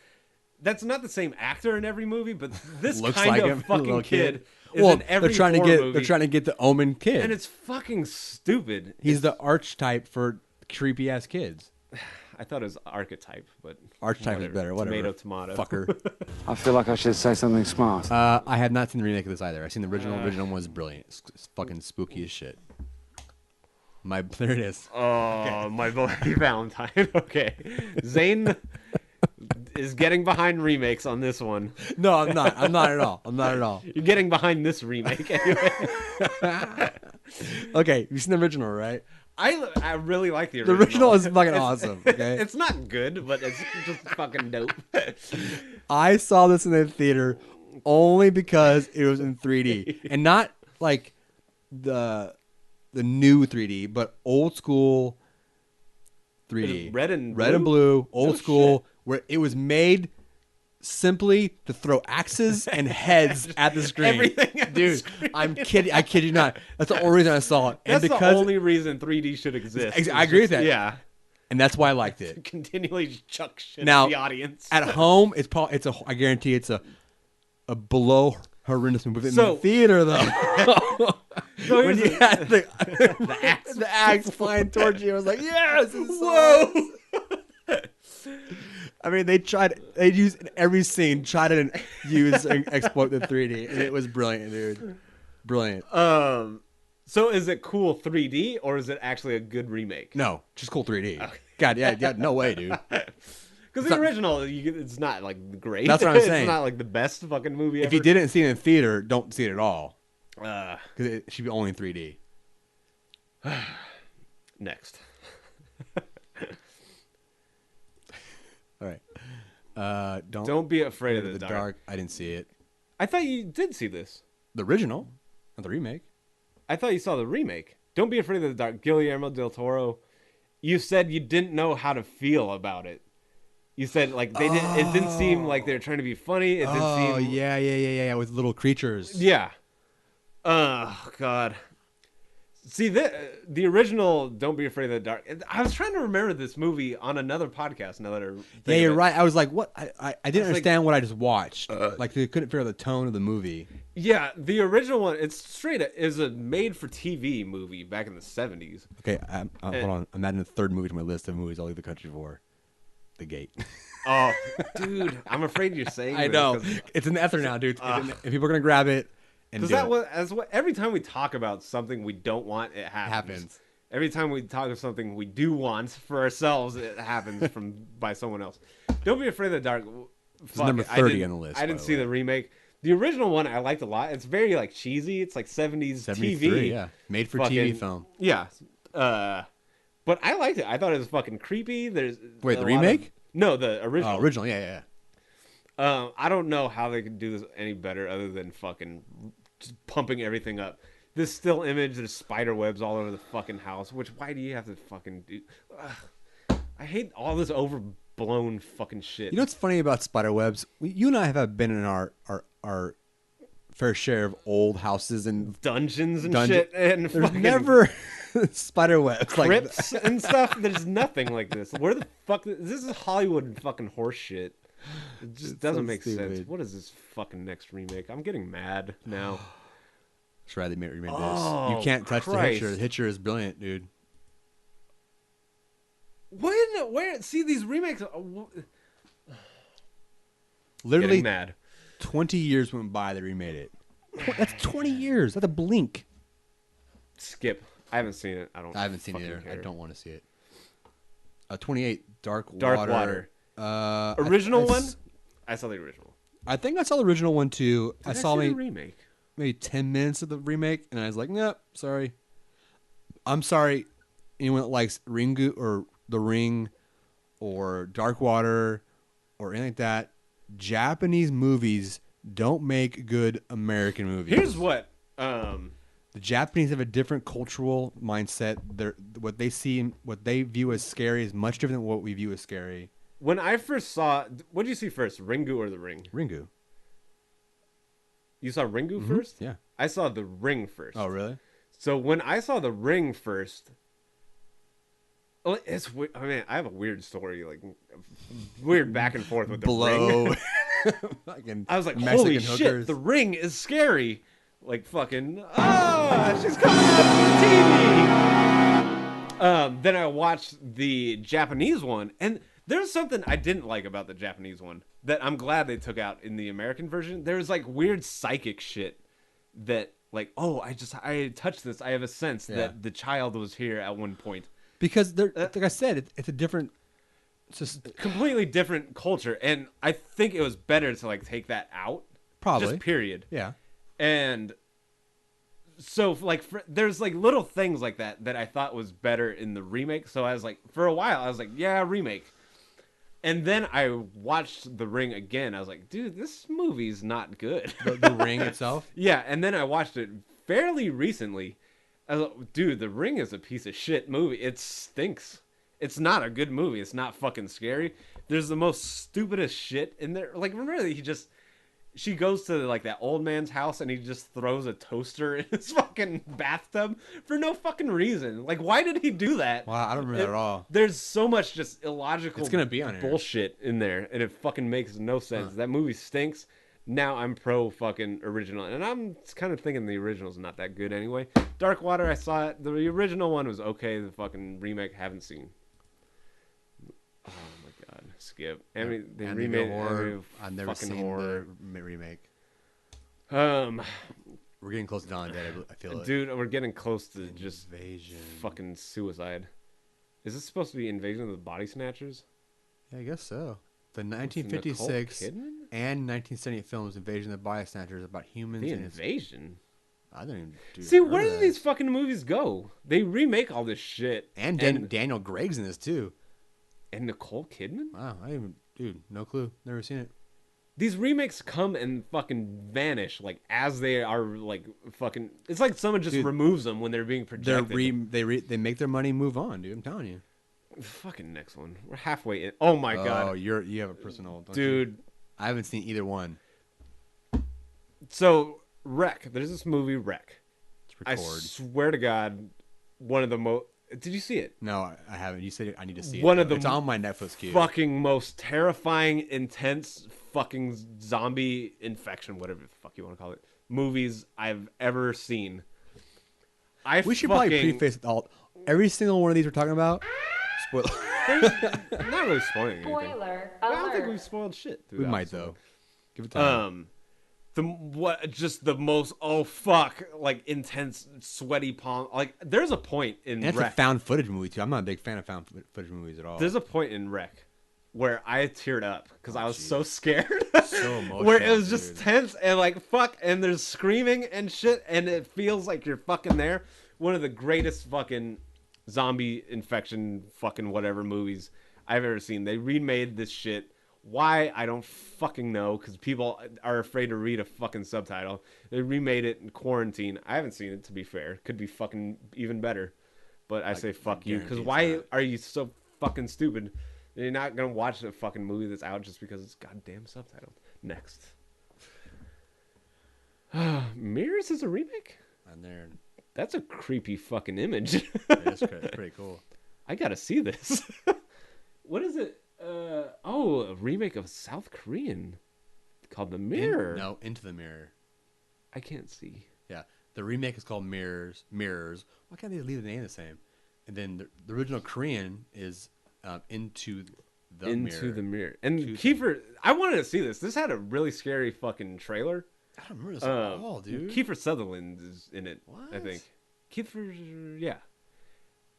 That's not the same actor in every movie, but this Looks kind like of him. fucking Little kid is Well, in every they're trying to horror get movie. they're trying to get the Omen kid, And it's fucking stupid. he's the archetype for creepy ass kids. I thought it was archetype, but Archetype is better. Whatever. Tomato. Fucker. I feel like I should say something smart. I have not seen the remake of this either. I've seen the original. Original one was brilliant. It's fucking spooky as shit. There it is. Oh, my bloody Valentine. Okay, Zane is getting behind remakes on this one. No, I'm not. I'm not at all. I'm not at all. You're getting behind this remake anyway. Okay, you've seen the original, right? I really like the The original. original is fucking awesome. Okay, It's not good, but it's just fucking dope. I saw this in the theater only because it was in 3D and not like the new 3D, but old school 3D. Red and blue, old Oh, school, shit. where it was made simply to throw axes and heads at the screen. Everything at the Dude, screen. I'm kidding. I kid you not. That's the only reason I saw it. That's and the only reason 3D should exist. I agree with that. Yeah. And that's why I liked it. Continually chuck shit Now, at the audience. At home, I guarantee it's a below horrendous movie. But in So- the theater, though, So when here's you the- had the axe flying towards you, I was like, yes, Whoa! I mean, they used in every scene, try to use and exploit the 3D, and it was brilliant, dude. Brilliant. So is it cool 3D or is it actually a good remake? No, just cool 3D. Okay. God, yeah, no way, dude. Because the original, it's not like great. That's what I'm saying. It's not like the best fucking movie ever. If you didn't see it in the theater, don't see it at all. Uh, Because it should be only in 3D. Next. All right. Don't be afraid of the dark. I didn't see it. I thought you did see this. The original, not the remake. I thought you saw the remake. Don't be afraid of the dark. Guillermo del Toro. You said you didn't know how to feel about it. You said like they didn't. It didn't seem like they were trying to be funny. It didn't seem. Oh yeah, with little creatures. Yeah. Oh God. See the original "Don't Be Afraid of the Dark." I was trying to remember this movie on another podcast. Now that Yeah, you're right. I was like, what? I didn't understand what I just watched. Uh, Like they couldn't figure out the tone of the movie. Yeah, the original one. It's straight. Is a made-for-TV movie back in the 70s. Okay, hold on. I'm adding a third movie to my list of movies I'll leave the country for. The Gate. Oh, dude, I'm afraid you're saying. I this know 'cause- it's in the ether now, dude. If people are gonna grab it, and Because do it. as what every time we talk about something we don't want, it happens. Every time we talk about something we do want for ourselves, it happens by someone else. Don't be afraid of the dark. It's number 30 on the list. I didn't see the remake. The original one I liked a lot. It's very like cheesy. It's like 70s 73, TV. yeah, made for Fucking- TV film. Yeah. But I liked it. I thought it was fucking creepy. There's Wait, a the lot of- remake? No, the original. Oh, original, yeah. I don't know how they could do this any better other than fucking just pumping everything up. This still image, there's spider webs all over the fucking house, which why do you have to fucking do? Ugh. I hate all this overblown fucking shit. You know what's funny about spider webs? You and I have been in our fair share of old houses and dungeons and dungeon- shit and there's fucking never spider webs crypts and stuff. There's nothing like this. Where the fuck? This is Hollywood fucking horse shit. It just doesn't so make sense. stupid. What is this fucking next remake? I'm getting mad now. That's right, they remade this. Oh, You can't touch the Christ. Hitcher. The Hitcher is brilliant, dude. Where? See these remakes. Literally, Getting mad. 20 years went by, they remade it. That's 20 years. That's a blink. Skip. I haven't seen it. I haven't seen it fucking either. care. I don't want to see it. 28, Dark Water. Water. Original one? I saw the original. I think I saw the original one too. Did I saw see the maybe, remake. maybe 10 minutes of the remake, and I was like, nope, sorry. I'm sorry. Anyone that likes Ringu or The Ring or Dark Water or anything like that, Japanese movies don't make good American movies. Here's what. The Japanese have a different cultural mindset. What they view as scary is much different than what we view as scary. When I first saw, what did you see first, Ringu or The Ring? Ringu. You saw Ringu first? Yeah. I saw The Ring first. Oh, really? So when I saw The Ring first, well, it's weird. I mean, I have a weird story, like weird back and forth with The Ring. Fucking I was like, Mexican holy hookers. shit, The Ring is scary. Like fucking, she's coming out of the TV. Then I watched the Japanese one, and there's something I didn't like about the Japanese one that I'm glad they took out in the American version. There's like weird psychic shit that like, oh, I touched this. I have a sense that the child was here at one point. Because like I said, it's a different, it's just Completely different culture, and I think it was better to like take that out. probably. Just period. Yeah. And so like there's like little things like that I thought was better in the remake. So I was like, for a while I was like, yeah, remake. And then I watched The Ring again. I was like, dude, this movie's not good. The Ring itself. Yeah, and then I watched it fairly recently. I was like, dude, The Ring is a piece of shit movie. It stinks. It's not a good movie. It's not fucking scary. There's the most stupidest shit in there. Like, remember she goes to like that old man's house and he just throws a toaster in his fucking bathtub for no fucking reason. Like, why did he do that? Wow, I don't remember that at all. There's so much just illogical It's gonna be on here. bullshit in there, and it fucking makes no sense. That movie stinks. Now I'm pro fucking original, and I'm kind of thinking the original's not that good anyway. Dark Water, I saw it. The original one was okay. The fucking remake, haven't seen. Oh my god, skip. I mean, they And remade horror. I've never fucking seen horror. the remake. We're getting close to Dawn of the Dead. I feel it. Dude, we're getting close to just Invasion. fucking suicide. Is this supposed to be Invasion of the Body Snatchers? Yeah, I guess so. The Nicole 1956 Kidman? and 1978 films Invasion of the Body Snatchers about humans The and its... Invasion? I don't even do See, where do these fucking movies go? They remake all this shit. And Daniel Craig's in this too. And Nicole Kidman? Wow, I even... Dude, no clue. Never seen it. These remakes come and fucking vanish, like, as they are, like, fucking... It's like someone just removes them when they're being projected. They make their money and move on, dude. I'm telling you. Fucking next one. We're halfway in. Oh, my God. Oh, you have a personal... Dude. I haven't seen either one. So, Wreck. There's this movie, Wreck. I Record. swear to God, one of the most... Did you see it? No, I haven't. You said I need to see One it. of the It's on my Netflix queue. Fucking most terrifying, intense, fucking zombie infection, whatever the fuck you want to call it, movies I've ever seen. We should probably preface every single one of these we're talking about. Spoiler. Not really spoiling anything. Spoiler I don't think alert. we've spoiled shit. We might though. Give it time. The most like intense sweaty palm. Like there's a point in And it's Wreck. a found footage movie too. I'm not a big fan of found footage movies at all. There's a point in Wreck where I teared up because I was so scared. So emotional, where it was just dude. tense and like fuck, and there's screaming and shit, and it feels like you're fucking there. One of the greatest fucking zombie infection fucking whatever movies I've ever seen. They remade this shit. Why? I don't fucking know, because people are afraid to read a fucking subtitle. They remade it in quarantine. I haven't seen it, to be fair. Could be fucking even better. But I say fuck you, because why are you so fucking stupid? You're not going to watch a fucking movie that's out just because it's goddamn subtitled. Next. Mirrors is a remake? And there, That's a creepy fucking image. it's pretty cool. I gotta see this. What is it? A remake of South Korean called The Mirror. Into the Mirror. I can't see. Yeah, the remake is called Mirrors. Why can't they leave the name the same? And then the original Korean is Into the Mirror. And Kiefer, I wanted to see this. This had a really scary fucking trailer. I don't remember this at all, dude. Kiefer Sutherland is in it. What? I think. Kiefer, yeah.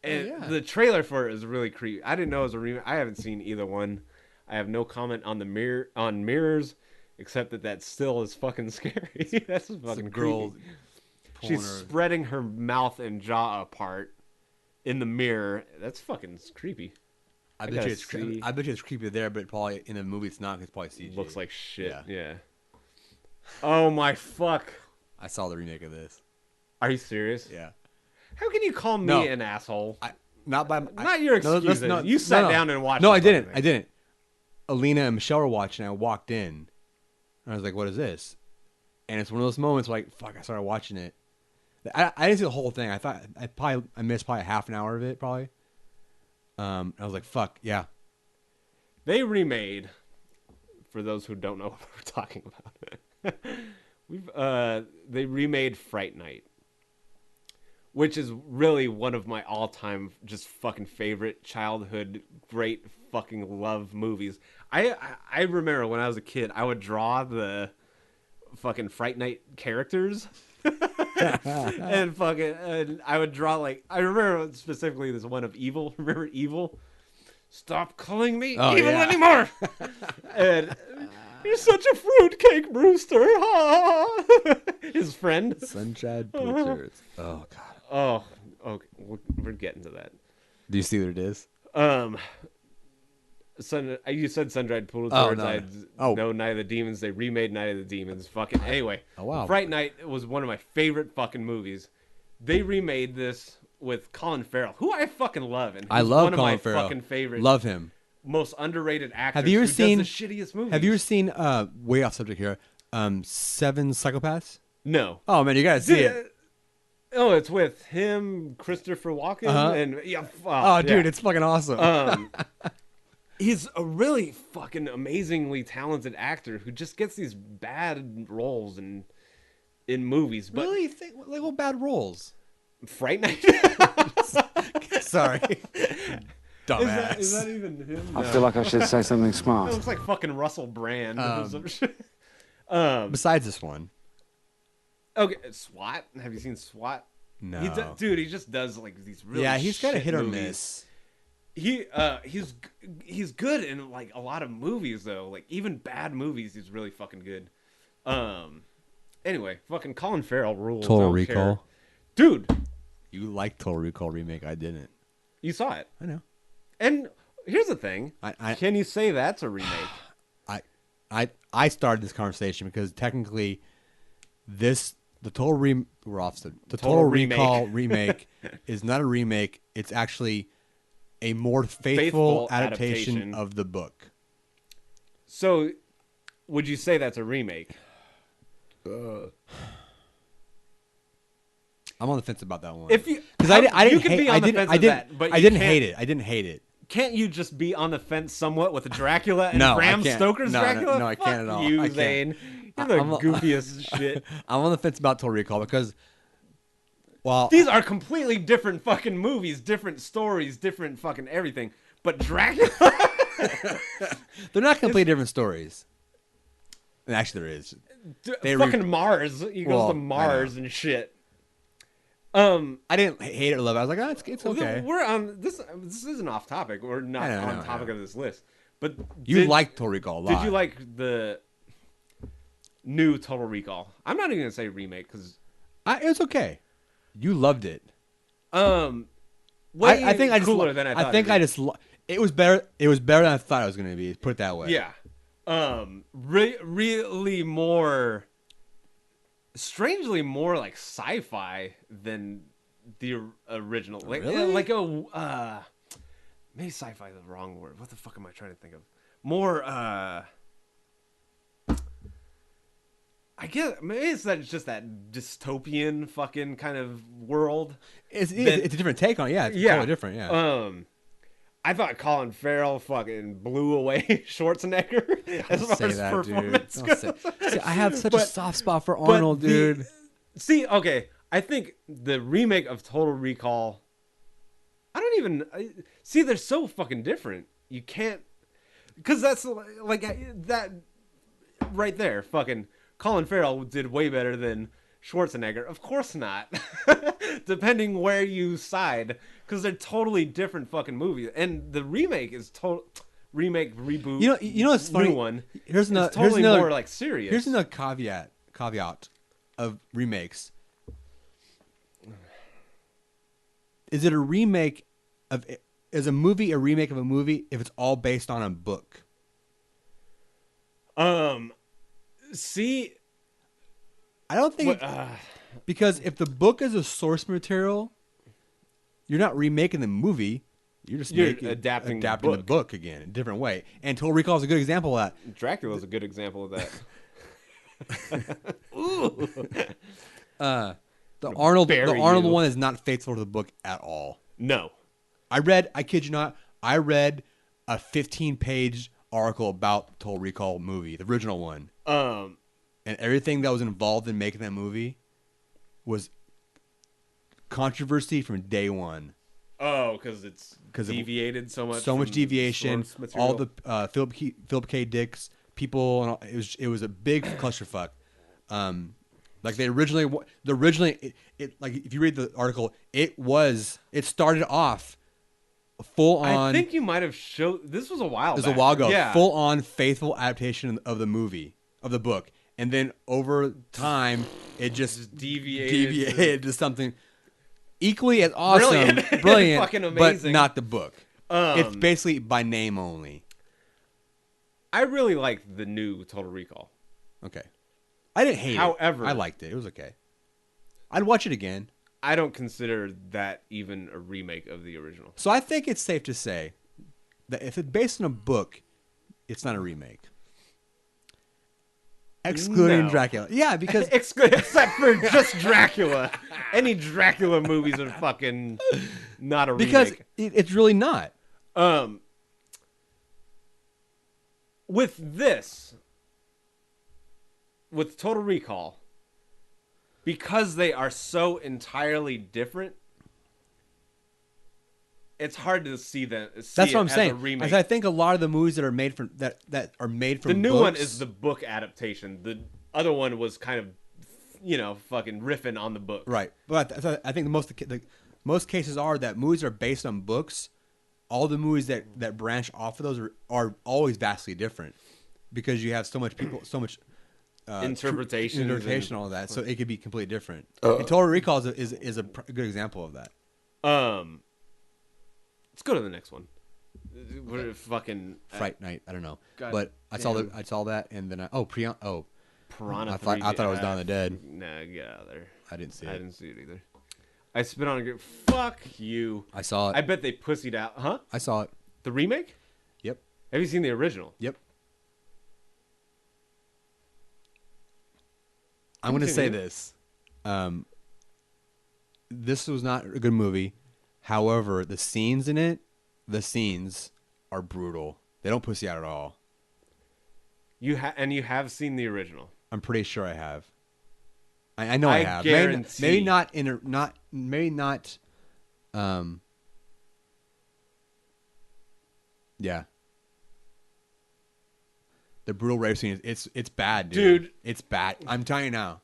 And yeah. the trailer for it is really creepy. I didn't know it was a remake. I haven't seen either one. I have no comment on Mirrors, except that still is fucking scary. That's fucking girl creepy. She's spreading her mouth and jaw apart in the mirror. That's fucking creepy. I bet you it's creepy there, but probably in the movie it's not. Because probably CG. Looks like shit. Yeah. Oh my fuck! I saw the remake of this. Are you serious? Yeah. How can you call me an asshole? Not your excuses. You sat down and watched. No, I didn't. Alina and Michelle were watching. I walked in, and I was like, "What is this?" And it's one of those moments where, like, fuck, I started watching it. I didn't see the whole thing. I thought I missed probably half an hour of it, probably. I was like, fuck, yeah. They remade, for those who don't know what we're talking about, they remade Fright Night, which is really one of my all-time just fucking favorite childhood great fucking love movies. I remember when I was a kid, I would draw the fucking Fright Night characters. And I would draw, like, I remember specifically this one of Evil. Remember Evil? Stop calling me evil anymore. And you're such a fruitcake, Brewster. His friend. Sunshine Pictures. Oh god. Oh, okay. We're getting to that. Do you see what it is? You said Sun-Dried Poodle Oh, Towards. no. No, Night of the Demons. They remade Night of the Demons. Fucking anyway. Oh wow. Fright Night was one of my favorite fucking movies. They remade this with Colin Farrell, who I fucking love, and I love one Colin of my Farrell. Fucking favorite. Love him. Most underrated actor. Have you ever seen the shittiest movies? Have you ever seen way off subject here? 7 Psychopaths? No. Oh man, you gotta see it. Oh, it's with him, Christopher Walken, and dude, it's fucking awesome. He's a really fucking amazingly talented actor who just gets these bad roles in movies. But really? Like what bad roles? Fright Night. Sorry. Dumbass. Is that even him? I feel like I should say something smart. It looks like fucking Russell Brand. Besides this one. Okay, SWAT. Have you seen SWAT? No. He just does like these really he's got a shit hit or movies. miss. he's good in like a lot of movies though. Like even bad movies, he's really fucking good. Anyway, fucking Colin Farrell rules. Total Recall. Dude, You like Total Recall remake? I didn't. you saw it. I know. And here's the thing. Can you say that's a remake? I started this conversation because technically, the Total Recall remake is not a remake. It's actually a more faithful adaptation of the book. So, would you say that's a remake? I'm on the fence about that one. If you, because I didn't can hate, be on the fence I of that, but I you didn't can't- hate it. I didn't hate it. Can't you just be on the fence somewhat with Dracula and No, I Bram can't. Stoker's No, Dracula? no, I Fuck can't at all. You, I can't. Zane. You're the goofiest shit. I'm on the fence about Total Recall because, well, These are completely different fucking movies, different stories, different fucking everything. But Dracula, they're not completely different stories. And actually, there is. fucking Mars. He goes Well, to Mars and shit. I I didn't hate it or love it. I was like, oh, it's okay. We're on this. This isn't off topic. We're not I know, on topic of this list. But You like Total Recall a lot. Did you like the new Total Recall? I'm not even gonna say remake because It was okay. You loved it. way I think I just cooler than I thought. I think I just. It was better. It was better than I thought it was going to be. Put it that way. Yeah. Really more. Strangely more like sci-fi than the original. Like, Really? like maybe sci-fi is the wrong word. What the fuck am I trying to think of? More. I guess maybe it's just that dystopian fucking kind of world. It's a different take on it. Yeah, it's totally different. Yeah. I thought Colin Farrell fucking blew away Schwarzenegger as far as performance goes. See, I have such a But- soft spot for but Arnold, dude. Okay, I think the remake of Total Recall. I don't even see. They're so fucking different. You can't, because that's like that right there. Fucking Colin Farrell did way better than Schwarzenegger. Of course not. Depending where you side, because they're totally different fucking movies. And the remake is remake reboot. You know what's funny? New one. Here's another. It's totally here's another, more like serious. Here's another caveat of remakes. Is it a remake of? Is a movie a remake of a movie if it's all based on a book? See, I don't think what, because if the book is a source material, you're not remaking the movie. You're just adapting the book again in a different way. And Total Recall is a good example of that. Dracula's a good example of that. The Arnold bury you. one is not faithful to the book at all. No. I kid you not, I read a 15-page article about Total Recall movie, the original one. And everything that was involved in making that movie was controversy from day one. Oh, because it's deviated so much. So much deviation. source All material. the Philip K. Dick's people, and all, it was a big clusterfuck. Like they originally, like if you read the article, it started off full on. I think you might have showed. This was a while. It was back. a while ago. Yeah. Full on faithful adaptation of the movie of the book, and then over time, it just deviated to something equally as awesome, brilliant, Fucking but amazing. not the book. It's basically by name only. I really liked the new Total Recall. Okay, I didn't hate it. However, I liked it. It was okay. I'd watch it again. I don't consider that even a remake of the original. So I think it's safe to say that if it's based on a book, it's not a remake. Excluding No. Dracula. Yeah, because Except for just Dracula. Any Dracula movies are fucking not a remake. because it's really not. With Total Recall, because they are so entirely different, it's hard to see them. That's what I'm as saying. A remake. As I think a lot of the movies that are made from that are made from The new books, one is the book adaptation. The other one was kind of, fucking riffing on the book. right. But I think most cases are that movies are based on books, all the movies that branch off of those are always vastly different because you have so much people, so much Interpretation, and all that. So it could be completely different. And Total Recall is a good example of that. Let's go to the next one. What fucking Fright Night. I don't know, God but I saw that, and then Piranha. I thought it was Dawn of the Dead. Nah, get out of there. I didn't see I it. didn't see it either. I spit on a grip. Fuck you. I saw it. I bet they pussied out. Huh? I saw it. The remake? Yep. Have you seen the original? Yep. I'm going to say this. This was not a good movie. However, the scenes in it, are brutal. They don't pussy out at all. You have seen the original. I'm pretty sure I have. I know I have. Guarantee. Maybe not. Yeah. The brutal rape scene it's bad, dude. It's bad. I'm telling you now.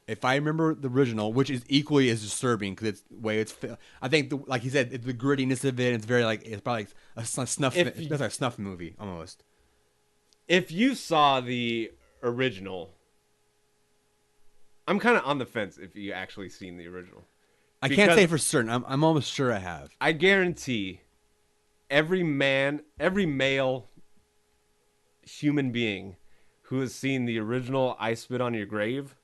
If I remember the original, which is equally as disturbing because it's the way it's, I think like he said, the grittiness of it. It's very it's probably like a snuff. It's like a snuff movie almost. If you saw the original, I'm kind of on the fence. If you actually seen the original, I can't say for certain. I'm almost sure I have. I guarantee, every male human being who has seen the original "I Spit on Your Grave"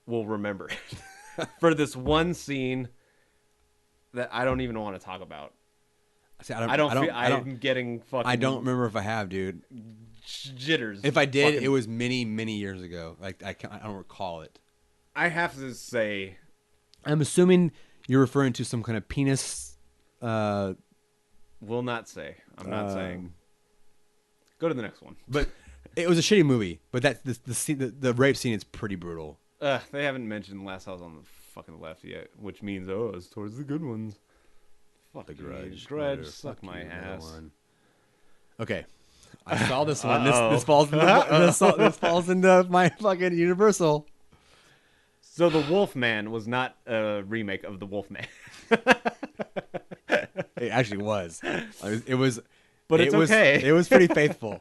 will remember it for this one scene that I don't even want to talk about. See, I'm getting fucking. I don't remember if I have, dude. Jitters. If I did, it was many years ago. Like I don't recall it. I have to say, I'm assuming you're referring to some kind of penis. Will not say. I'm not saying. Go to the next one. But it was a shitty movie. But that's the rape scene is pretty brutal. They haven't mentioned Last House on the fucking Left yet, which means it's towards the good ones. Fuck The Grudge. Grudge, suck my ass. Okay, I saw this one. This falls into my fucking Universal. So the Wolfman was not a remake of the Wolfman. It actually was. It was, but it's okay. It was pretty faithful.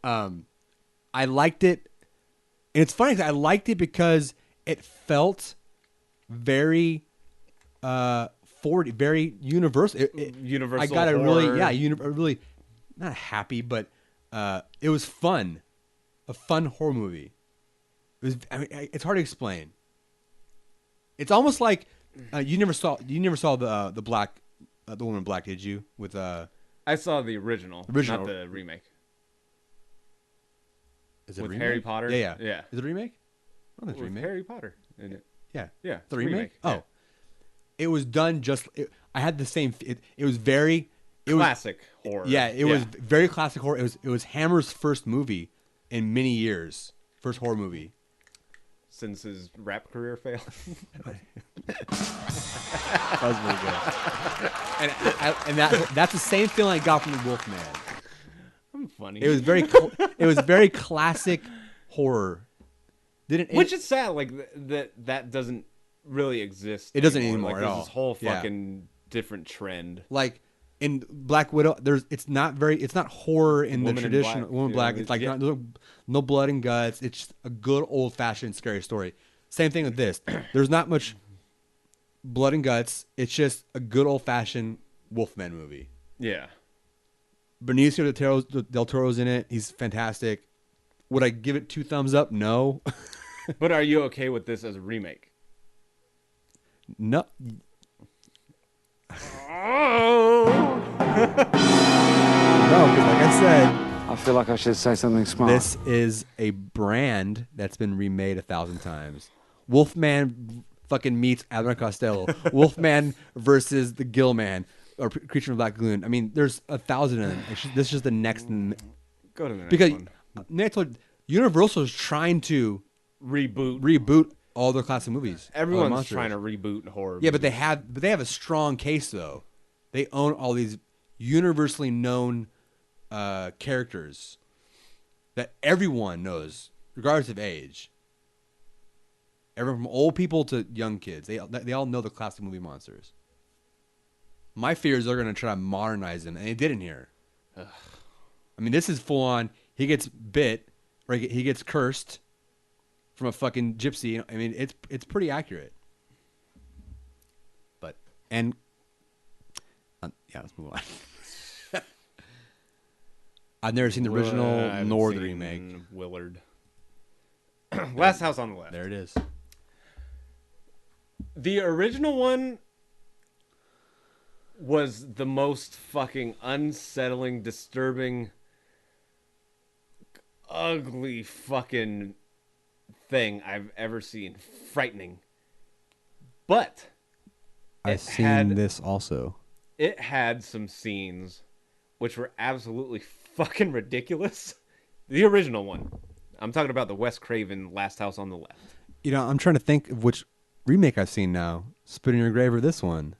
I liked it. And it's funny 'cause I liked it because it felt very 40, very universal. Universal. I got horror. really not happy, but it was fun. A fun horror movie. It's hard to explain. It's almost like you never saw the black the Woman in Black, did you? With I saw the original, not the remake. Is it with a remake? Harry Potter? Yeah. Is it a remake? I don't think it's a remake. Harry Potter in it. Yeah. Yeah. The remake? Oh. Yeah. It was done just I had the same it was very classic horror. Yeah, it was very classic horror. It was Hammer's first movie in many years. First horror movie. Since his rap career failed. That was really good. And that's the same feeling I got from the Wolfman. I'm funny. It was very classic horror. Which is sad, like that doesn't really exist. It doesn't anymore like, at there's all. This whole fucking different trend. Like in Black Widow, it's not horror in the traditional Woman in Black. It's like no blood and guts. It's just a good old fashioned scary story. Same thing with this. There's not much blood and guts. It's just a good old fashioned Wolfman movie. Yeah. Benicio del Toro's in it. He's fantastic. Would I give it 2 thumbs up? No. But are you okay with this as a remake? No. Oh. No, because like I said, I feel like I should say something smart. this is a brand that's been remade 1,000 times. Wolfman fucking meets Abbott and Costello. Wolfman versus the Gill Man or Creature from the Black Lagoon. I mean, there's 1,000 of them. This is just the next. Go to the next because one. Universal is trying to reboot all their classic movies. Everyone's trying to reboot horror. Yeah, movies. but they have a strong case though. They own all these universally known characters that everyone knows, regardless of age. Everyone from old people to young kids, they all know the classic movie monsters. My fear is they're going to try to modernize him, and they didn't here. I mean, this is full on. He gets bit, or he gets cursed from a fucking gypsy. I mean, it's pretty accurate. But yeah, let's move on. I've never seen the original nor the remake. Willard. Last House on the Left. There it is. The original one was the most fucking unsettling, disturbing, ugly fucking thing I've ever seen. Frightening. But I've seen this also. It had some scenes which were absolutely fucking ridiculous. The original one. I'm talking about the Wes Craven Last House on the Left. You know, I'm trying to think of which remake I've seen now. Spit in Your Grave or this one?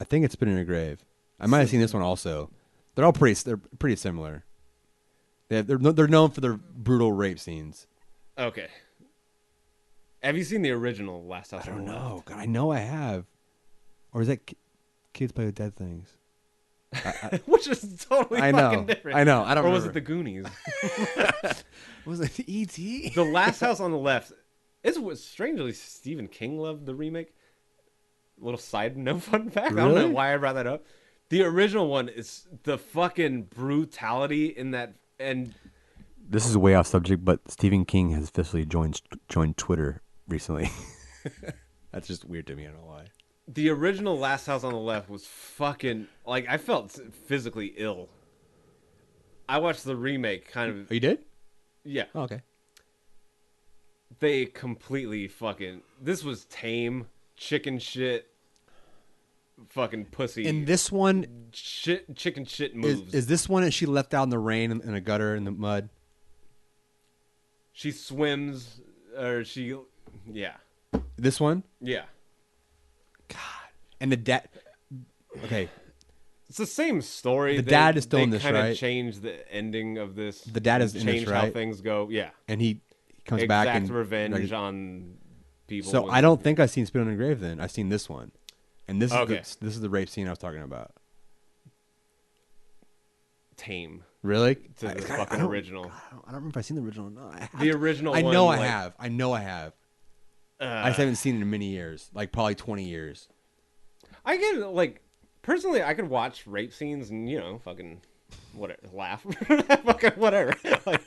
I think it's Spit in Your Grave. I might have seen this one also. They're pretty similar. They're known for their brutal rape scenes. Okay. Have you seen the original Last House on the Left? I don't know. God, I know I have. Or is that Kids Play with Dead Things? Which is totally fucking different. I know. I don't remember. Or was it the Goonies? Was it E.T.? The Last House on the Left. It's what strangely Stephen King loved the remake. Little side note fun fact. Really? I don't know why I brought that up. The original one is the fucking brutality in that, and This is way off subject, but Stephen King has officially joined Twitter recently. That's just weird to me. I don't know why. the original Last House on the Left was fucking like I felt physically ill. I watched the remake kind of. Oh, you did? Yeah. Oh, okay. They completely fucking. This was tame chicken shit. Fucking pussy. In this one, chicken shit moves. is this one that she left out in the rain in a gutter in the mud? She swims, or she, yeah. This one? Yeah. God. And the dad. Okay. It's the same story. The dad is still in this, right? They kind of changed the ending of this. The dad is in this, changed right? how things go. Yeah. And he comes back and revenge on people. So I don't think I've seen Spit on the Grave. Then I've seen this one, and this Okay. is the rape scene I was talking about. Tame Really? to the fucking original. I don't remember if I've seen the original or not. The original I one, know like, I have. I know I have. I just haven't seen it in many years, like probably 20 years. I can like personally, I could watch rape scenes and fucking whatever, laugh, fucking whatever. Like,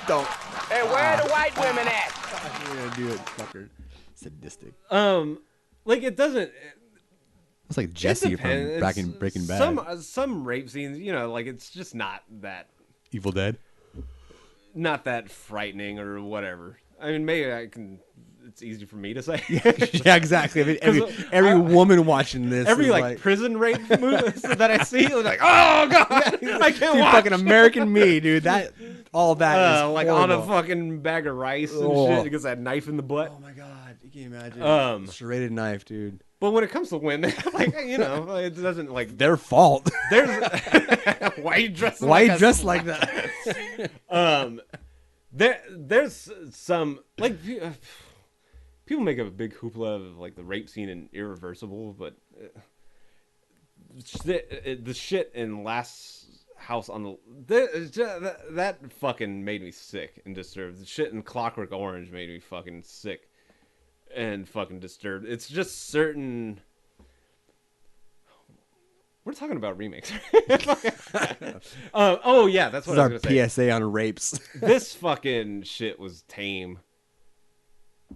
Don't. Hey, where are the white women at? I'm gonna do it, fucker. Sadistic. like it doesn't. It's like Jesse from back in Breaking Bad. Some rape scenes, like it's just not that Evil Dead. Frightening or whatever. I mean, maybe I can. It's easy for me to say. Yeah, exactly. I mean, every woman watching this, every is like prison rape movie that I see, is like, oh god, I can't dude, watch. fucking American Me, dude. All that is like horrible. on a fucking bag of rice and shit because that knife in the butt. Oh my god, you can imagine. Serrated knife, dude. But when it comes to women, like it doesn't like Their fault. there's why you dressing Why like you a dressed like that? there's some like people make a big hoopla of like the rape scene in Irreversible, but the shit in Last House on that fucking made me sick and disturbed. The shit in Clockwork Orange made me fucking sick and fucking disturbed. It's just certain. We're talking about remakes. Oh yeah, that's what I was gonna say. PSA on rapes. This fucking shit was tame.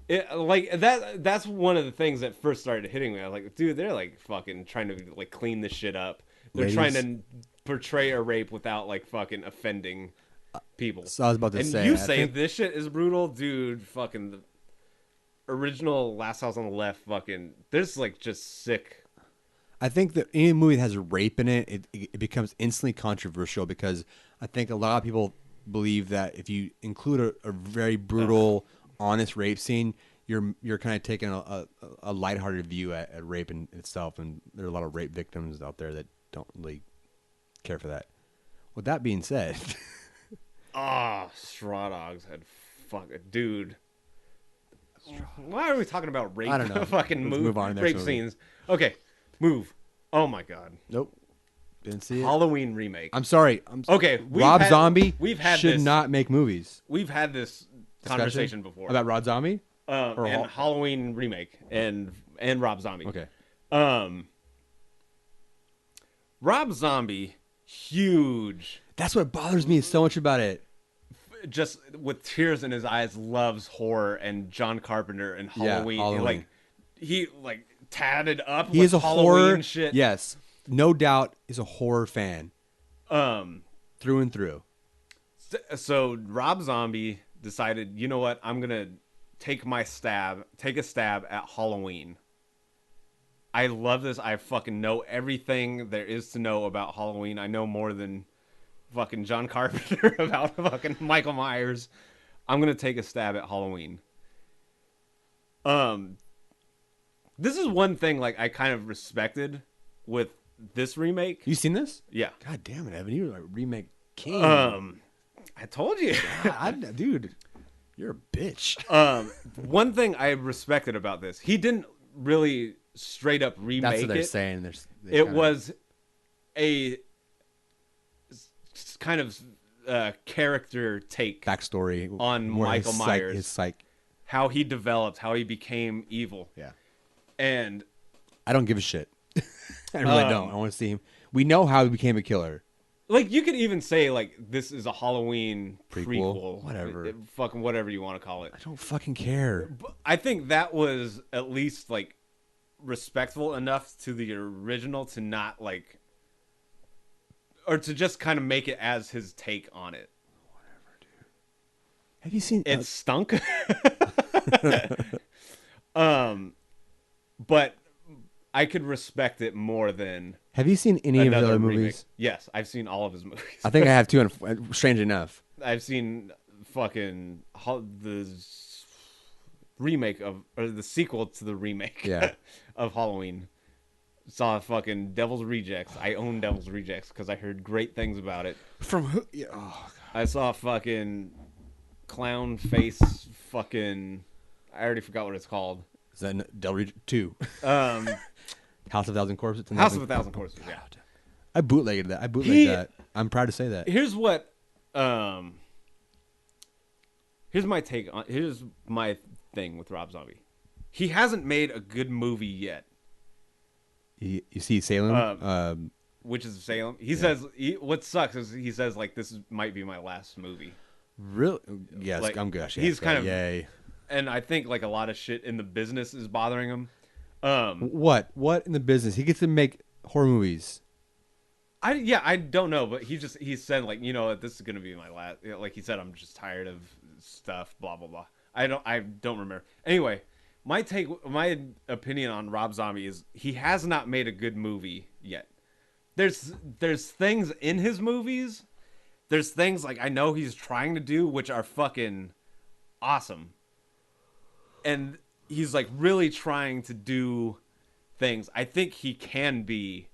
That's one of the things that first started hitting me. I was like, dude, they're like fucking trying to like clean this shit up. They're Ladies. trying to portray a rape without like fucking offending people. So I was about to say, you I say think- this shit is brutal, dude. Fucking the original Last House on the Left. Fucking there's like just sick. I think that any movie that has rape in it, it becomes instantly controversial because I think a lot of people believe that if you include a very brutal, honest rape scene, you're kind of taking a lighthearted view at rape in itself, and there are a lot of rape victims out there that don't really care for that. With that being said, Straw Dogs had dude. Why are we talking about rape? I don't know. Fucking Let's move on to the next rape movie. scenes. Okay, Move. Oh my god. Nope. Didn't see it. Halloween remake. I'm sorry. Okay, Rob Zombie we've had should this, not make movies. We've had this conversation before About Rob Zombie. and Halloween remake and Rob Zombie. Okay. Rob Zombie, huge. That's what bothers me so much about it. Just with tears in his eyes, loves horror and John Carpenter and Halloween. Yeah, Halloween. He tatted up. He with is a Halloween horror shit. Yes, no doubt, is a horror fan. Through and through. So Rob Zombie decided, you know what? I'm gonna take a stab at Halloween. I love this. I fucking know everything there is to know about Halloween. I know more than fucking John Carpenter about fucking Michael Myers. I'm gonna take a stab at Halloween. This is one thing like I kind of respected with this remake. You seen this? Yeah. God damn it, Evan! You're like remake king. I told you. Dude, you're a bitch. One thing I respected about this, he didn't really straight up remake That's what they're it. saying. It was a kind of character take backstory on more Michael Myers. His psych. How he developed, how he became evil. Yeah. And I don't give a shit. I really don't. I want to see him. We know how he became a killer. like you could even say like this is a Halloween prequel. Whatever. Fucking whatever you want to call it. I don't fucking care. But I think that was at least like respectful enough to the original to not like, or to just kind of make it as his take on it. Whatever, dude. Have you seen it? Stunk. But I could respect it more than. Have you seen any of his other movies? Remake. Yes, I've seen all of his movies. I think I have too. Strange enough, I've seen fucking the remake of, or the sequel to the remake of Halloween. Saw fucking Devil's Rejects. I own Devil's Rejects because I heard great things about it. From who? Yeah, oh, God. I saw fucking clown face fucking. I already forgot what it's called. Is that Del 2? House of a Thousand Corpses? House of a Thousand Corpses, yeah. I bootlegged that. I bootlegged that. I'm proud to say that. Here's what, here's my take on, here's my thing with Rob Zombie. He hasn't made a good movie yet. You see Salem? Which is Salem. He says, what sucks is he says, like, might be my last movie. Really? Yes, like, I'm good. He's kind of, yay. And I think, like, a lot of shit in the business is bothering him. What in the business? He gets to make horror movies. I don't know, but he said, like, you know, this is gonna be my last. Like he said, I'm just tired of stuff. Blah blah blah. I don't remember. Anyway, my opinion on Rob Zombie is he has not made a good movie yet. There's things in his movies. There's things like I know he's trying to do which are fucking awesome. And he's like really trying to do things. I think he can be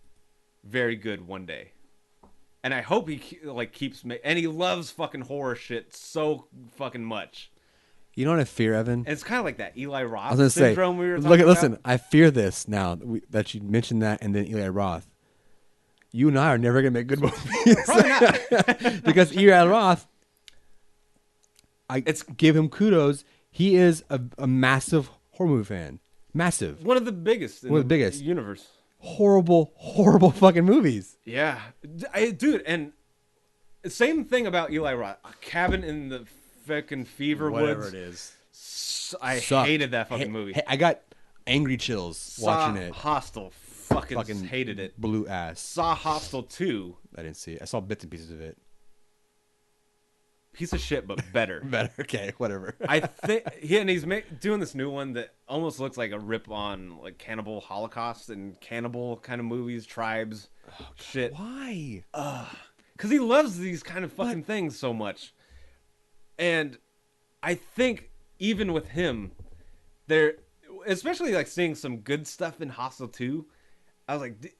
very good one day. And I hope he like keeps and he loves fucking horror shit so fucking much. You know what I fear, Evan? And it's kind of like that Eli Roth I was gonna syndrome say, we were talking about. Listen, I fear this now that you mentioned that and then Eli Roth. You and I are never gonna make good movies. Probably not. Because Eli Roth, give him kudos. He is a massive horror movie fan. Massive. One of the biggest in the universe. Horrible fucking movies. Yeah. Dude, and same thing about Eli Roth. A Cabin in the fucking Fever Whatever Woods. it is. I hated that fucking movie. I got angry chills watching it. Hostel. Fucking hated it. Blew ass. Saw Hostel 2. I didn't see it. I saw bits and pieces of it. Piece of shit, but better. Better. Okay, whatever. I think he's doing this new one that almost looks like a rip on like Cannibal Holocaust and cannibal kind of movies, tribes, shit. Why? Because he loves these kind of fucking things so much. And I think even with him, especially like seeing some good stuff in Hostel 2, I was like,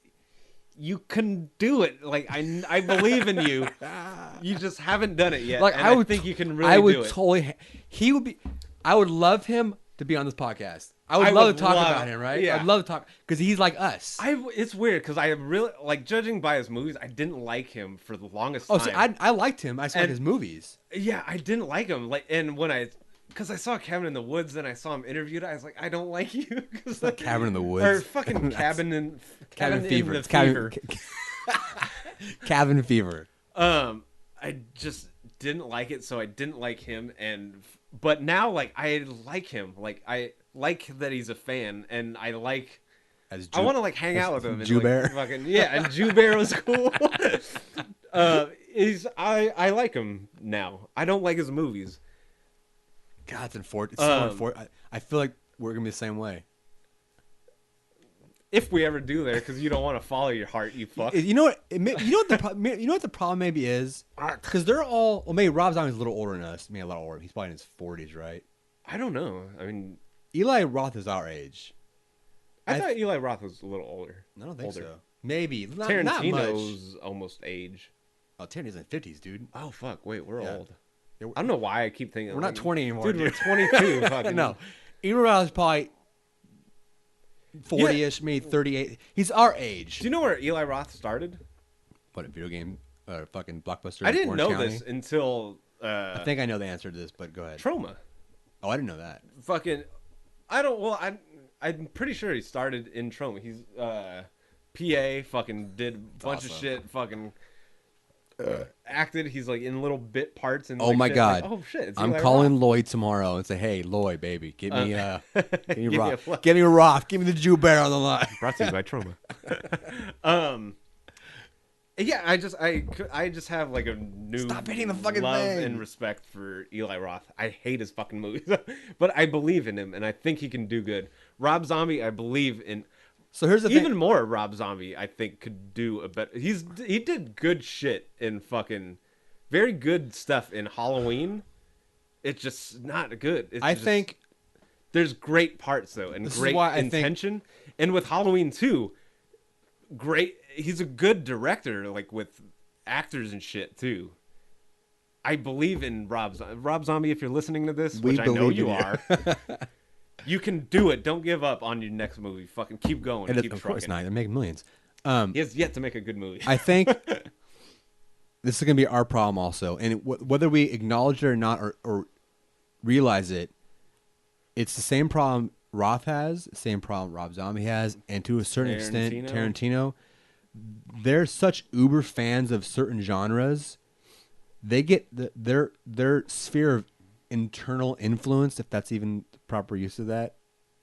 you can do it. Like I believe in you. You just haven't done it yet. Like and I think you can really do it. He would be. I would love him to be on this podcast. I would love to talk about him, right? Yeah. I'd love to talk because he's like us. It's weird because I really like judging by his movies. I didn't like him for the longest Oh, time. see, I liked him. I just like his movies. Yeah, I didn't like him. Like, and when because I saw Cabin in the Woods and I saw him interviewed, I was like, I don't like you. Cause like, Cabin in the Woods. Or fucking Cabin Fever. in the Fever. Cabin Fever. I just didn't like it, so I didn't like him. But now, like, I like him. Like, I like that he's a fan, and I like. I want to like hang out with him. And, Joubert. like, fucking, yeah, and Joubert was cool. I like him now. I don't like his movies. God, it's unfortunate. It's so unfortunate. I feel like we're gonna be the same way. If we ever do there, because you don't want to follow your heart, you fuck. You know what? You know what the problem maybe is? Because they're all. Well, maybe Rob Zombie's a little older than us. Maybe a lot older. He's probably in his 40s, right? I don't know. I mean, Eli Roth is our age. I thought Eli Roth was a little older. I don't think so. Maybe not Tarantino's much. almost age. Oh, Tarantino's in 50s, dude. Oh fuck! Wait, we're old. Yeah, I don't know why I keep thinking we're not 20 anymore, Dude, we're 22. Fucking. No, Eli Roth is probably 40ish, maybe 38. He's our age. Do you know where Eli Roth started? What, a video game? Fucking Blockbuster? I didn't Orange know County? this until I think I know the answer to this, but go ahead. Trauma. Oh, I didn't know that. Fucking, I don't. Well, I'm pretty sure he started in Trauma. He's PA. Fucking did a bunch of shit. Fucking acted. He's like in little bit parts. And Oh like, my shit. god! Like, oh shit! It's I'm Eli calling Roth. Lloyd tomorrow and say, "Hey, Lloyd, baby, give me me Roth, a- give me Roth, give me the Joubert on the line." Brought to you by Trauma. Yeah, I just have like a new Stop hitting the fucking love thing. and respect for Eli Roth. I hate his fucking movies, but I believe in him and I think he can do good. Rob Zombie, I believe in. So here's the Even thing. more Rob Zombie, I think could do a better. He did good shit in fucking very good stuff in Halloween. It's just not good. It's I just- think there's great parts though and This is great why I think- intention. And with Halloween 2, great. He's a good director, like with actors and shit too. I believe in Rob Zombie. If you're listening to this, We which I know believe you in you. are, you can do it. Don't give up on your next movie. Fucking keep going. and Keep of course trucking. not. They're making millions. He has yet to make a good movie. I think this is going to be our problem also. And whether we acknowledge it or not or realize it, it's the same problem Roth has, the same problem Rob Zombie has, and to a certain extent, Tarantino. They're such uber fans of certain genres. They get their sphere of internal influence, if that's even the proper use of that.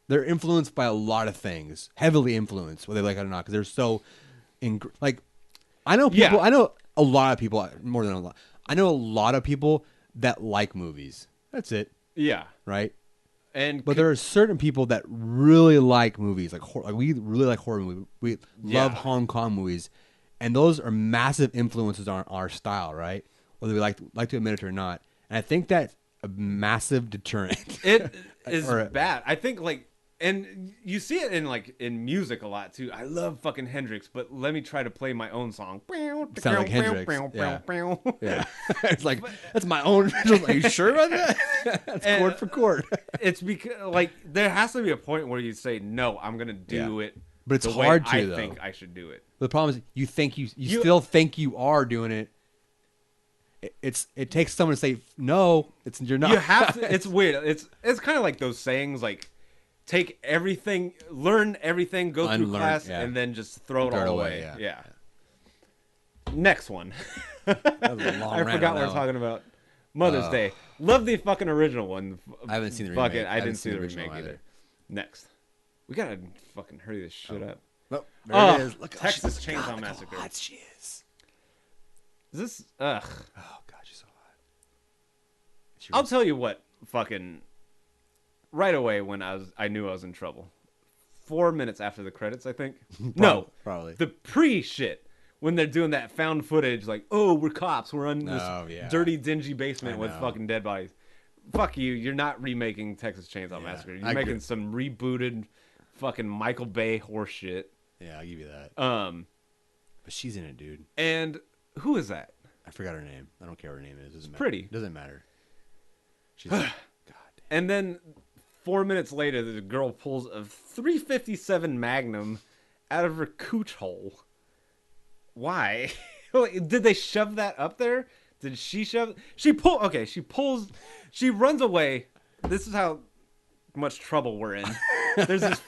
They're influenced by a lot of things, heavily influenced, whether they like it or not, because they're so I know people. Yeah. I know a lot of people, more than a lot. I know a lot of people that like movies. That's it, yeah, right? but there are certain people that really like movies, like we really like horror movies. We love Yeah. Hong Kong movies, and those are massive influences on our style, right? Whether we like to admit it or not. And I think that's a massive deterrent. it is Or- bad. I think like, and you see it in music a lot too. I love fucking Hendrix, but let me try to play my own song. Sound like Hendrix, yeah. Yeah, it's like that's my own. Are you sure about that? That's And- chord for chord. It's because like there has to be a point where you say no, I'm gonna do it. But it's the way hard to, I though. think I should do it. The problem is you still think you are doing it. It takes someone to say no. You're not. You have to. It's weird. It's kind of like those sayings like. Take everything, learn everything, go through Unlearn, class, yeah. and then just throw it Throw it all away, away. yeah. Next one. That was a long I rant forgot on we're that talking about Mother's Day. Love the fucking original one. I haven't seen the Fuck remake. it, I I haven't didn't see seen the the original remake either. either. Next, we gotta fucking hurry this shit up. Oh, Oh, it is. Look, Texas she's- Chainsaw God, look how Massacre. hot she is. Is this? Ugh. Oh God, she's so hot. I'll tell you what. Fucking. Right away when I knew I was in trouble. 4 minutes after the credits, I think. No, probably. the pre-shit when they're doing that found footage, like, oh, we're cops, we're in this Oh, yeah. dirty, dingy basement I with know. fucking dead bodies. Fuck you, you're not remaking Texas Chainsaw Massacre. You're I making agree. some rebooted, fucking Michael Bay horse shit. Yeah, I'll give you that. But she's in it, dude. And who is that? I forgot her name. I don't care what her name is. Doesn't matter. pretty. Doesn't matter. She's God damn. And then 4 minutes later, the girl pulls a 357 Magnum out of her cooch hole. Why? Did they shove that up there? Did she shove? She pulls. She runs away. This is how much trouble we're in. There's this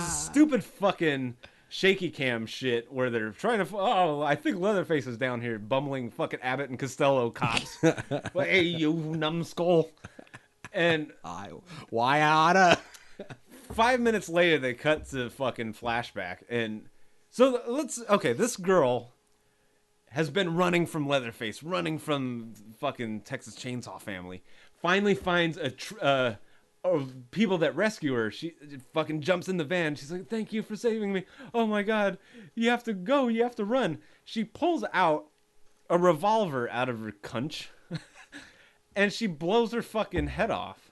stupid fucking shaky cam shit where they're trying to. Oh, I think Leatherface is down here bumbling fucking Abbott and Costello cops. Like, hey, you numbskull. And why oughta? 5 minutes later, they cut to fucking flashback, and so this girl has been running from Leatherface, running from fucking Texas Chainsaw Family. Finally finds people that rescue her. She fucking jumps in the van. She's like, "Thank you for saving me. Oh my god, you have to go. You have to run." She pulls out a revolver out of her cunch, and she blows her fucking head off.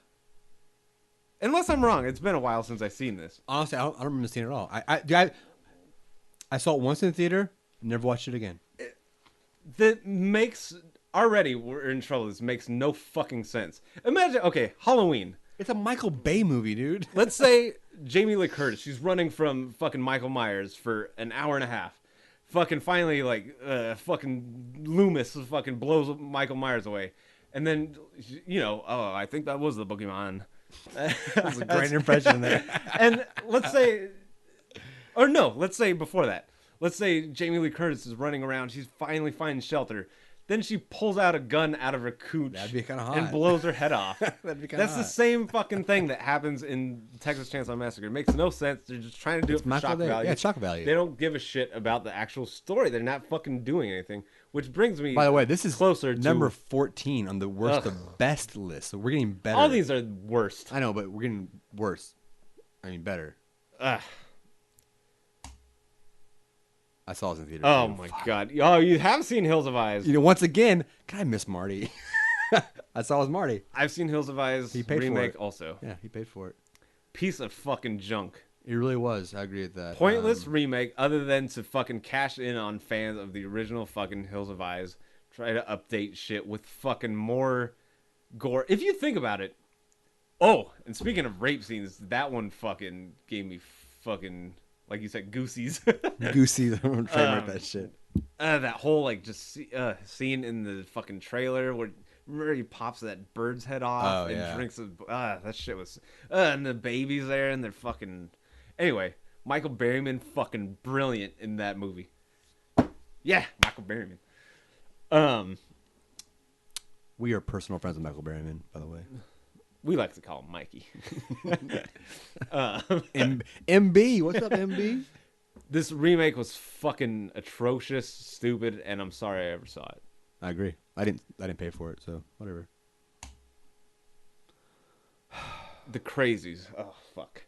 Unless I'm wrong, it's been a while since I've seen this. Honestly, I don't remember seeing it at all. I saw it once in the theater, never watched it again. That makes already we're in trouble. This makes no fucking sense. Imagine, Halloween. It's a Michael Bay movie, dude. Let's say Jamie Lee Curtis, she's running from fucking Michael Myers for an hour and a half. Fucking finally, fucking Loomis fucking blows Michael Myers away. And then, I think that was the boogeyman. That was a great impression there. And let's say before that. Let's say Jamie Lee Curtis is running around. She's finally finding shelter. Then she pulls out a gun out of her cooch. That'd be kind of hot. And blows her head off. That'd be kind of That's hot. the same fucking thing that happens in Texas Chainsaw Massacre. It makes no sense. They're just trying to do it for shock value. Yeah, it's shock value. They don't give a shit about the actual story. They're not fucking doing anything. Which brings me. By the way, this is closer number to 14 on the worst to best list. So we're getting better. all these are worst. I know, but we're getting worse. I mean, better. Ugh. I saw it in the theater. Oh my god! Oh, you have seen Hills of Eyes. Once again, God, I miss Marty. I saw his Marty. I've seen Hills of Eyes. He paid remake for it. also. Yeah, he paid for it. Piece of fucking junk. It really was. I agree with that. Pointless remake, other than to fucking cash in on fans of the original fucking Hills of Eyes. Try to update shit with fucking more gore. If you think about it. Oh, and speaking of rape scenes, that one fucking gave me fucking, like you said, goosies. Goosey, trademark that shit. That whole scene in the fucking trailer where he pops that bird's head off and drinks that shit was and the babies there and they're fucking anyway. Michael Berryman fucking brilliant in that movie. Yeah, Michael Berryman. We are personal friends with Michael Berryman, by the way. We like to call him Mikey. MB, what's up, MB? This remake was fucking atrocious, stupid, and I'm sorry I ever saw it. I agree. I didn't pay for it, so whatever. The Crazies. Oh fuck.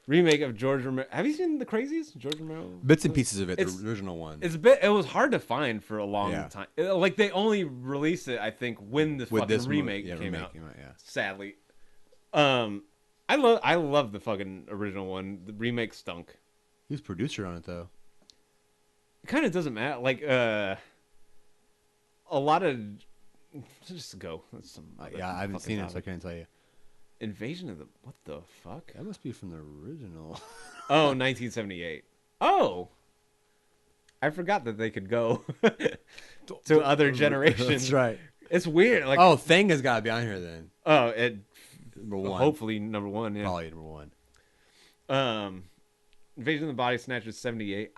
Remake of George Romero. Have you seen The Crazies? George Romero. Bits and pieces of it. The original one. It was hard to find for a long time. Like they only released it, I think, when the fucking remake came out. Yeah. Sadly, I love the fucking original one. The remake stunk. He was producer on it though. It kind of doesn't matter. Like a lot of just go. I haven't seen it, so I can't tell you. Invasion of the what the fuck? That must be from the original. Oh, 1978. Oh, I forgot that they could go to other generations. That's right. It's weird. Like Thing has got to be on here then. Oh, it number one. Hopefully number one. Yeah. Probably number one. Invasion of the Body Snatchers 78.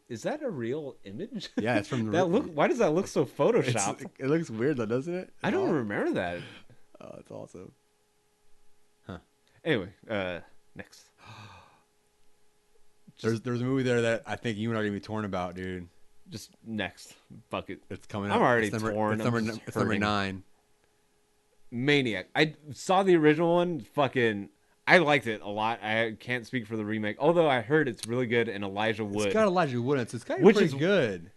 Is that a real image? Yeah, it's from the why does that look so photoshopped? It looks weird though, doesn't it? I don't remember that. Oh, it's awesome. Huh. Anyway, next. There's a movie there that I think you and I are gonna be torn about, dude. Just next. Fuck it. It's coming up. I'm already torn. It's number 9. Maniac. I saw the original one. Fucking, I liked it a lot. I can't speak for the remake, although I heard it's really good. And Elijah Wood. It's got Elijah Wood. It's kind of pretty good.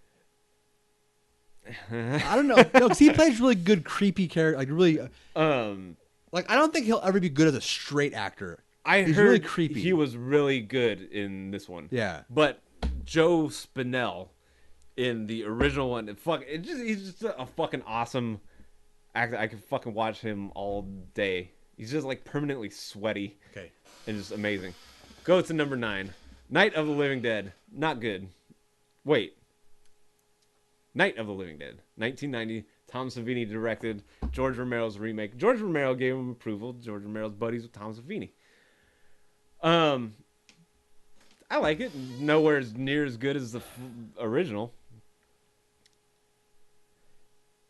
I don't know. No, because he plays really good, creepy character. Like really. Like I don't think he'll ever be good as a straight actor. He's heard really creepy. He was really good in this one. Yeah. But Joe Spinell in the original one, he's just a fucking awesome actor. I could fucking watch him all day. He's just like permanently sweaty. Okay. And just amazing. Go to number 9. Night of the Living Dead. Not good. Wait. Night of the Living Dead. 1990. Tom Savini directed. George Romero's remake. George Romero gave him approval. George Romero's buddies with Tom Savini. I like it. Nowhere near as good as the original.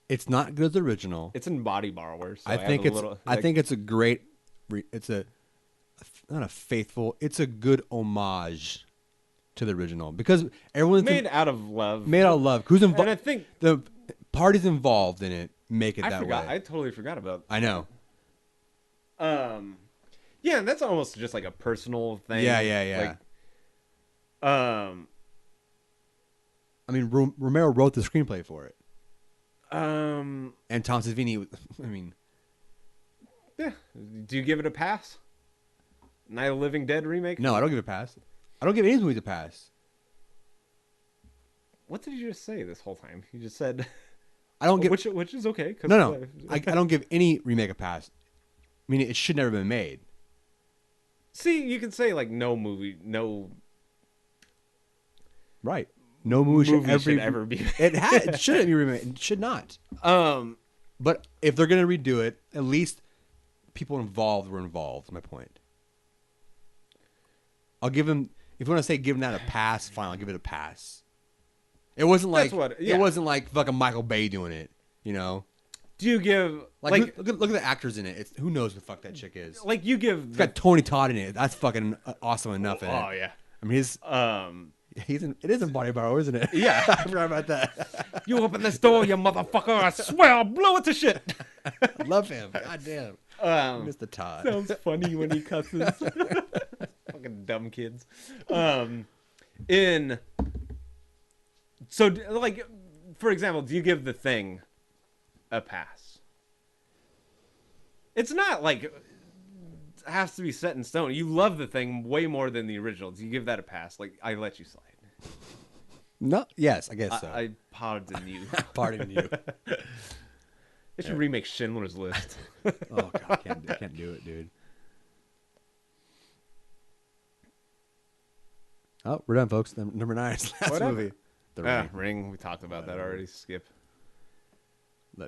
It's not good as the original. It's in Body Borrower. So I think it's. I think it's a great. It's a not a faithful. It's a good homage to the original because everyone's made out of love. Made out of love. Who's involved? And I think the parties involved in it make it that way. I totally forgot about. I know. Yeah, and that's almost just like a personal thing. Yeah. Like, I mean, Romero wrote the screenplay for it. And Tom Savini. I mean, yeah. Do you give it a pass? Night of the Living Dead remake? No, I don't give it a pass. I don't give any movies a pass. What did you just say this whole time? You just said I don't give which is okay. No. I don't give any remake a pass. I mean, it should never have been made. See, you can say like no movie, no. Right. No movie should ever be made. It shouldn't be remade. It should not. But if they're gonna redo it, at least people involved were involved. Is my point. I'll give him. If you want to say give him that a pass, fine. I'll give it a pass. It wasn't like it wasn't like fucking Michael Bay doing it. You know. Do you give like look at the actors in it? It's, who knows who the fuck that chick is? Like you give. It's got Tony Todd in it. That's fucking awesome enough. In it. Oh yeah. I mean it is in Body Borrower, isn't it? Yeah. I forgot about that. You open this door, you motherfucker! I swear I'll blow it to shit. Love him. God damn. Mr. Todd. Sounds funny when he cusses. Fucking dumb kids. So like, for example, do you give The Thing a pass? It's not like it has to be set in stone. You love The Thing way more than the original. Do you give that a pass? Like, I let you slide. No. Yes, I guess so. I pardon you. Pardon you. They should remake Schindler's List. Oh god, I can't do it, dude. Oh, we're done, folks. Number 9 is the last movie. The Ring. Ring. We talked about that already. Skip.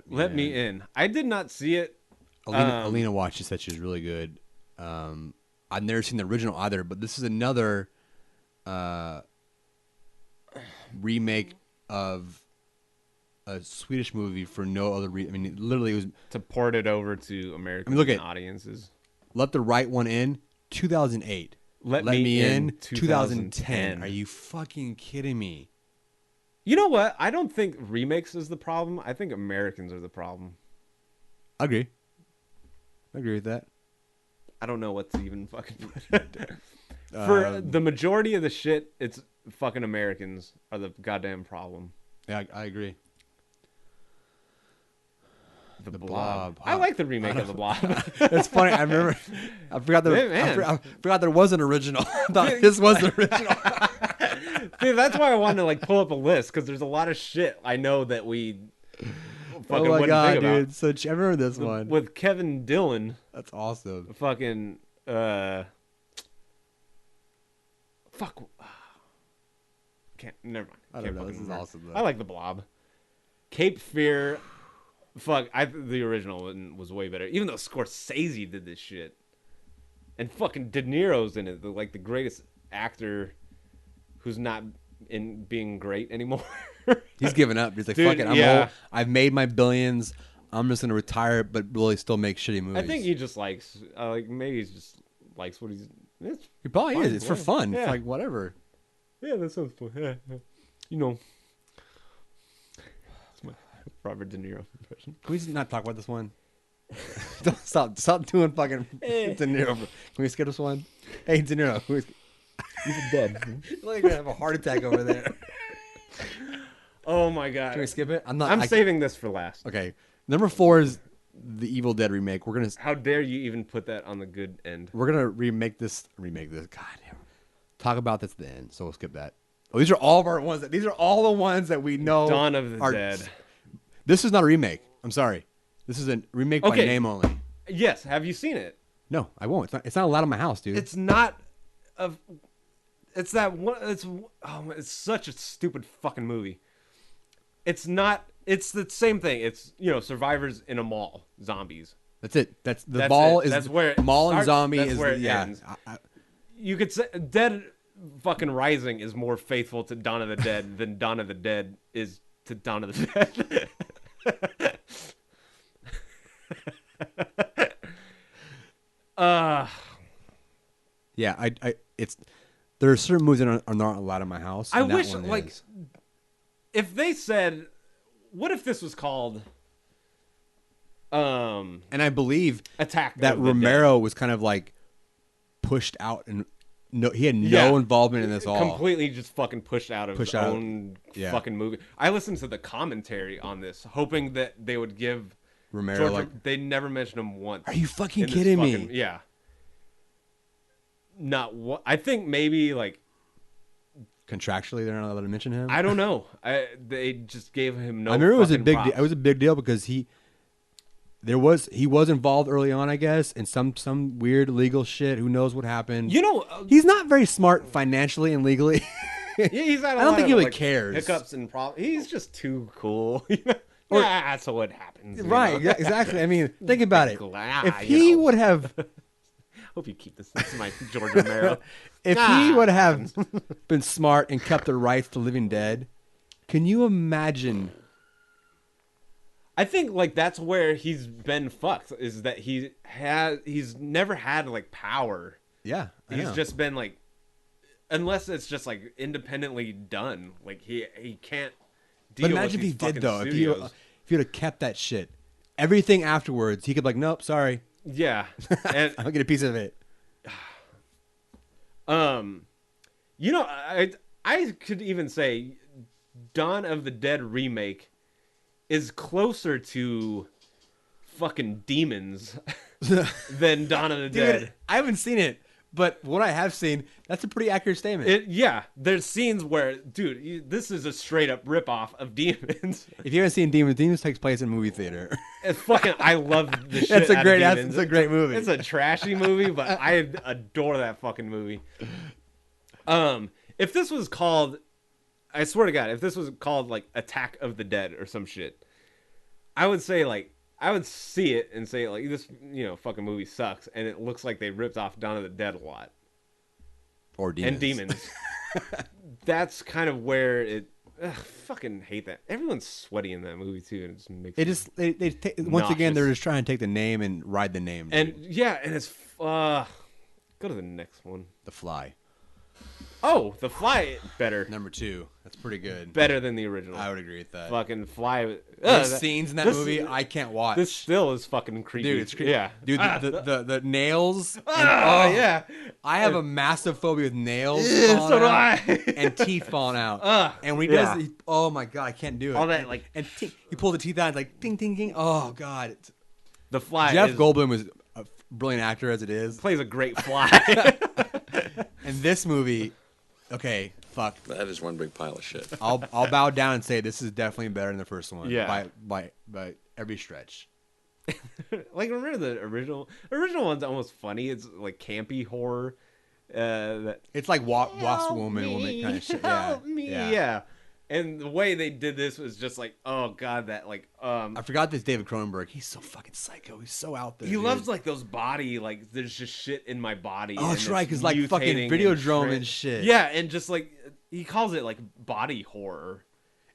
Let me in. I did not see it. Alina watched it. Said she was really good. I've never seen the original either, but this is another remake of a Swedish movie for no other reason. I mean, literally, it was to port it over to American audiences. Let the Right One In, 2008. Let Me In, 2010. Are you fucking kidding me? You know what? I don't think remakes is the problem. I think Americans are the problem. I agree with that. I don't know what to even fucking put. For the majority of the shit, it's fucking Americans are the goddamn problem. Yeah, I agree. The Blob. I like the remake of The Blob. It's funny. I remember. I forgot there was an original. I thought this was the original. Dude, that's why I wanted to like pull up a list because there's a lot of shit I know that we fucking oh my god, think about. Dude! So I remember this one with Kevin Dillon. That's awesome. Fucking fuck. Can't. Never mind. I don't know. This is awesome. Though. I like The Blob. Cape Fear. Fuck. The original one was way better. Even though Scorsese did this shit, and fucking De Niro's in it, the greatest actor, who's not in being great anymore. He's given up. He's like, dude, fuck it. I'm old. I've made my billions. I'm just gonna retire, but really still make shitty movies. I think he just likes, maybe he just likes what he's. He probably is. It's for fun. Yeah. It's like whatever. Yeah, that sounds fun. Yeah. You know, it's my Robert De Niro impression. Can we not talk about this one? Don't stop doing fucking De Niro. Can we skip this one? Hey, De Niro. He's dead. Like gonna have a heart attack over there. Oh my god. Can we skip it? I'm saving this for last. Okay. Number 4 is the Evil Dead remake. We're gonna. How dare you even put that on the good end? We're gonna remake this. God damn. Talk about this at the end, so we'll skip that. Oh, these are all of our ones. These are all the ones that we know. Dawn of the Dead. This is not a remake. I'm sorry. This is a remake by name only. Yes. Have you seen it? No, I won't. It's not allowed in my house, dude. It's not a. It's that one. It's such a stupid fucking movie. It's not. It's the same thing. It's survivors in a mall, zombies. That's it. That's the That's mall it. is That's where it mall and starts. zombie That's is where it yeah. ends. You could say Dead fucking Rising is more faithful to Dawn of the Dead than Dawn of the Dead is to Dawn of the Dead. Yeah, it's there are certain movies that are not allowed in my house. I and that wish one like is. if they said, what if this was called And I believe Attack that of the Romero was kind of like pushed out and he had no Yeah. involvement in this all. completely just fucking pushed out of his out. own Yeah. fucking movie. I listened to the commentary on this, hoping that they would give Romero George. like, They never mentioned him once. are you fucking in this kidding me? fucking- Yeah. Not what I think. Maybe like Contractually, they're not allowed to mention him. I don't know. They just gave him no. I remember it was a fucking big. props. It was a big deal because he was involved early on, I guess, in some weird legal shit. Who knows what happened? He's not very smart financially and legally. Yeah, he's had a I don't lot think of, he really like, cares. Hiccups and problems. He's just too cool. Or- That's what happens. you Right? know? Yeah, exactly. I mean, think about it. Glad, If he would have, Hope you keep this. This is my George Romero. if he would have been smart and kept the rights to Living Dead, can you imagine? I think like that's where he's been fucked. Is that he's never had like power. Yeah, I He's know. just been like, unless it's just like independently done. Like he can't deal. But imagine if with he these did fucking though. studios. If you'd have kept that shit, everything afterwards, he could be like, nope, sorry, Yeah, and I'll get a piece of it. I could even say Dawn of the Dead remake is closer to fucking demons than Dawn of the Dead. Dude, I haven't seen it, but what I have seen, that's a pretty accurate statement. There's scenes where, dude, this is a straight up ripoff of Demons. If you haven't seen Demons takes place in a movie theater. It's fucking, I love the shit That's a out great, of Demons. that's a great movie. It's a trashy movie, but I adore that fucking movie. If this was called, I swear to God, if this was called like Attack of the Dead or some shit, I would say like, I would see it and say like, this, fucking movie sucks, and it looks like they ripped off Dawn of the Dead a lot. Or Demons. And Demons. That's kind of where it. Fucking hate that. Everyone's sweaty in that movie too, and it just makes once again, they're nauseous. just trying to take the name and ride the name. And dude. yeah, and it's go to the next one. The Fly. Oh, The Fly better. Number 2. That's pretty good. Better than the original. I would agree with that. Fucking Fly. There's scenes in that this- movie I can't watch. This still is fucking creepy. Dude, it's creepy. Yeah. Dude, the nails. Yeah. I have a massive phobia with nails. Yeah, falling so do out I. and teeth falling out. And when he Yeah. does, oh my god, I can't do it. All that, like- and he pulled the teeth out, and like ding, ding, ding. Oh god, The Fly. Jeff Goldblum is a brilliant actor as it is. plays a great fly. And this movie, okay, fuck. That is one big pile of shit. I'll bow down and say this is definitely better than the first one. Yeah. By every stretch. Like, remember the original? Original one's almost funny. It's like campy horror. That It's like Wasp Woman kind of shit. Yeah. help me. Yeah. And the way they did this was just like, oh god, that like I forgot this David Cronenberg. He's so fucking psycho. He's so out there. he dude. loves like those body, like there's just shit in my body. Oh, and that's right, it's 'cause, like, fucking mutating Videodrome shred- and shit. Yeah, and just like he calls it like body horror.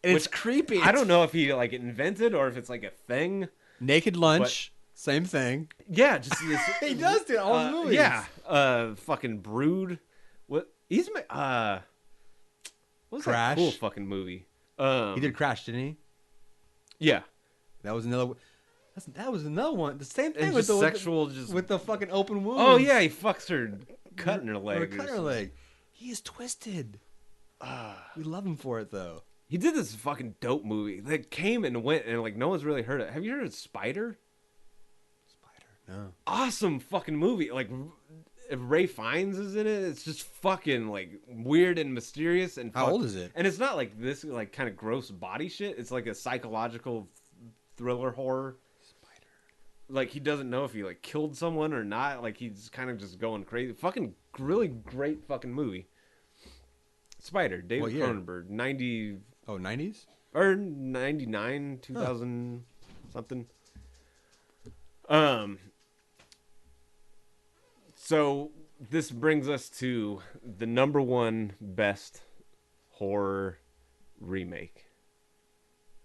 and it's which creepy. I don't know if he like invented or if it's like a thing. Naked Lunch, same thing. Yeah, just this. He does do it all his movies. Yeah, fucking Brood. What he's what was Crash. that cool fucking movie? He did Crash, didn't he? Yeah, That was another. That was another one. The same thing and with just the sexual, just with the fucking open wound. oh yeah, he fucks her, cutting her leg. Or or cut her something. leg. He is twisted. We love him for it though. He did this fucking dope movie that came and went, and like no one's really heard it. Have you heard of Spider? No. Awesome fucking movie. Like if Ray Fiennes is in it, it's just fucking like weird and mysterious. And How old is it? And it's not like this like kind of gross body shit. It's like a psychological thriller horror. like he doesn't know if he like killed someone or not. Like he's kind of just going crazy. Fucking really great fucking movie. Spider, What David year? Cronenberg, 90 Oh, 90s? or 99, 2000 something. So this brings us to the number one best horror remake.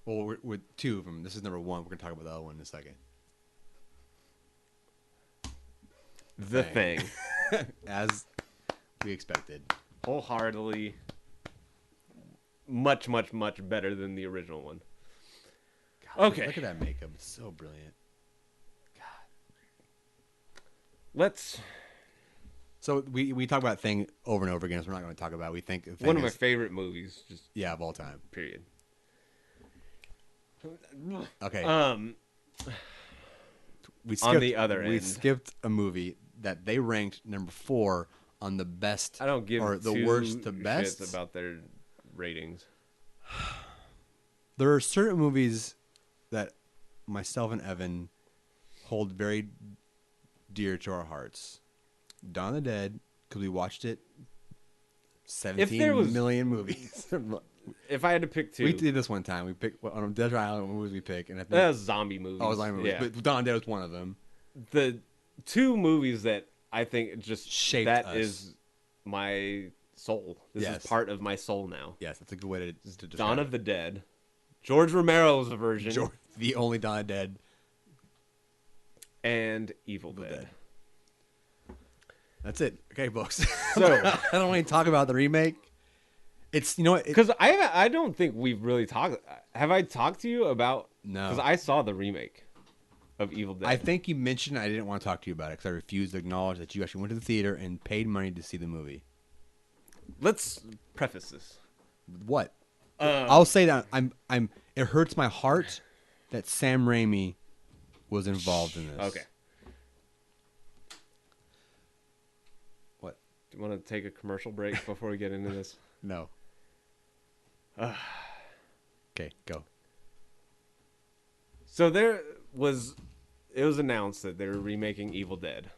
Well, we're with two of them. This is number one. We're going to talk about the other one in a second. The Thing. As we expected. Wholeheartedly much, much, much better than the original one. God, Okay. Look at that makeup. It's so brilliant. Let's... So we talk about Thing over and over again, so we're not going to talk about it. We think Thing One of my is- favorite movies, just Yeah, of all time. period. Okay. We on the other we end. skipped a movie that they ranked number 4 on the best I don't give or the two worst to shits best. about their ratings. There are certain movies that myself and Evan hold very dear to our hearts. Dawn of the Dead, because we watched it 17 million movies. If I had to pick two, We did this one time. We picked on Desert Island what movies we pick, and I think that was zombie movies. oh, it was zombie movies. Yeah. But Dawn of the Dead was one of them. The two movies that I think just Shaped that us. is my soul. This Yes. is part of my soul now. Yes, that's a good way to describe Dawn it. of the Dead, George Romero's version, The only Dawn of the Dead. and Evil Evil Dead. Dead. That's it. Okay, folks. So, I don't want to talk about the remake. It's because I don't think we've really talked. Have I talked to you about? No. Because I saw the remake of Evil Dead. I think you mentioned I didn't want to talk to you about it because I refused to acknowledge that you actually went to the theater and paid money to see the movie. Let's preface this. What? I'll say that I'm. It hurts my heart that Sam Raimi was involved in this. Okay. What? Do you want to take a commercial break before we get into this? No. Okay, go. So it was announced that they were remaking Evil Dead.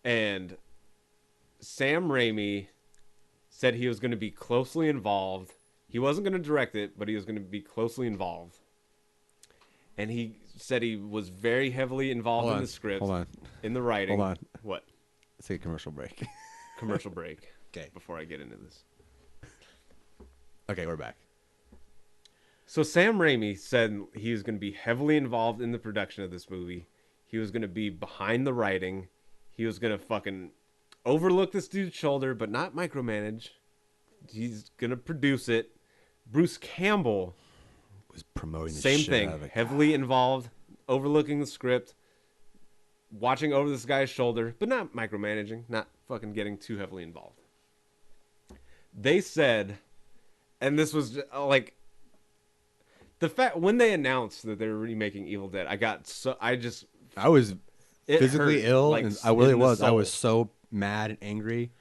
And Sam Raimi said he was going to be closely involved. He wasn't going to direct it, but he was going to be closely involved. And he said he was very heavily involved in the script. Hold on. In the writing. Hold on. What? Let's take a commercial break. Commercial break. Okay. Before I get into this. Okay, we're back. So Sam Raimi said he was going to be heavily involved in the production of this movie. He was going to be behind the writing. He was going to fucking overlook this dude's shoulder, but not micromanage. He's going to produce it. Bruce Campbell, Was promoting the same shit thing, out of it. heavily involved, overlooking the script, watching over this guy's shoulder, but not micromanaging, not fucking getting too heavily involved. They said, and this was like, the fact when they announced that they were remaking Evil Dead, I was it physically hurt, ill, like, and I really in the was. I soul. was so mad and angry.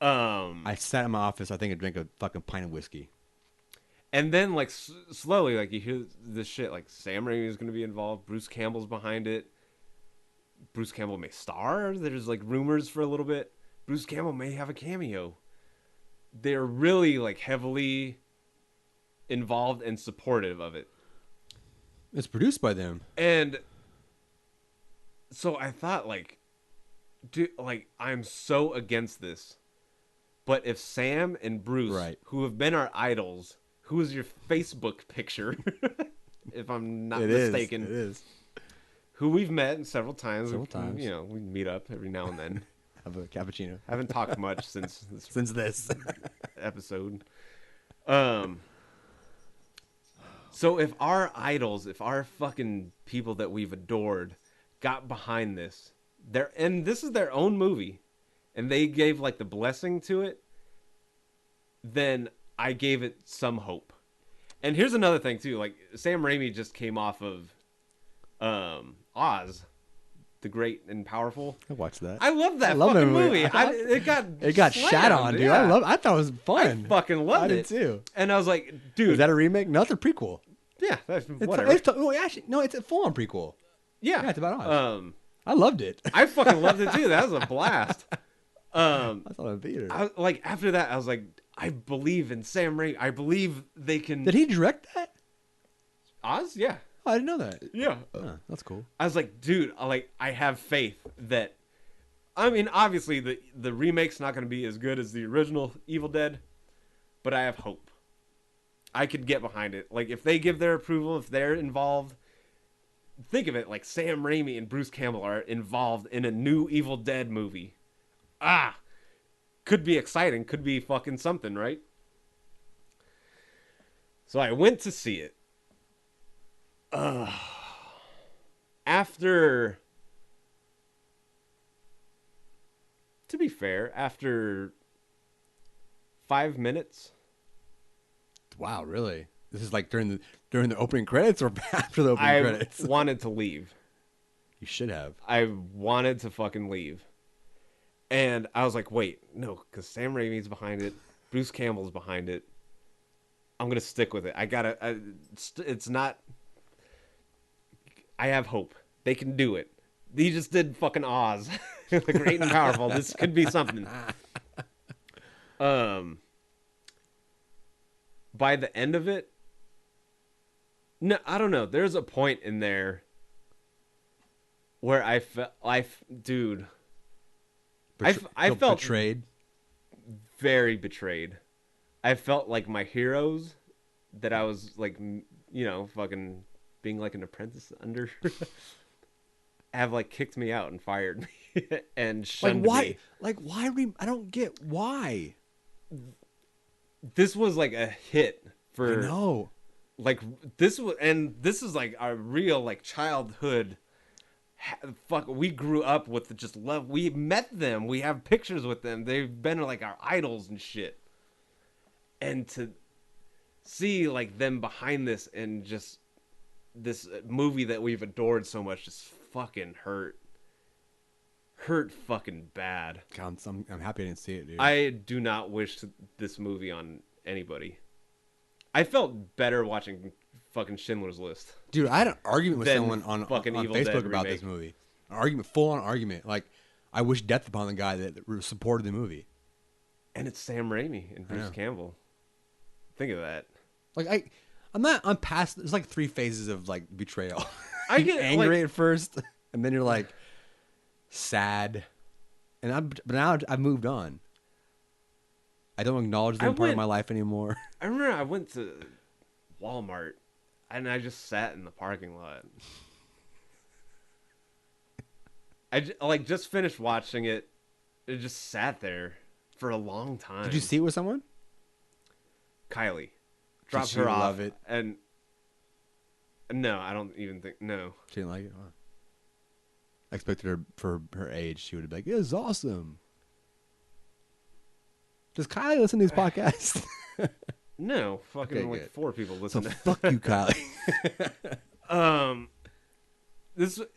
I sat in my office. I think I drank a fucking pint of whiskey. And then, like, slowly, like, you hear this shit, like, Sam Raimi is going to be involved. Bruce Campbell's behind it. Bruce Campbell may star. There's, like, rumors for a little bit. Bruce Campbell may have a cameo. They're really, like, heavily involved and supportive of it. It's produced by them. And so I thought, like, dude, like, I'm so against this. But if Sam and Bruce, Right. who have been our idols, who is your Facebook picture, if I'm not It mistaken, is. who we've met several times. Several times. You know, we meet up every now and then. Have a cappuccino. Haven't talked much since this Since this. episode. So if our idols, if our fucking people that we've adored got behind this, and this is their own movie, and they gave like the blessing to it, then I gave it some hope. And here's another thing too, like Sam Raimi just came off of Oz, the Great and Powerful. I watched that. I love that love fucking that movie. movie. It It got slammed, shat on, dude. yeah. I thought it was fun. I fucking loved I did it too. And I was like, dude, Is that a remake? No, it's a prequel. yeah, that's It's, whatever. well, actually, no, it's a full-on prequel. Yeah. Yeah, it's about Oz. Um, I loved it. I fucking loved it too. That was a blast. I saw it in theater. Like after that, I was like, I believe in Sam Raimi. I believe they can. Did he direct that? Oz? Yeah. Oh, I didn't know that. Yeah. Oh, that's cool. I was like, dude, I have faith that. I mean, obviously the remake's not going to be as good as the original Evil Dead, but I have hope. I could get behind it. Like if they give their approval, if they're involved. Think of it like Sam Raimi and Bruce Campbell are involved in a new Evil Dead movie. Could be exciting. Could be fucking something, right? So I went to see it. After... To be fair, after 5 minutes... Wow, really? This is like during the opening credits or after the opening credits? I wanted to leave. You should have. I wanted to fucking leave. And I was like, wait, no, because Sam Raimi's behind it. Bruce Campbell's behind it. I'm going to stick with it. It's not... I have hope. They can do it. He just did fucking Oz. The Great and Powerful. This could be something. By the end of it, no, I don't know. There's a point in there where I felt, dude, I felt betrayed. Very betrayed. I felt like my heroes that I was like, fucking being like an apprentice under have like kicked me out and fired me and shunned me. Like why? I don't get why. This was like a hit for. I know. Like this is like our real like childhood. Fuck, we grew up with just love. We met them. We have pictures with them. They've been like our idols and shit. And to see like them behind this and just this movie that we've adored so much just fucking hurt fucking bad. God, I'm happy I didn't see it, dude. I do not wish this movie on anybody. I felt better watching fucking Schindler's List. Dude, I had an argument with someone on Evil Facebook Dead about remake. this movie. An argument, full on argument. Like, I wish death upon the guy that supported the movie. And it's Sam Raimi and Bruce Campbell. Think of that. Like, I'm past. There's like 3 phases of like betrayal. I get angry at first, and then you're like sad, but now I've moved on. I don't acknowledge them part of my life anymore. I remember I went to Walmart and I just sat in the parking lot. I just finished watching it. It just sat there for a long time. Did you see it with someone? Kylie. Dropped her off. Love it? And no, I don't even think. No. She didn't like it? Huh. I expected her, for her age, she would be like, it was awesome. Does Kylie listen to these podcasts? No. Fucking Okay, like good. 4 people listen So to fuck you, Kylie.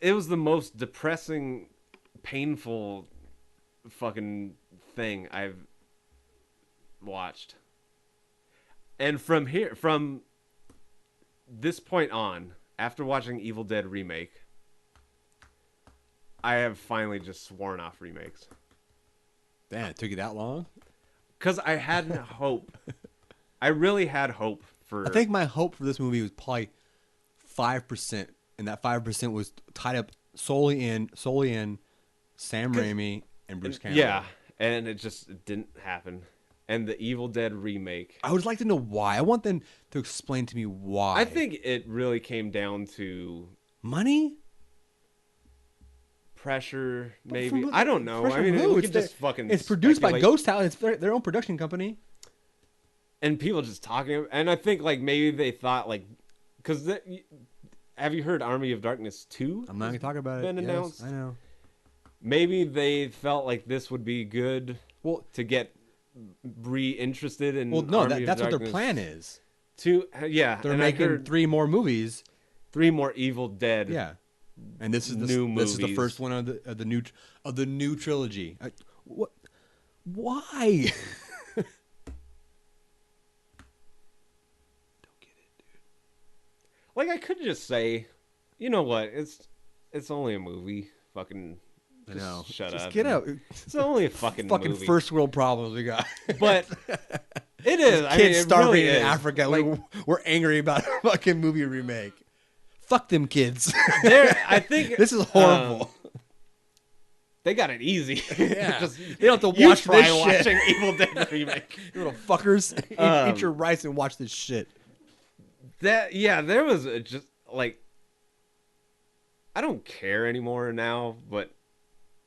It was the most depressing, painful fucking thing I've watched. And from this point on, after watching Evil Dead Remake, I have finally just sworn off remakes. Damn, it took you that long? Because I had hope. I really had hope for... I think my hope for this movie was probably 5%. And that 5% was tied up solely in Sam Raimi and Bruce Campbell. Yeah, and it just didn't happen. And the Evil Dead remake. I would like to know why. I want them to explain to me why. I think it really came down to... Money? Pressure, maybe. I don't know. I mean, we could just fucking It's produced by speculate. Ghost Town. It's their own production company. And people just talking. And I think, like, maybe they thought, like... Because... Have you heard Army of Darkness 2? I'm not going to talk about it. Been announced. I know. Maybe they felt like this would be good to get re-interested in Well, no, Army that's of what their Darkness. plan is. Yeah. They're and making 3 more movies. 3 more Evil Dead. Yeah. And this is This is the first one of the new trilogy. What? Why? Like, I could just say, you know what? It's only a movie. Fucking. I know. Shut Just up. get out. It's only a fucking movie. First world problems we got. But it is. I mean, Kids it starving really in is. Africa. Like, We're angry about a fucking movie remake. Fuck them kids. I think this is horrible. They got it easy. Yeah. Just, they don't have to you watch try this shit. watching Evil Dead remake. You little fuckers. Eat your rice and watch this shit. There was just like, I don't care anymore now, but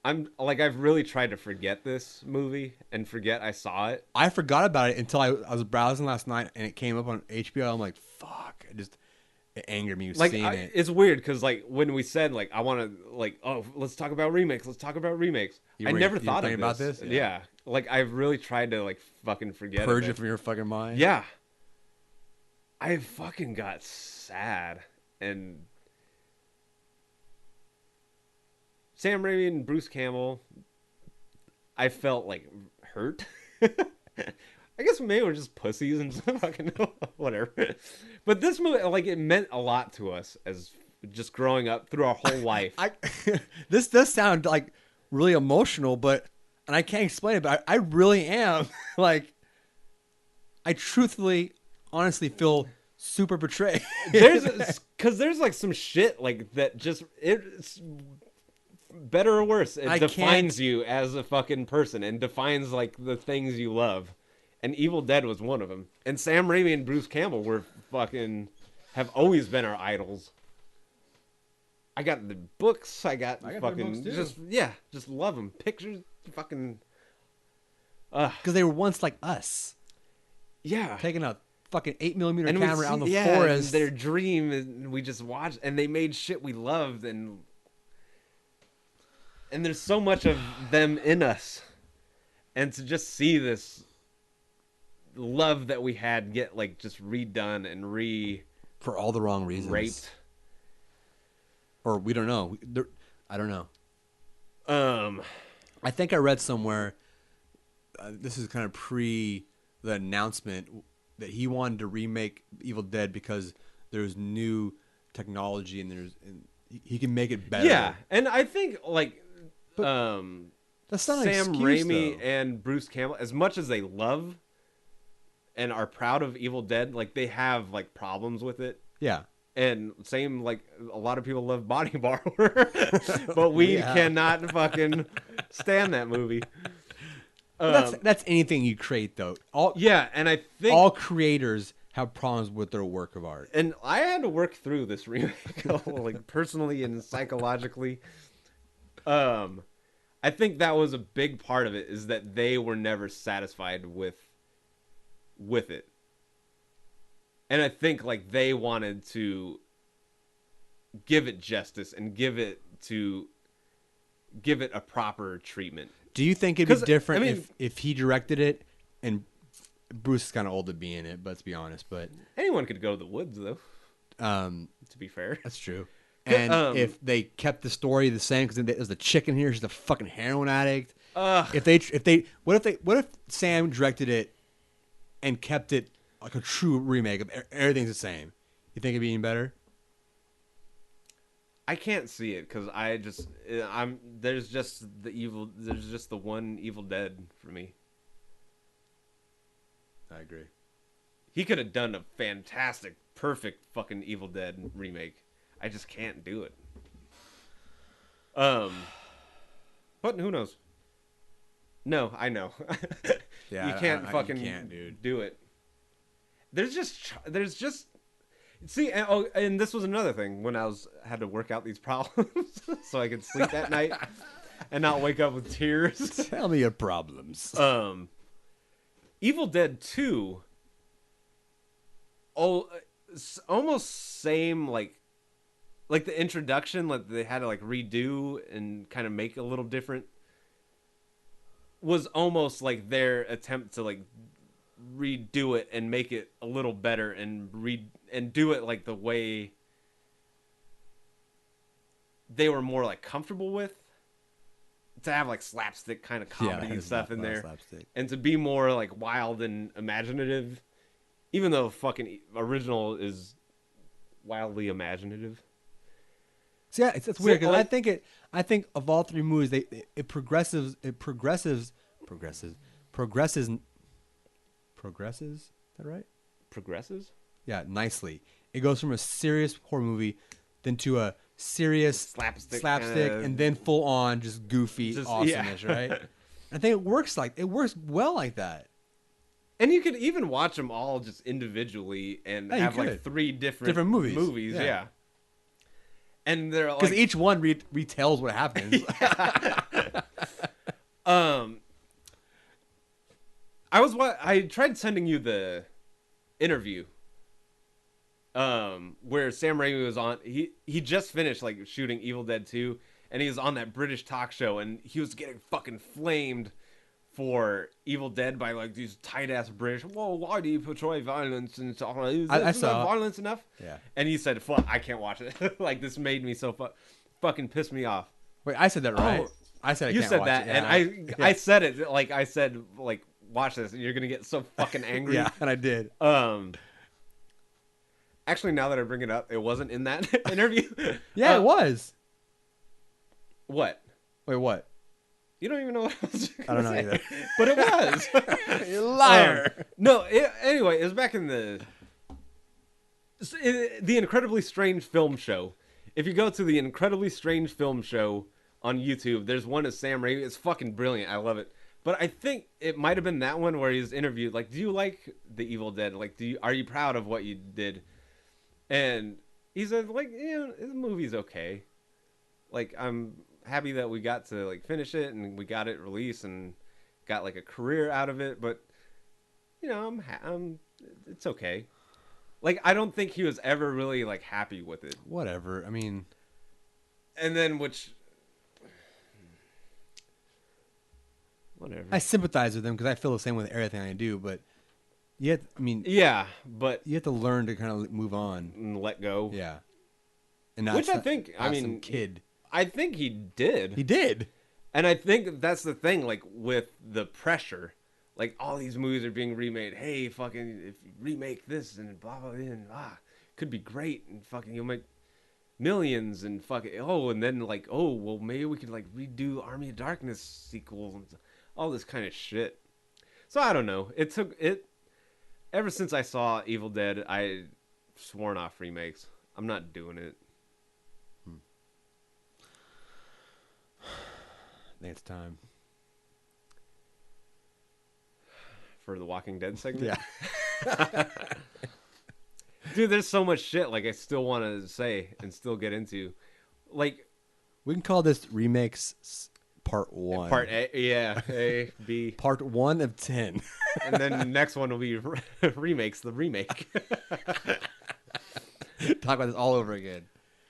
I've really tried to forget this movie and forget I saw it. I forgot about it until I was browsing last night and it came up on HBO. I'm like, fuck. It angered me seeing it. It's weird because like when we said like I want to like let's talk about remakes. I never thought of about this. this. Yeah. Like I've really tried to like fucking forget. Purge it from your fucking mind. Yeah. I fucking got sad and Sam Raimi and Bruce Campbell. I felt like hurt. I guess maybe we're just pussies and fucking whatever. But this movie, like, it meant a lot to us as just growing up through our whole life. This does sound like really emotional, and I can't explain it, but I really am. Like, I truthfully, honestly feel super betrayed. Because there's like some shit like that just, it's better or worse. It defines you as a fucking person and defines like the things you love. And Evil Dead was one of them. And Sam Raimi and Bruce Campbell have always been our idols. I got the books. I got fucking books too. just love them. Pictures, fucking. Because they were once like us. Yeah, taking a fucking 8mm camera out in the forest. Their dream, and we just watched, and they made shit we loved, and there's so much of them in us, and to just see this love that we had get like just redone and for all the wrong reasons, raped, or we don't know. I don't know. I think I read somewhere. This is kind of pre the announcement that he wanted to remake Evil Dead because there's new technology and he can make it better. Yeah, and I think like that's not Sam an excuse, Raimi though. and Bruce Campbell, as much as they love and are proud of Evil Dead, like they have like problems with it. Yeah. And same, like a lot of people love Body Borrower, but we cannot fucking stand that movie. That's anything you create, though. And I think all creators have problems with their work of art. And I had to work through this remake, like personally and psychologically. I think that was a big part of it, is that they were never satisfied with it. And I think like they wanted to give it justice and give it a proper treatment. Do you think it'd be different if he directed it and Bruce is kind of old to be in it, but let's be honest, but anyone could go to the woods though. To be fair. That's true. And if they kept the story the same, because there's the chick in here, she's a fucking heroin addict. What if Sam directed it and kept it like a true remake of everything's the same? You think it'd be any better? I can't see it because there's just the one Evil Dead for me. I agree. He could have done a fantastic, perfect fucking Evil Dead remake. I just can't do it. But who knows? No, I know. Yeah, you can't do it. There's just see, and this was another thing when I had to work out these problems so I could sleep that night and not wake up with tears. Tell me your problems. Evil Dead 2. Almost same like the introduction, like they had to like redo and kind of make a little different, was almost like their attempt to like redo it and make it a little better and do it like the way they were more like comfortable with, to have like slapstick kind of comedy and stuff in there, and to be more like wild and imaginative, even though fucking original is wildly imaginative. See, yeah, it's weird because like- I think of all three movies, it progresses. Is that right? Progresses? Yeah, nicely. It goes from a serious horror movie, then to a serious Slapstick, and then full on just goofy Just- awesomeness, yeah. right? I think it works well like that. And you could even watch them all just individually and Yeah, you have like could. 3 different movies. yeah. Yeah. And they're Because like, each one retells what happens. I tried sending you the interview where Sam Raimi was on. He just finished like shooting Evil Dead 2, and he was on that British talk show, and he was getting fucking flamed for Evil Dead by like these tight ass British. Whoa, why do you portray violence and stuff? Isn't I that saw violence enough? Yeah. And he said, "Fuck, I can't watch it. Like this made me so fucking pissed me off." Wait, I said that right? Oh, I said I You can't said watch that, it. and Yeah. I said it like I said like watch this, and you're gonna get so fucking angry. Yeah, and I did. Actually, now that I bring it up, it wasn't in that interview. Yeah, it was. What? Wait, what? You don't even know what I was I don't know gonna either. say. But it was. You liar. Anyway, it was back in the Incredibly Strange Film Show. If you go to the Incredibly Strange Film Show on YouTube, there's one of Sam Raimi. It's fucking brilliant. I love it. But I think it might have been that one where he's interviewed. Like, do you like The Evil Dead? Like, are you proud of what you did? And he said, like, yeah, the movie's okay. Like, I'm happy that we got to like finish it and we got it released and got like a career out of it. But you know, it's okay. Like, I don't think he was ever really like happy with it. Whatever. I mean, And then whatever. I sympathize with him because I feel the same with everything I do. But yet, I mean, Yeah, but you have to learn to kind of move on. let go. Yeah. And not Which I some- think, I not mean, some kid. I think he did. He did. And I think that's the thing, like, with the pressure. Like, all these movies are being remade. Hey, fucking, if you remake this and blah, blah, and could be great. And fucking, you'll make millions and fucking, and then, like, well, maybe we could, like, redo Army of Darkness sequels and all this kind of shit. So, I don't know. Ever since I saw Evil Dead, I sworn off remakes. I'm not doing it. I think it's time. For the Walking Dead segment? Yeah. Dude, there's so much shit, like, I still want to say and still get into. Like, We can call this remakes part 1. part A, yeah, A, B. Part 1 of 10. And then the next one will be remakes, the remake. Talk about this all over again.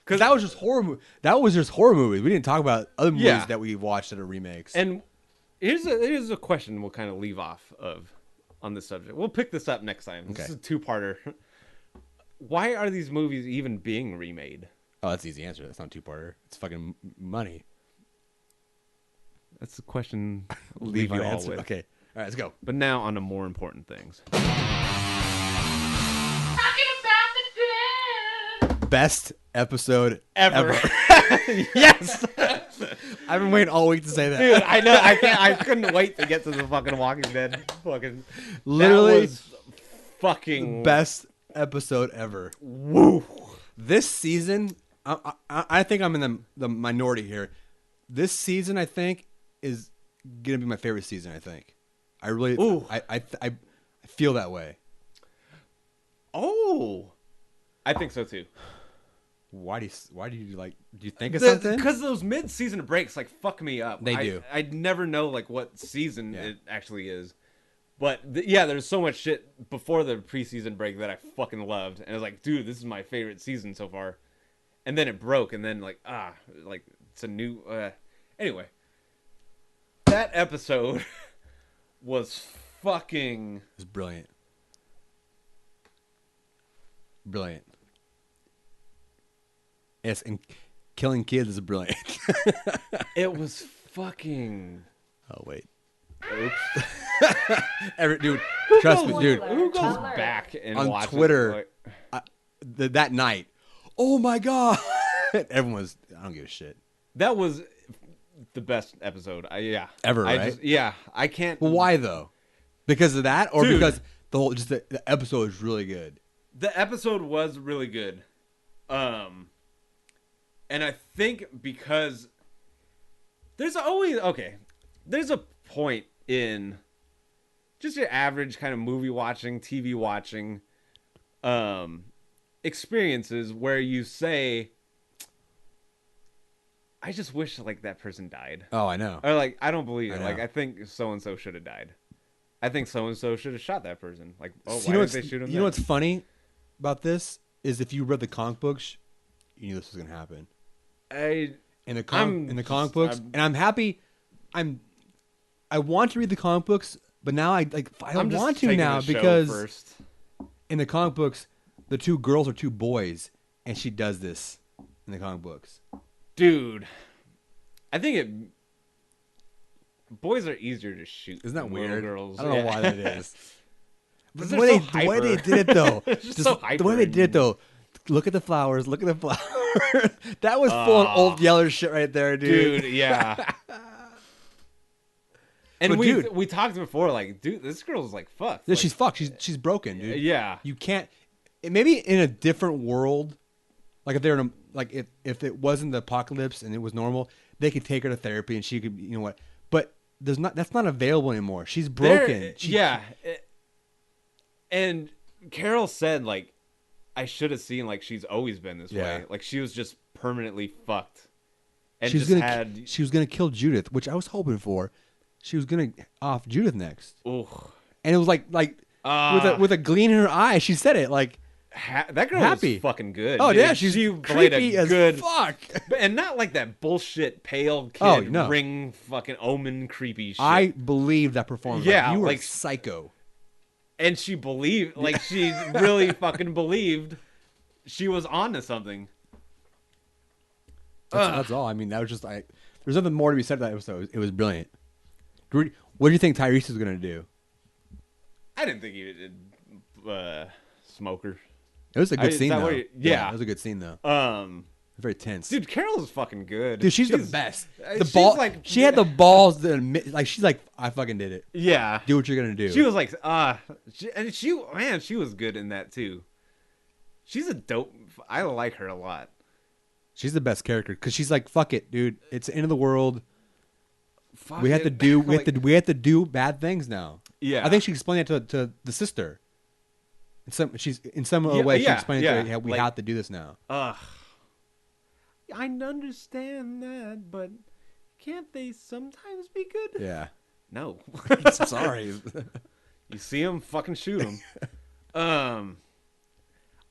Because that was just horror. That was just horror movies. We didn't talk about other movies Yeah. that we watched that are remakes. And here's a question we'll kind of leave off of on this subject. We'll pick this up next time. This Okay. is a two-parter. Why are these movies even being remade? Oh, that's the easy answer. That's not two-parter. It's fucking money. That's the question we'll leave you all unanswered. with. Okay. All right, let's go. But now on to more important things. Best episode Ever. Yes. I've been waiting all week to say that. Dude, I know. I couldn't wait to get to the fucking Walking Dead. Fucking Literally that was fucking best episode ever. Woo. This season, I think I'm in the minority here. This season, I think, is gonna be my favorite season. I think. I really, Ooh. I feel that way. Oh, I think so too. Why do you like? Do you think of something? Because those mid-season breaks like fuck me up. They do. I never know like what season Yeah. it actually is. But yeah, there's so much shit before the preseason break that I fucking loved, and I was like, dude, this is my favorite season so far. And then it broke, and then like it's a new. Anyway, that episode was fucking. It's brilliant. Brilliant. Yes, and killing kids is brilliant. It was fucking. Oh wait, Oops. dude, trust me, dude. Who goes back and On watches Twitter, like, that night. Oh my god! Everyone was. I don't give a shit. That was the best episode. Ever, right? I can't. Well, why though? Because of that, or Dude. because the episode is really good? The episode was really good. And I think because there's a point in just your average kind of movie watching, TV watching experiences where you say, I just wish like that person died. Oh, I know. Or like, I don't believe it. I Like, know. I think so-and-so should have died. I think so-and-so should have shot that person. Like, oh, So why did they shoot him You know what's funny about this is if you read the comic books, you knew this was gonna happen. In the comic books, and I'm happy. I want to read the comic books, but now I don't want to now because first. in the comic books, the two girls are two boys, and she does this in the comic books. Dude, I think boys are easier to shoot. Isn't that than weird? little girls. I don't know why that is. But They're the way they did it though, the way they did it though. Look at the flowers. Look at the flowers. That was full of old Yeller shit right there, dude. Dude, yeah. And But we talked before, like, dude, this girl's like fucked. Yeah, Like, she's fucked. She's broken, dude. yeah. You can't. Maybe in a different world, like if they're in a, like if it wasn't the apocalypse and it was normal, they could take her to therapy and she could, you know what? But that's not available anymore. She's broken. And Carol said, like, I should have seen, like, she's always been this Yeah. way. Like, she was just permanently fucked. And she was just gonna she was gonna kill Judith, which I was hoping for. She was gonna off Judith next, Ugh. and it was like with a gleam in her eye. She said it like that girl happy. was fucking good. Oh dude. yeah, she played creepy a as good fuck. and not like that bullshit pale kid Oh, no. ring fucking omen creepy shit. I believe that performance. Yeah, like, you were like- psycho. And she believed, like, she really fucking believed she was onto something. That's all. I mean, that was just there's nothing more to be said to that episode. It was brilliant. What do you think Tyrese was gonna do? I didn't think he did smoker. It was a good Is scene that though. what Yeah, it was a good scene though. Very tense. Dude, Carol is fucking good. Dude, she's the best. The she's ball. like- she had the balls to admit, like she's like, I fucking did it. Yeah. Do what you're gonna do. She was like, she was good in that too. She's a dope. I like her a lot. She's the best character because she's like, fuck it, dude. It's the end of the world. Fuck We have it. to do. Like, We have to do bad things now. Yeah. I think she explained it to the sister. In some other way, she yeah, explained yeah. it to her, we Like- have to do this now. I understand that, but can't they sometimes be good? Yeah. No. Sorry. You see him, fucking shoot him.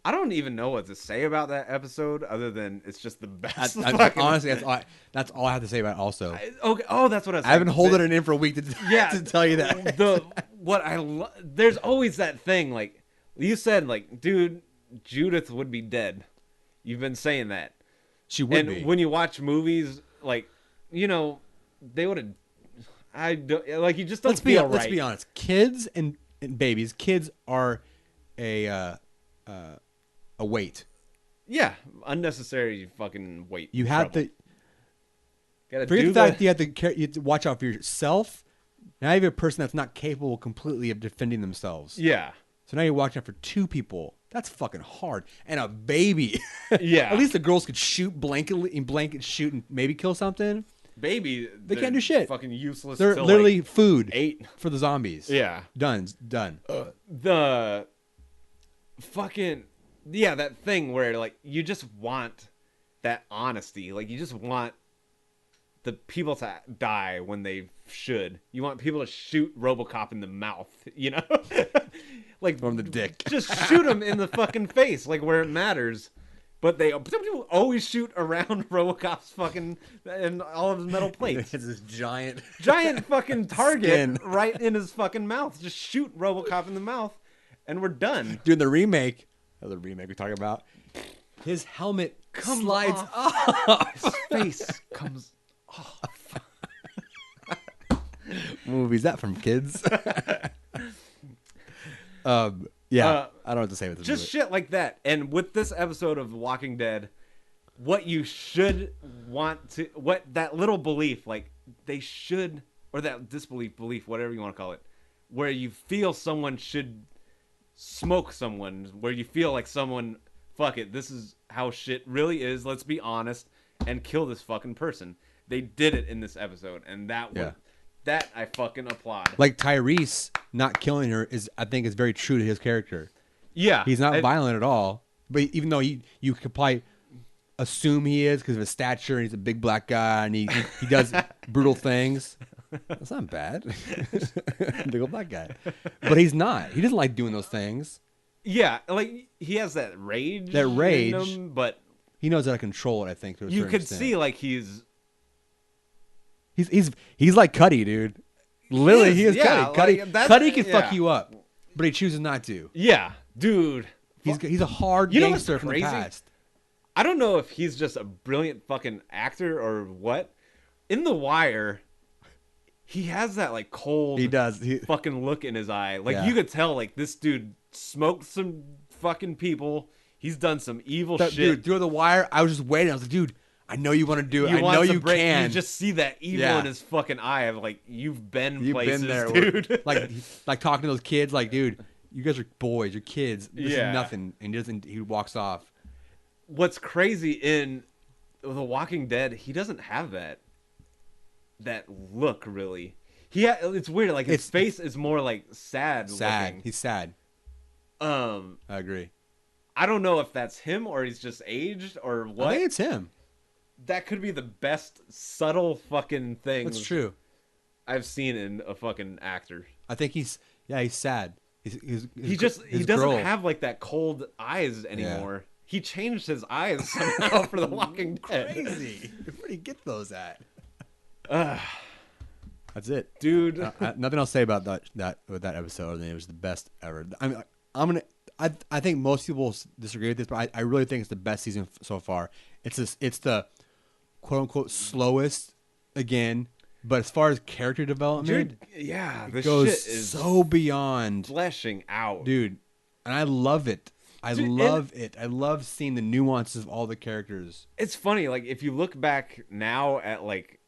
I don't even know what to say about that episode other than it's just the best. Honestly, that's all I have to say about it also. Okay. Oh, that's what I was I haven't saying. holding it in for a week to to tell you that. There's always that thing, like you said, like, dude, Judith would be dead. You've been saying that. She would And be. when you watch movies, like, you know, they would have. I don't like. You just don't feel right. Let's be honest. Kids and babies. Kids are a weight. Yeah, unnecessary fucking weight. You have trouble. to Gotta forget do the fact that you have to watch out for yourself. Now you have a person that's not capable completely of defending themselves. Yeah. So now you're watching out for two people. That's fucking hard. And a baby. Yeah. At least the girls could shoot blanket shoot and maybe kill something. Baby, They can't do shit. Fucking useless. They're till, literally like, food 8. for the zombies. Yeah. Done. The fucking that thing where like you just want that honesty. Like you just want the people to die when they should. You want people to shoot RoboCop in the mouth. You know, like From the dick. Just shoot him in the fucking face, like where it matters. But some people always shoot around RoboCop's fucking and all of his metal plates. It's this giant Fucking target Skin. right in his fucking mouth. Just shoot RoboCop in the mouth, and we're done. Dude, the remake we're talking about, his helmet slides off. His face comes. Movie's that from kids? Yeah, I don't know what to say with this Just movie. shit like that. And with this episode of Walking Dead, what you should want to, what that little belief, like they should, or that belief, whatever you want to call it, where you feel someone should smoke someone, where you feel like someone, fuck it, this is how shit really is, let's be honest, and kill this fucking person. They did it in this episode, and that I fucking applaud. Like Tyrese not killing her I think is very true to his character. Yeah. He's not violent at all, but even though you could probably assume he is because of his stature and he's a big black guy and he does brutal things. That's not bad. Big old black guy. But he's not. He doesn't like doing those things. Yeah, like he has that rage. In him, but he knows how to control it, I think, to a you certain could extent. see like he's like Cuddy, dude. Literally, he is Cuddy. Like, Cuddy can fuck you up, but he chooses not to. Yeah, dude. He's a hard You know gangster what's from the crazy? past. I don't know if he's just a brilliant fucking actor or what. In The Wire, he has that like cold He does. fucking look in his eye. Like Yeah. you could tell like this dude smoked some fucking people. He's done some evil shit. Dude, through The Wire, I was just waiting. I was like, dude, I know you want to do it. I know you can. You just see that evil Yeah. in his fucking eye of like you've been You've places, been there, dude. like talking to those kids, like, dude, you guys are boys, you're kids. This Yeah. is nothing. And he walks off. What's crazy in The Walking Dead, he doesn't have that look really. It's weird. Like his face is more like sad. Looking. He's sad. I agree. I don't know if that's him or he's just aged or what. I think it's him. That could be the best subtle fucking thing. That's true. I've seen in a fucking actor. I think he's sad. He doesn't have like that cold eyes anymore. Yeah. He changed his eyes somehow for The Walking Dead. Crazy. Where do you get those at? That's it, Dude. Nothing else to say about that episode. I mean, it was the best ever. I think most people disagree with this, but I really think it's the best season so far. It's the quote unquote slowest again, but as far as character development, This goes shit is so beyond, fleshing out, dude. And I love it. I love it. I love seeing the nuances of all the characters. It's funny, like if you look back now at like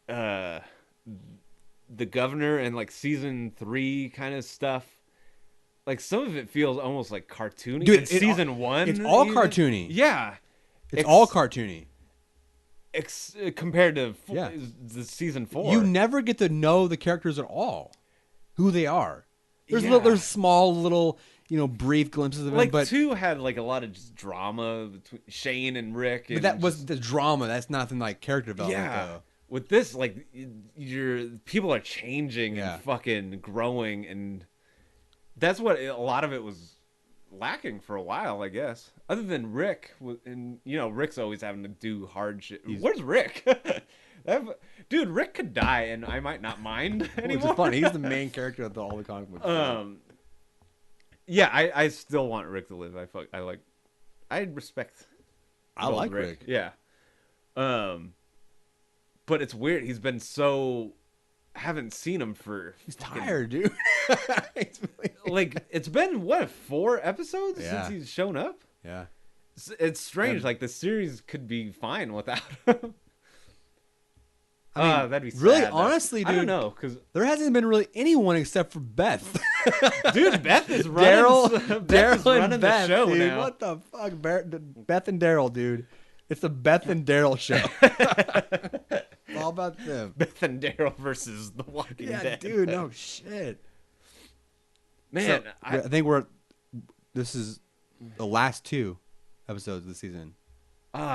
the governor and like season 3 kind of stuff, like some of it feels almost like cartoony. Dude, in season 1, it's all even. cartoony. Yeah, it's all cartoony. Compared to Yeah. the season 4. You never get to know the characters at all, who they are. There's Yeah. there's small little brief glimpses of like it, but 2 had like a lot of just drama between Shane and Rick. And that was the drama. That's nothing like character development. yeah. Though. With this, like people are changing Yeah. and fucking growing, and that's what a lot of it was lacking for a while, I guess. Other than Rick, and Rick's always having to do hard shit. Where's Rick? Dude, Rick could die, and I might not mind anymore. Which is funny. He's the main character of all the comic books. Yeah, I still want Rick to live. I respect. I like Rick. Yeah. But it's weird. He's been so. I haven't seen him for. He's tired, dude. Like it's been what 4 episodes Yeah. since he's shown up. Yeah. It's strange. Like the series could be fine without him. That'd be sad, really, though. honestly, dude. I don't know because There hasn't been really anyone except for Beth. dude, Beth is running. Beth is Daryl running and the Beth, show dude. now. What the fuck, Beth and Daryl, dude? It's the Beth and Daryl show. It's all about them. Beth and Daryl versus The Walking Yeah, Dead. dude. No shit. Man, So, I think this is the last 2 episodes of the season.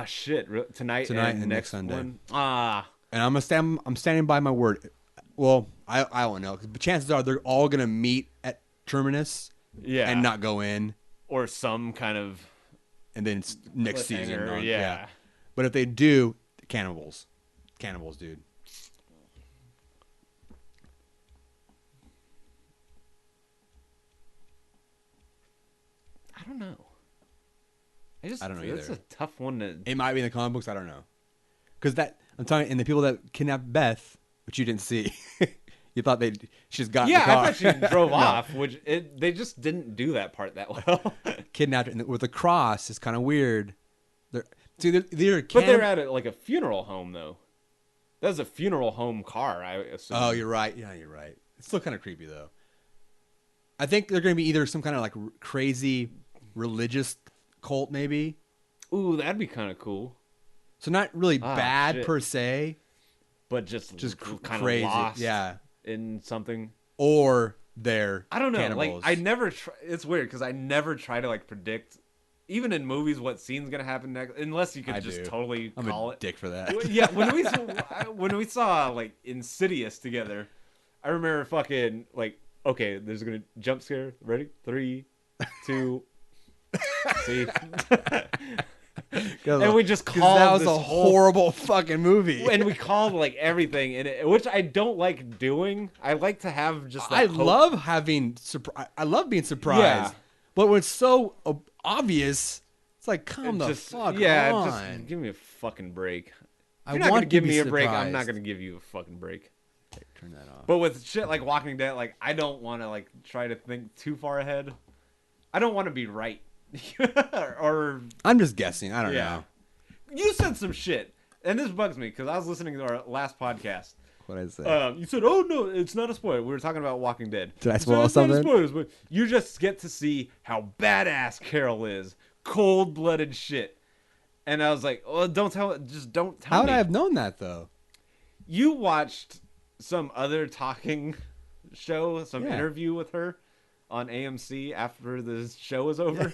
shit. Tonight and next next Sunday. one. And I'm standing by my word. Well, I won't know, but chances are they're all gonna meet at Terminus, Yeah. and not go in, Or some kind of and then it's next season. cliffhanger, on. yeah. But if they do, cannibals, dude. I don't know. I don't know It's either. a tough one to. It might be in the comic books. I don't know, because I'm telling you, and the people that kidnapped Beth, which you didn't see, you thought she just got in the Yeah, car. I thought she drove No. off, which they just didn't do that part that well. Kidnapped, and with the cross is kind of weird. See, they're But they're at like a funeral home though. That's a funeral home car, I assume. Oh, you're right. Yeah, you're right. It's still kind of creepy though. I think they're going to be either some kind of like crazy religious cult, maybe. Ooh, that'd be kind of cool. So not really bad shit. per se, But just kind crazy. of lost Yeah. in something. Or they're I don't know. cannibals. Like I never. It's weird because I never try to like predict, even in movies, what scene's gonna happen next, unless you could just totally I'm call a it. dick for that. Yeah, when we saw like Insidious together, I remember fucking like, okay, there's gonna jump scare. Ready? 3, 2. See. And we just called that was this a horrible fucking movie. And we called like everything in it, which I don't like doing. I like to have just. That I hope. love having. I love being surprised. Yeah. But when it's so obvious, it's like, come the fuck on. Just give me a fucking break. If I you're not want gonna give to be me a break, I'm not surprised. gonna give you a fucking break. Okay, turn that off. But with shit like Walking Dead, like I don't want to like try to think too far ahead. I don't want to be right. or I'm just guessing. I don't yeah. know. You said some shit, and this bugs me because I was listening to our last podcast. What I say? You said, "Oh no, it's not a spoiler." We were talking about Walking Dead. Did I You said, spoil "It's not a something?" spoilers, but you just get to see how badass Carol is, cold-blooded shit. And I was like, "Oh, don't tell me. Just don't tell How me." would I have known that though? You watched some other talking show, some Yeah. interview with her on AMC after the show was over,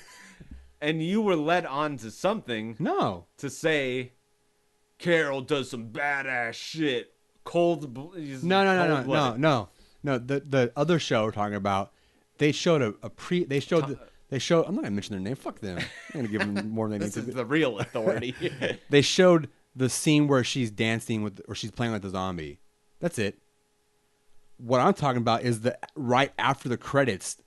and you were led on to something No. to say Carol does some badass shit. No. The other show we're talking about, they showed they showed I'm not gonna mention their name. Fuck them. I'm gonna give them more than they need This to. is the real authority. They showed the scene where she's dancing or she's playing with the zombie. That's it. What I'm talking about is the right after the credits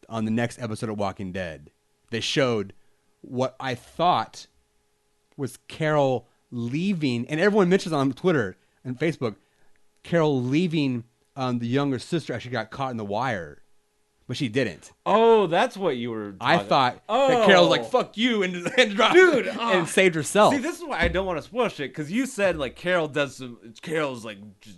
on the next episode of Walking Dead. They showed what I thought was Carol leaving, and everyone mentions on Twitter and Facebook, Carol leaving the younger sister actually got caught in the wire, but she didn't. Oh, that's what you were. I thought that Carol was like, "Fuck you," and dropped, Dude, and saved herself. See, this is why I don't want to spoil shit because you said like Carol's like just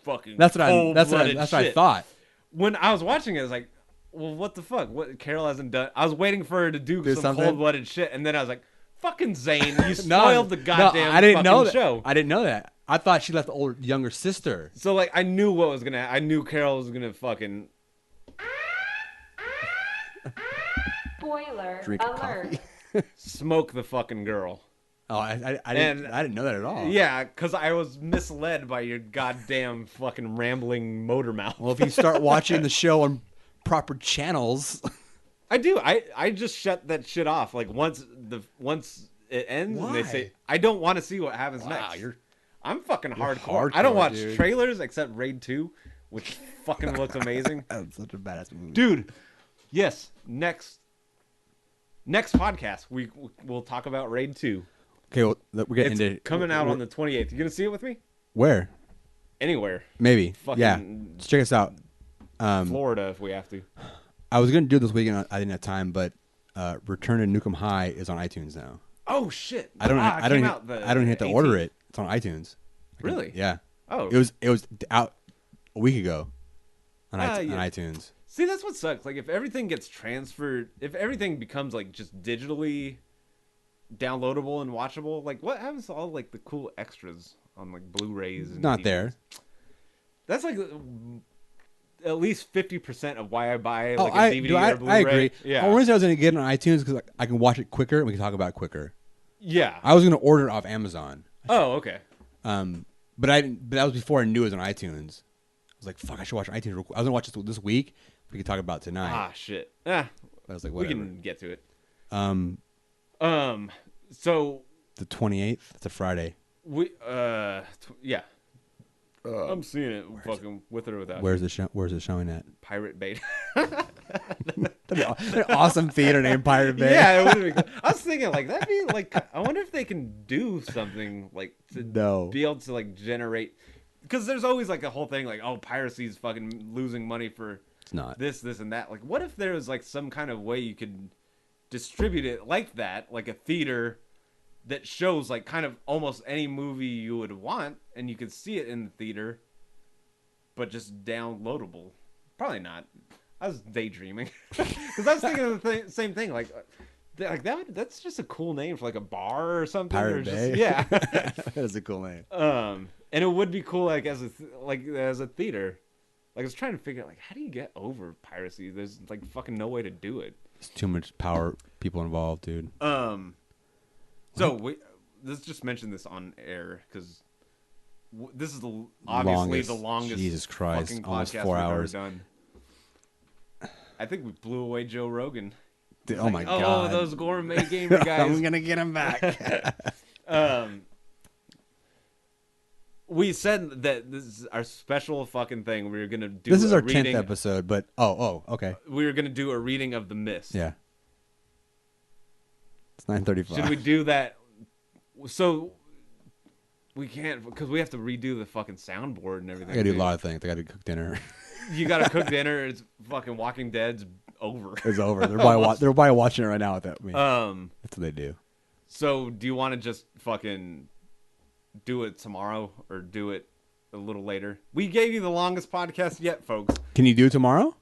fucking. That's what I thought. When I was watching it, I was like, "Well, what the fuck? What Carol hasn't done?" I was waiting for her to do some something? cold-blooded shit, and then I was like, "Fucking Zane, you spoiled the goddamn I didn't know that. show." I didn't know that. I thought she left the younger sister. So like, I knew what was gonna. I knew Carol was gonna fucking. Spoiler Drink alert. coffee. Smoke the fucking girl. Oh, I didn't know that at all. Yeah, because I was misled by your goddamn fucking rambling motor mouth. Well, if you start watching the show on proper channels, I do. I just shut that shit off. Like once it ends, and they Why? say I don't want to see what happens Wow, next. I'm fucking hardcore. hardcore, I don't watch dude. trailers except Raid 2, which fucking looks amazing, that's such a badass movie, dude. Yes, next podcast we'll talk about Raid 2. Okay, well, we're getting It's into coming out on the 28th. You gonna see it with me? where? Anywhere. Maybe. Fucking Yeah. Just check us out. Florida if we have to. I was gonna do it this weekend. I didn't have time, but Return to Nukem High is on iTunes now. Oh shit! I don't came out have to order it. It's on iTunes. Really? Yeah. Oh. It was out a week ago on, Ah, on yeah. iTunes. See, that's what sucks. Like, if everything gets transferred, if everything becomes like just digitally downloadable and watchable, like what happens to all like the cool extras on like Blu-rays? And Not DVDs? there. That's like at least 50% of why I buy Oh, like a DVD or Blu-ray. I agree. Yeah. The only reason I was going to get it on iTunes because I can watch it quicker and we can talk about it quicker. Yeah. I was going to order it off Amazon. Oh, okay. But that was before I knew it was on iTunes. I was like, fuck, I should watch iTunes real quick. I was going to watch this week. We could talk about it tonight. Ah, shit. I was like, We whatever. can get to it. Um, So the 28th, it's a Friday. yeah. I'm seeing it fucking with or without. Where's it showing at? Pirate Bay. An awesome theater named Pirate Bay. Yeah, it would be cool. I was thinking like that'd be like I wonder if they can do something like to be able to like generate because there's always like a whole thing like piracy's fucking losing money for It's not. this and that. Like what if there was like some kind of way you could distribute it like that, like a theater that shows like kind of almost any movie you would want, and you could see it in the theater, but just downloadable. Probably not. I was daydreaming because I was thinking of the same thing. Like that's just a cool name for like a bar or something. Pirate or just, Bay. yeah, That is a cool name. And it would be cool like as a theater. Like I was trying to figure out like how do you get over piracy? There's like fucking no way to do it. It's too much power, people involved, dude. So let's just mention this on air because this is obviously the longest. Jesus Christ, fucking almost podcast 4 we've hours. ever done. I think we blew away Joe Rogan. Dude, oh Like, my god! Oh, those gourmet gamer guys. I'm gonna get him back. We said that this is our special fucking thing. We were gonna do. This is our reading, 10th episode, but okay, We were gonna do a reading of The Mist. yeah. It's 9:35. Should we do that? So we can't because we have to redo the fucking soundboard and everything. I gotta do a dude. lot of things. I gotta cook dinner. You gotta cook dinner. It's fucking Walking Dead's over. It's over. They're probably watching it right now without me. That's what they do. So do you want to just fucking do it tomorrow or do it a little later? We gave you the longest podcast yet, folks. Can you do it tomorrow?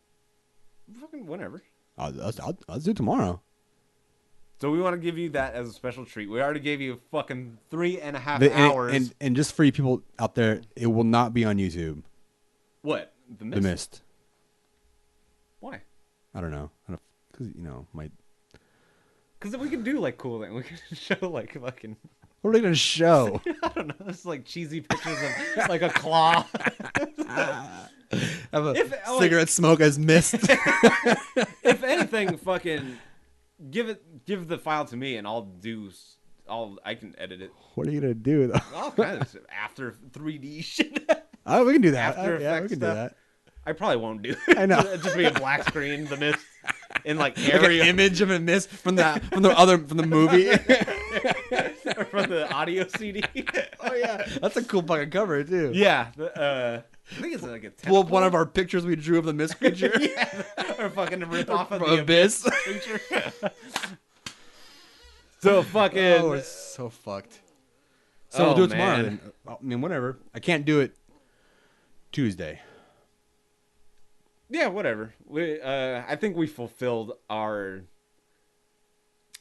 Fucking whatever. I'll do it tomorrow. So we want to give you that as a special treat. We already gave you fucking 3.5 hours. And just for you people out there, it will not be on YouTube. What? The Mist? The Mist. Why? I don't know. Because my. Because we can do like cool things. We can show like fucking. What are they gonna show? I don't know. It's like cheesy pictures of like a claw. Have a cigarette smoke as mist. If anything, fucking give the file to me and I can edit it. What are you gonna do though? All kinds of stuff. After 3D shit. Oh, we can do that. After Yeah, we Effects can do stuff. that. I probably won't do it. I know. It'd just be a black screen, The Mist, in like Like an area image of a mist from the movie. or from the audio CD. Oh yeah, that's a cool fucking cover too. Yeah, I think it's like a Pull up one of our pictures we drew of the mist creature. yeah, or fucking rip off of From the Abyss. picture. So fucking. Oh, we're so fucked. So we'll do it tomorrow. man. Then. I mean, whatever. I can't do it Tuesday. Yeah, whatever. I think we fulfilled our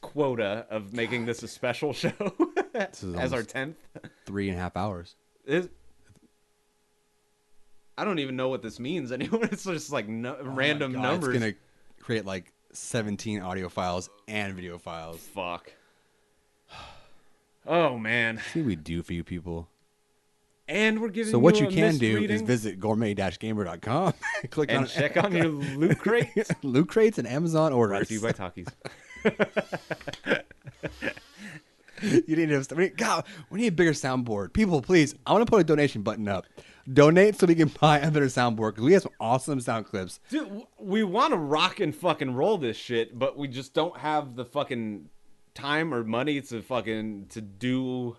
quota of making this a special show This is as our almost 10th. 3.5 hours. I don't even know what this means anymore. It's just like random God, numbers. It's gonna create like 17 audio files and video files. Fuck. Oh man. See what we do for you people. And we're giving So what you a can do misreading is visit gourmet-gamer.com. Click and on check on your loot crate. loot crates and Amazon Brought orders. to you by Takis. You need to. God, we need a bigger soundboard. People, please. I want to put a donation button up. Donate so we can buy a better soundboard because we have some awesome sound clips. Dude, we want to rock and fucking roll this shit, but we just don't have the fucking time or money to do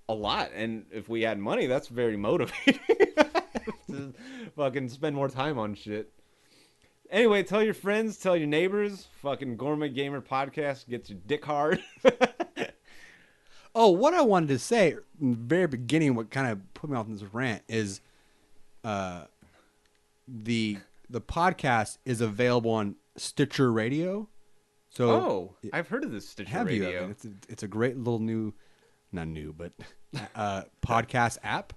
a lot. And if we had money, that's very motivating to fucking spend more time on shit. Anyway, tell your friends, tell your neighbors. Fucking Gourmet Gamer Podcast gets your dick hard. Oh, what I wanted to say in the very beginning, what kind of put me off in this rant is the podcast is available on Stitcher Radio. So Oh, I've heard of this Stitcher have you? Radio. I mean, it's a great little not new, but podcast app.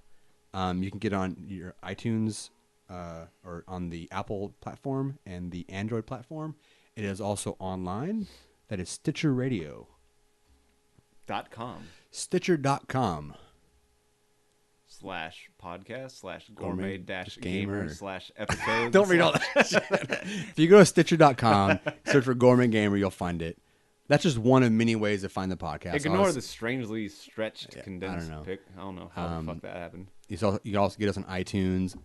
You can get on your iTunes or on the Apple platform and the Android platform. It is also online. That is Stitcher Radio. .com Stitcher.com. /podcast/gourmet-gamer/episodes. Don't read all that shit. If you go to Stitcher.com, search for Gourmet Gamer, you'll find it. That's just one of many ways to find the podcast. Ignore the strangely stretched, condensed know. pic. I don't know how the fuck that happened. You can also get us on iTunes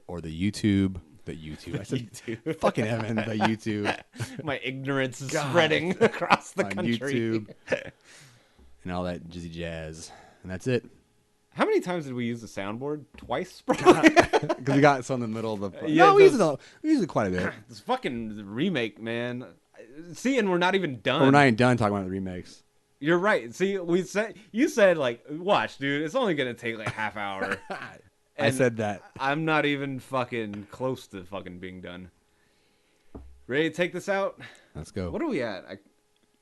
or the YouTube. The YouTube. I said, YouTube. fucking Evan, the YouTube. My ignorance is God. spreading across the On country. YouTube. And all that jizzy jazz. And that's it. How many times did we use the soundboard? Twice, probably. Because we got some in the middle of the... Yeah, no, we use it quite a bit. This fucking remake, man. See, and we're not even done. But we're not even done talking about the remakes. You're right. See, you said like, watch, dude. It's only gonna take like half hour. I said that. I'm not even fucking close to fucking being done. Ready to take this out? Let's go. What are we at? I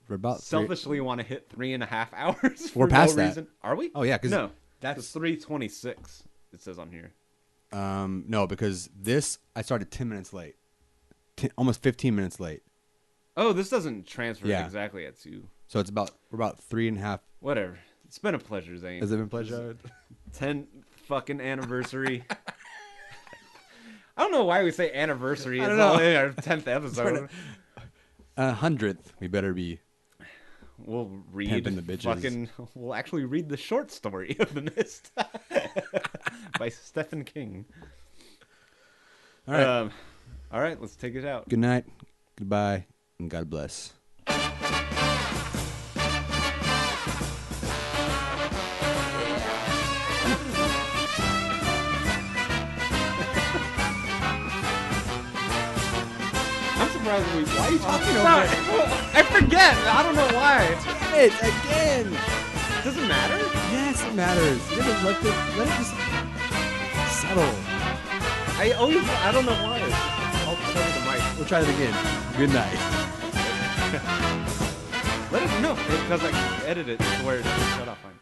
We're about selfishly want to hit 3.5 hours. For We're past no that. reason. Are we? Oh yeah, because No, that's 3:26. It says on here. no, because this I started 10 minutes late, almost 15 minutes late. Oh, this doesn't transfer Yeah. exactly at 2. So we're about 3.5. Whatever. It's been a pleasure, Zane. Has it been a pleasure? 10th fucking anniversary. I don't know why we say anniversary. It's only our 10th episode. 100th. We better be. We'll read Pimping the bitches. We'll actually read the short story of the Mist by Stephen King. All right. All right, let's take it out. Good night. Goodbye. And God bless. I'm surprised we. Why are you talking over Sorry. it? I forget. I don't know why. It again. Does it matter? Yes, it matters. You gotta let it just settle. I don't know why. I'll cover the mic. We'll try it again. Good night. Let it know because I edit it to where it's shut off. Fine.